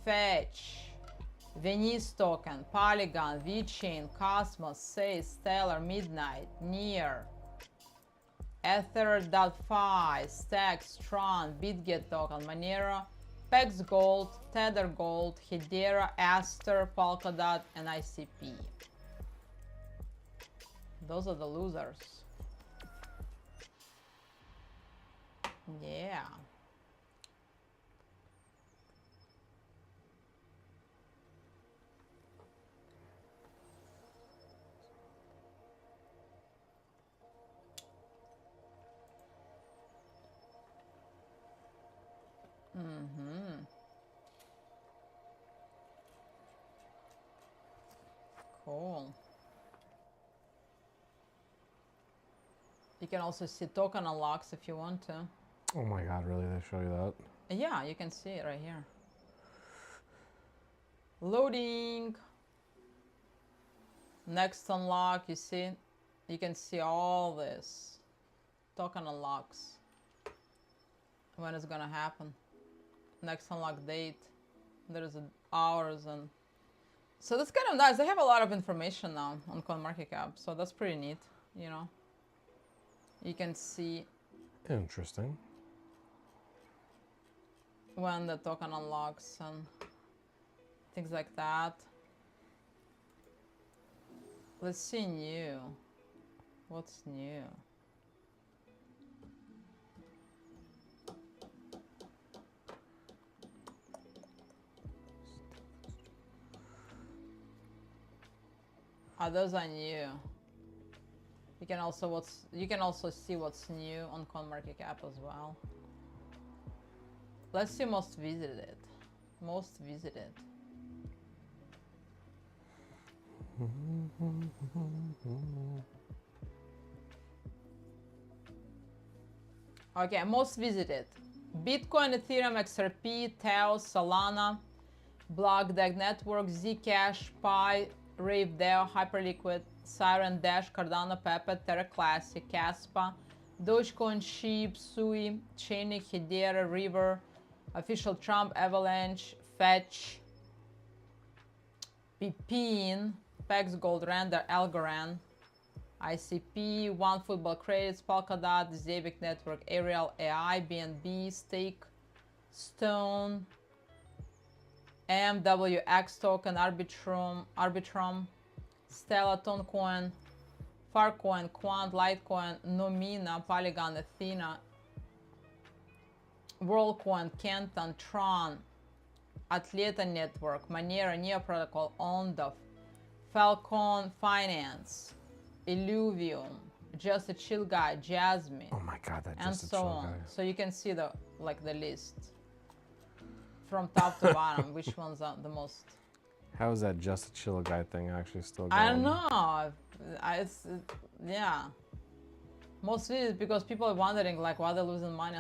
Fetch, Venice Token, Polygon, VeChain, Cosmos, Say, Stellar, Midnight, Near, Ether.fi, Stacks, Tron, BitGet Token, Monero, Pex Gold, Tether Gold, Hedera, Aster, Polkadot, and ICP. Those are the losers. Yeah. Cool. You can also see token unlocks if you want to. Oh my god, really? They show you that? Yeah, you can see it right here. Loading. Next unlock, you see? You can see all this. Token unlocks. When it's gonna happen. Next unlock date. There's hours and... So that's kind of nice. They have a lot of information now on CoinMarketCap. So that's pretty neat, you know? You can see... Interesting. When the token unlocks and things like that. Let's see new. What's new? Those are new. You can also see what's new on CoinMarketCap as well. Let's see most visited. Most visited. Okay, most visited. Bitcoin, Ethereum, XRP, Tao, Solana, BlockDAG Network, Zcash, Pi, Rave DAO, Hyperliquid, Siren, Dash, Cardano, Pepe, Terra Classic, Caspa, Dogecoin, Sheep, Sui, Chainlink, Hedera, River, Official Trump, Avalanche, Fetch, Pipin, Pex Gold, Render, Algorand, ICP, One Football Credits, Polkadot, Zabic Network, Ariel AI, BNB, Stake, Stone, MWX Token, Arbitrum, Stella, Toncoin, Farcoin, Quant, Litecoin, Nomina, Polygon, Athena, WorldCoin, Canton, Tron, Atleta Network, Monero, Neo Protocol, Ondov, Falcon Finance, Illuvium, Just a Chill Guy, Jasmine. Oh my god, that and just a so chill on. guy. So you can see the list from top to bottom, which ones are the most. How is that just a chill guy thing actually still going? I don't know. It's yeah. Mostly it's because people are wondering like why they're losing money,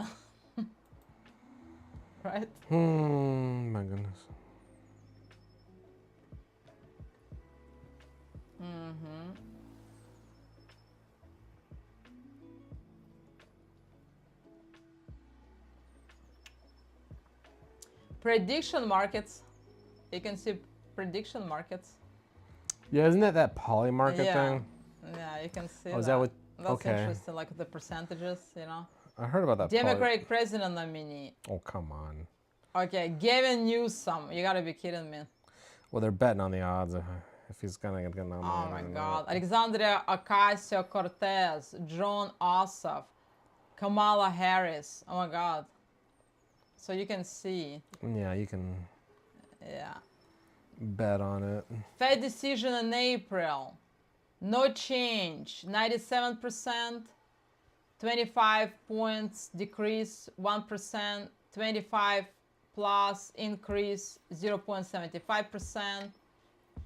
right? My goodness. Mm-hmm. Prediction markets. You can see prediction markets. Yeah, isn't it that poly market Yeah. thing? Yeah, you can see Oh, is that what? That's Okay. interesting, like the percentages, you know. I heard about that. Democratic president nominee. Oh, come on. Okay, Gavin Newsom. You gotta be kidding me. Well, they're betting on the odds if he's gonna get Oh nominated. my or God. not. Alexandria Ocasio-Cortez, John Ossoff, Kamala Harris. Oh my God. So you can see. Yeah, you can Yeah. bet on it. Fed decision in April. No change. 97%. 25 points decrease 1%. 25 plus increase 0.75%.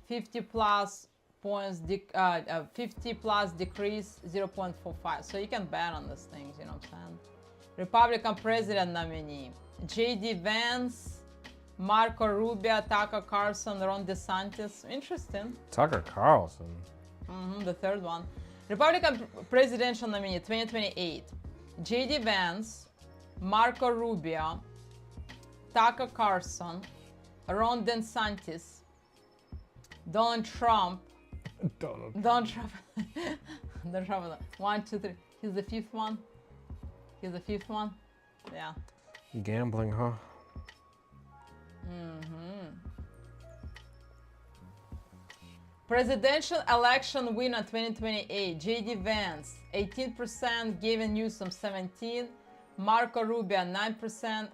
50 plus points 50 plus decrease 0.45. So you can bet on these things, you know what I'm saying. Republican president nominee J.D. Vance, Marco Rubio, Tucker Carlson, Ron DeSantis. Interesting. Tucker Carlson. The third one. Republican presidential nominee 2028 J.D. Vance, Marco Rubio, Tucker Carlson, Ron DeSantis, Donald Trump. Donald Trump. Donald Trump. 1, 2, 3. He's the fifth one. He's the fifth one. Yeah. Gambling, huh? Presidential election winner 2028 J.D. Vance 18%, Gavin Newsom 17%, Marco Rubio 9%,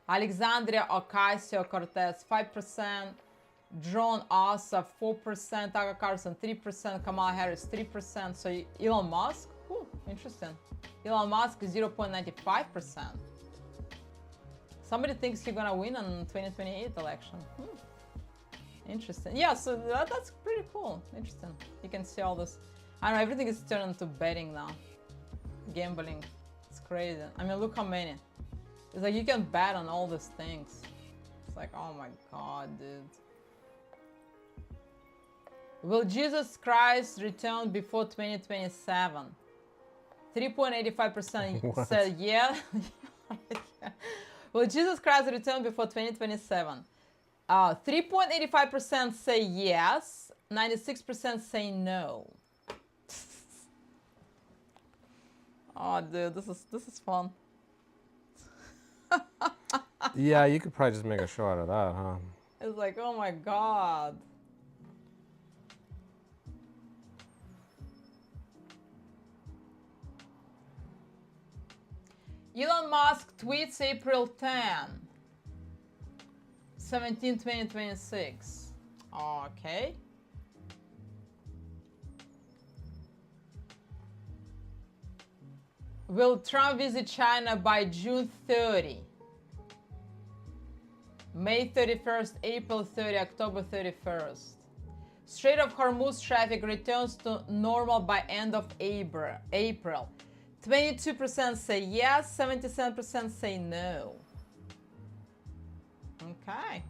Alexandria Ocasio-Cortez 5%, John Ossoff 4%, Tucker Carlson 3%, Kamala Harris 3%. So Elon Musk, interesting. Elon Musk 0.95%. Somebody thinks he's gonna win in 2028 election. Interesting. Yeah, so that's pretty cool. Interesting. You can see all this. I don't know, everything is turned into betting now. Gambling. It's crazy. I mean, look how many. It's like you can bet on all these things. It's like, oh my God, dude. Will Jesus Christ return before 2027? 3.85% said yeah. Will Jesus Christ return before 2027? 3.85% say yes, 96% say no. Oh, dude, this is fun. Yeah, you could probably just make a show out of that, huh? It's like, oh my God. Elon Musk tweets April 17, 2026. Okay. Will Trump visit China by June 30? May 31st, April 30, October 31st. Strait of Hormuz traffic returns to normal by end of April. 22% say yes, 77% say no. Okay.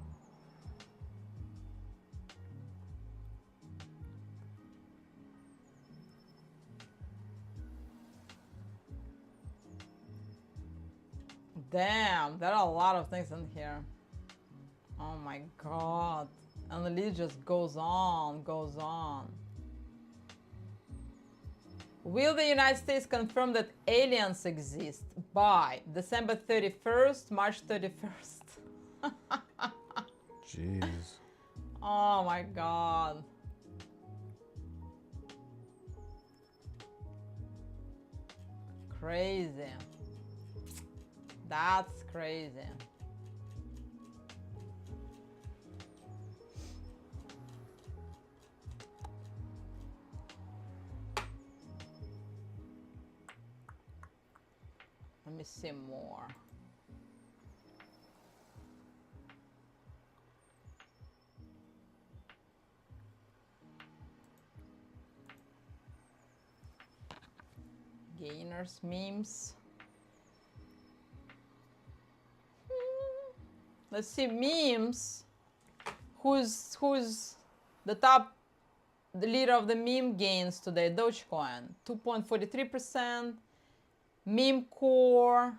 Damn, there are a lot of things in here. Oh my God. And the list just goes on, goes on. Will the United States confirm that aliens exist by December 31st, March 31st? Jeez. Oh my God. Crazy. That's crazy. Let me see more. Gainers, memes. Let's see, memes. Who's the top, the leader of the meme gains today? Dogecoin, 2.43%. Meme Core,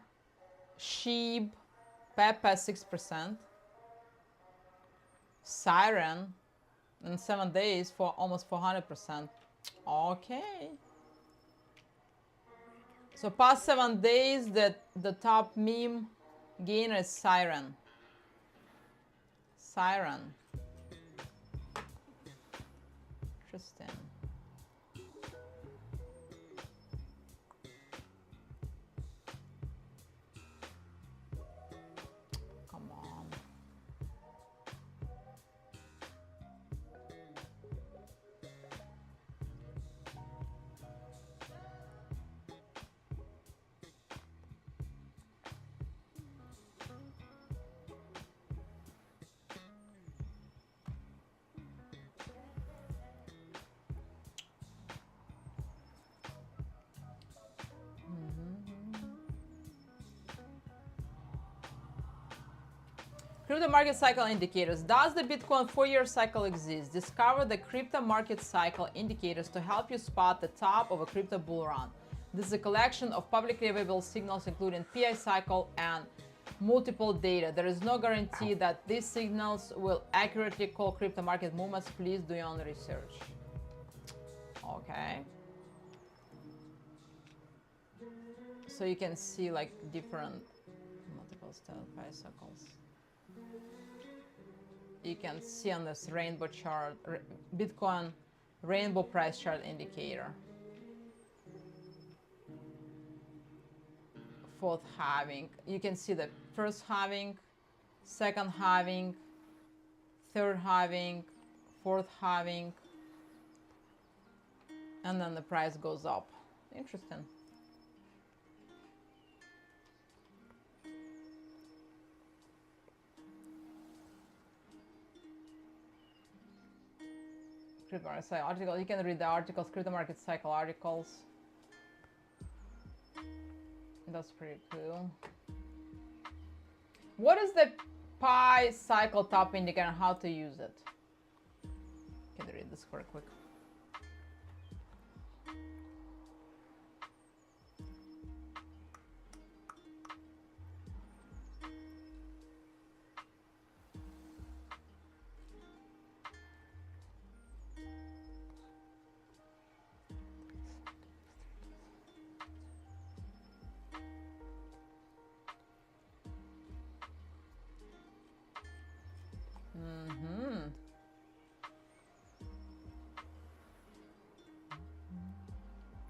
Sheep, Pepe, 6%. Siren, in 7 days for almost 400%. Okay. So past 7 days, the top meme gainer is Siren. Siren. Interesting. Come on. Crypto market cycle indicators. Does the Bitcoin 4-year cycle exist? Discover the crypto market cycle indicators to help you spot the top of a crypto bull run. This is a collection of publicly available signals, including PI cycle and multiple data. There is no guarantee that these signals will accurately call crypto market movements. Please do your own research. Okay. So you can see like different multiple PI cycles. You can see on this rainbow chart, Bitcoin rainbow price chart indicator. Fourth halving. You can see the first halving, second halving, third halving, fourth halving, and then the price goes up. Interesting. Crypto market cycle article. You can read the articles, crypto market cycle articles. That's pretty cool. What is the Pi cycle top indicator and how to use it? Can read this for a quick.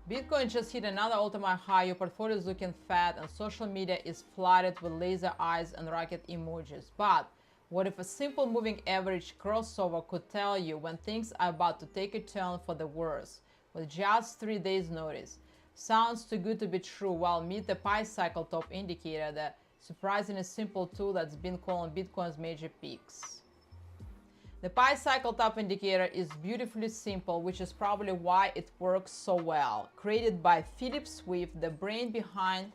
Bitcoin just hit another all-time high. Your portfolio is looking fat and social media is flooded with laser eyes and rocket emojis. But what if a simple moving average crossover could tell you when things are about to take a turn for the worse with just 3 days notice? Sounds too good to be true. Well, meet the Pi cycle top indicator, the surprisingly simple tool that's been calling Bitcoin's major peaks. The Pi cycle top indicator is beautifully simple, which is probably why it works so well. Created by Philip Swift, the brain behind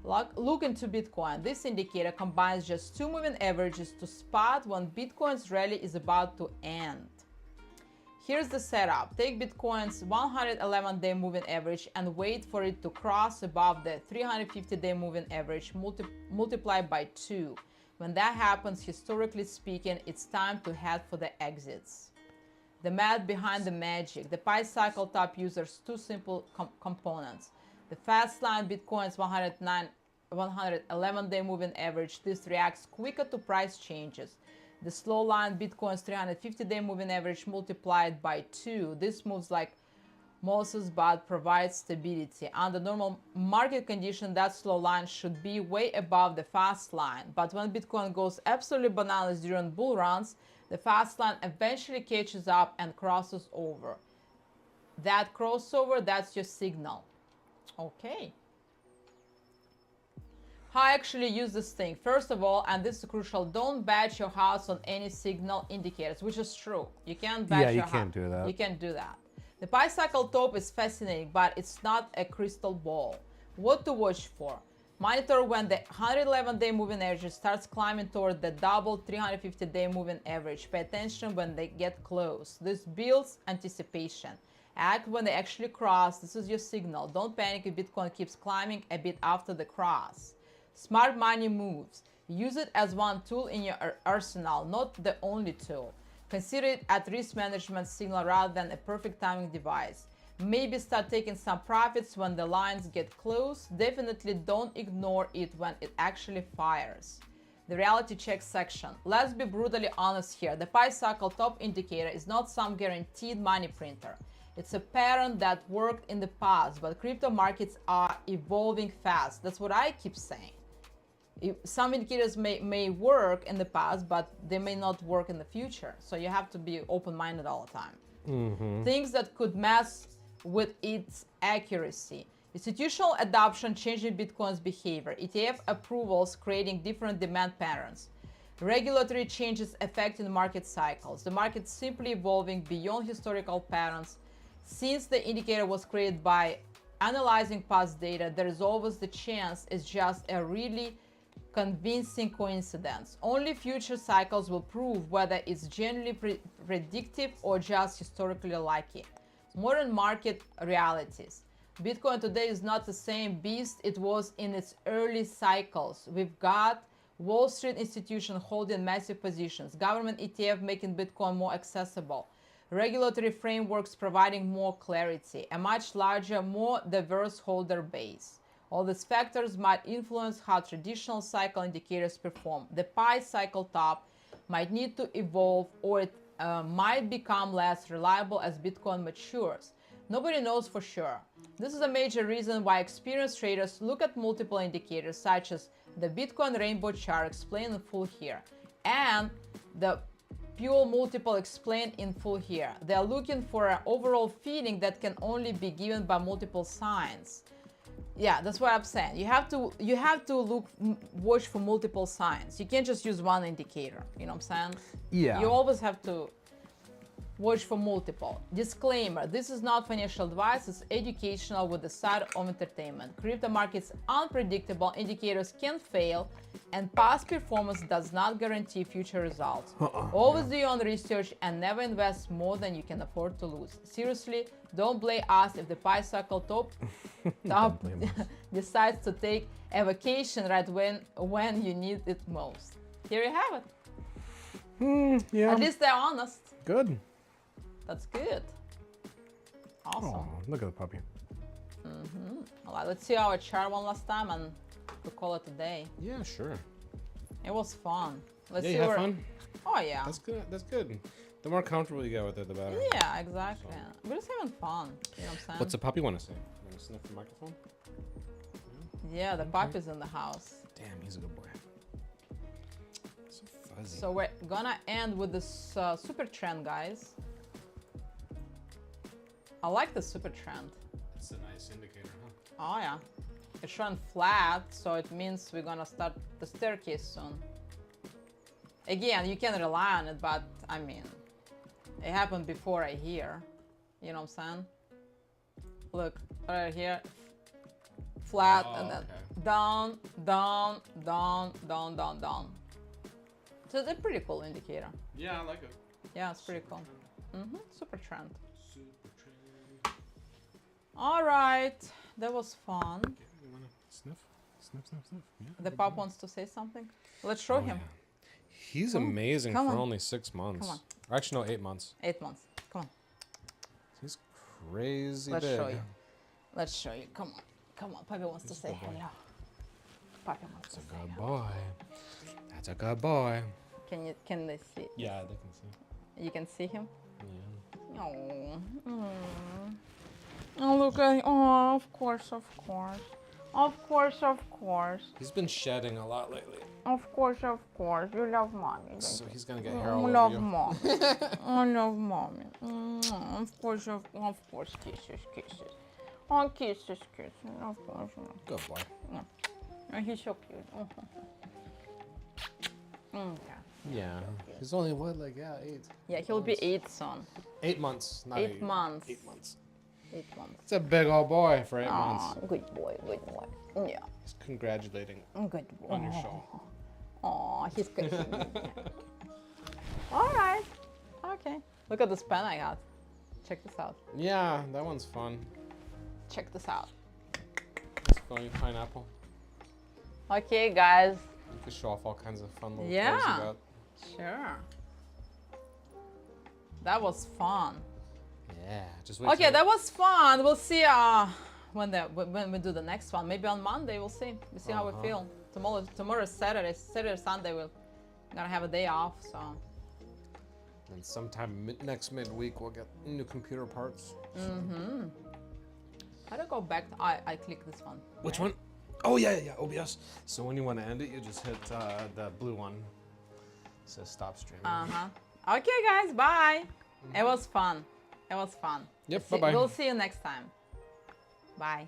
Look into Bitcoin. This indicator combines just 2 moving averages to spot when Bitcoin's rally is about to end. Here's the setup. Take Bitcoin's 111-day moving average and wait for it to cross above the 350-day moving average, multiplied by 2. When that happens, historically speaking, it's time to head for the exits. The math behind the magic. The Pi cycle top uses 2 simple components. The fast line, Bitcoin's 111-day moving average. This reacts quicker to price changes. The slow line, Bitcoin's 350-day moving average multiplied by 2. This moves like Moses but provides stability. Under normal market conditions, that slow line should be way above the fast line. But when Bitcoin goes absolutely bananas during bull runs, the fast line eventually catches up and crosses over. That crossover, that's your signal. Okay. How I actually use this thing? First of all, and this is crucial, don't bet your house on any signal indicators, which is true. You can't bet your house. Yeah, you can't do that. You can't do that. The pi cycle top is fascinating, but it's not a crystal ball. What to watch for? Monitor when the 111-day moving average starts climbing toward the double 350-day moving average. Pay attention when they get close. This builds anticipation. Act when they actually cross. This is your signal. Don't panic if Bitcoin keeps climbing a bit after the cross. Smart money moves. Use it as one tool in your arsenal, not the only tool. Consider it a risk management signal rather than a perfect timing device. Maybe start taking some profits when the lines get close. Definitely don't ignore it when it actually fires. The reality check section. Let's be brutally honest here. The pi cycle top indicator is not some guaranteed money printer. It's a pattern that worked in the past, but crypto markets are evolving fast. That's what I keep saying. Some indicators may work in the past, but they may not work in the future. So you have to be open-minded all the time. Things that could mess with its accuracy. Institutional adoption changing Bitcoin's behavior. ETF approvals creating different demand patterns. Regulatory changes affecting market cycles. The market simply evolving beyond historical patterns. Since the indicator was created by analyzing past data, there is always the chance it's just a really convincing coincidence. Only future cycles will prove whether it's genuinely predictive or just historically lucky. Modern market realities. Bitcoin today is not the same beast it was in its early cycles. We've got Wall Street institutions holding massive positions, government ETF making Bitcoin more accessible, regulatory frameworks providing more clarity, a much larger, more diverse holder base. All these factors might influence how traditional cycle indicators perform. The pi cycle top might need to evolve, or it might become less reliable as Bitcoin matures. Nobody knows for sure. This is a major reason why experienced traders look at multiple indicators such as the Bitcoin rainbow chart explained in full here and the Pure multiple explained in full here. They are looking for an overall feeling that can only be given by multiple signs. Yeah, that's what I'm saying. You have to watch for multiple signs. You can't just use one indicator. You know what I'm saying? Yeah. You always have to watch for multiple. Disclaimer, this is not financial advice, it's educational with the side of entertainment. Crypto markets unpredictable, indicators can fail, and past performance does not guarantee future results. Always do your own research and never invest more than you can afford to lose. Seriously, don't blame us if the pi cycle top decides to take a vacation right when you need it most. Here you have it. Yeah. At least they're honest. Good. That's good. Awesome. Oh, look at the puppy. All right, let's see our chart one last time and we'll call it a day. Yeah, sure. It was fun. Let's Yeah, see you have fun? Oh yeah. That's good. That's good. The more comfortable you get with it, the better. Yeah, exactly. We're just having fun. You know what I'm saying? What's the puppy want to say? Want to sniff the microphone? Yeah, the puppy's in the house. Damn, he's a good boy. So fuzzy. So we're gonna end with this super trend, guys. I like the super trend. It's a nice indicator, huh? Oh yeah. It's showing flat, so it means we're gonna start the staircase soon. Again, you can rely on it, but I mean, it happened before right here. You know what I'm saying? Look, right here, flat, and then down, down, down, down, down, down. So it's a pretty cool indicator. Yeah, I like it. Yeah, it's pretty cool. Super trend. Super trend. All right, that was fun. Okay, you wanna sniff? Sniff, sniff, sniff. Yeah, The pup wants to say something. Let's show him. Yeah. He's amazing Come for on. only 6 months. Come on. Or actually, no, 8 months. 8 months. Come on. He's crazy Let's big. show you. Let's show you. Come on. Come on. Puppy wants to say good boy. hello. Puppy wants That's to a say good hello. boy. That's a good boy. Can they see? Yeah, they can see. You can see him? Yeah. Oh. Oh, look at. Oh, of course, of course. Of course, of course. He's been shedding a lot lately. Of course, of course. You love mommy. Don't So you? he's gonna get hair all I over love you. mommy. I love mommy. Of course, of course, kisses, kisses. Oh, kisses, kisses. Of course. Good boy. Oh, he's so cute. Okay. Yeah. He's only what, like, yeah, 8. Yeah, he'll be 8 soon. 8 months, not 8 months. 8 months. 8 months. It's a big old boy for 8 Aw, months. good boy, good boy. Yeah, He's congratulating good boy. on your show. Aw, he's good. All right. Okay. Look at this pen I got. Check this out. Yeah, that one's fun. Check this out. It's funny, pineapple. Okay, guys. You can show off all kinds of fun little Yeah. toys you got. Sure. That was fun. Yeah, just wait. Okay, till- that was fun. We'll see when we do the next one. Maybe on Monday. We'll see. We'll see how we feel. Tomorrow is Saturday. Saturday, Sunday we're gonna have a day off. So. And sometime next midweek we'll get new computer parts. Mm-hmm. How do I go back? I click this one. Which one? Oh yeah, OBS. So when you want to end it, you just hit the blue one. It says stop streaming. Okay, guys. Bye. It was fun. It was fun. Yep. Bye bye. We'll see you next time. Bye.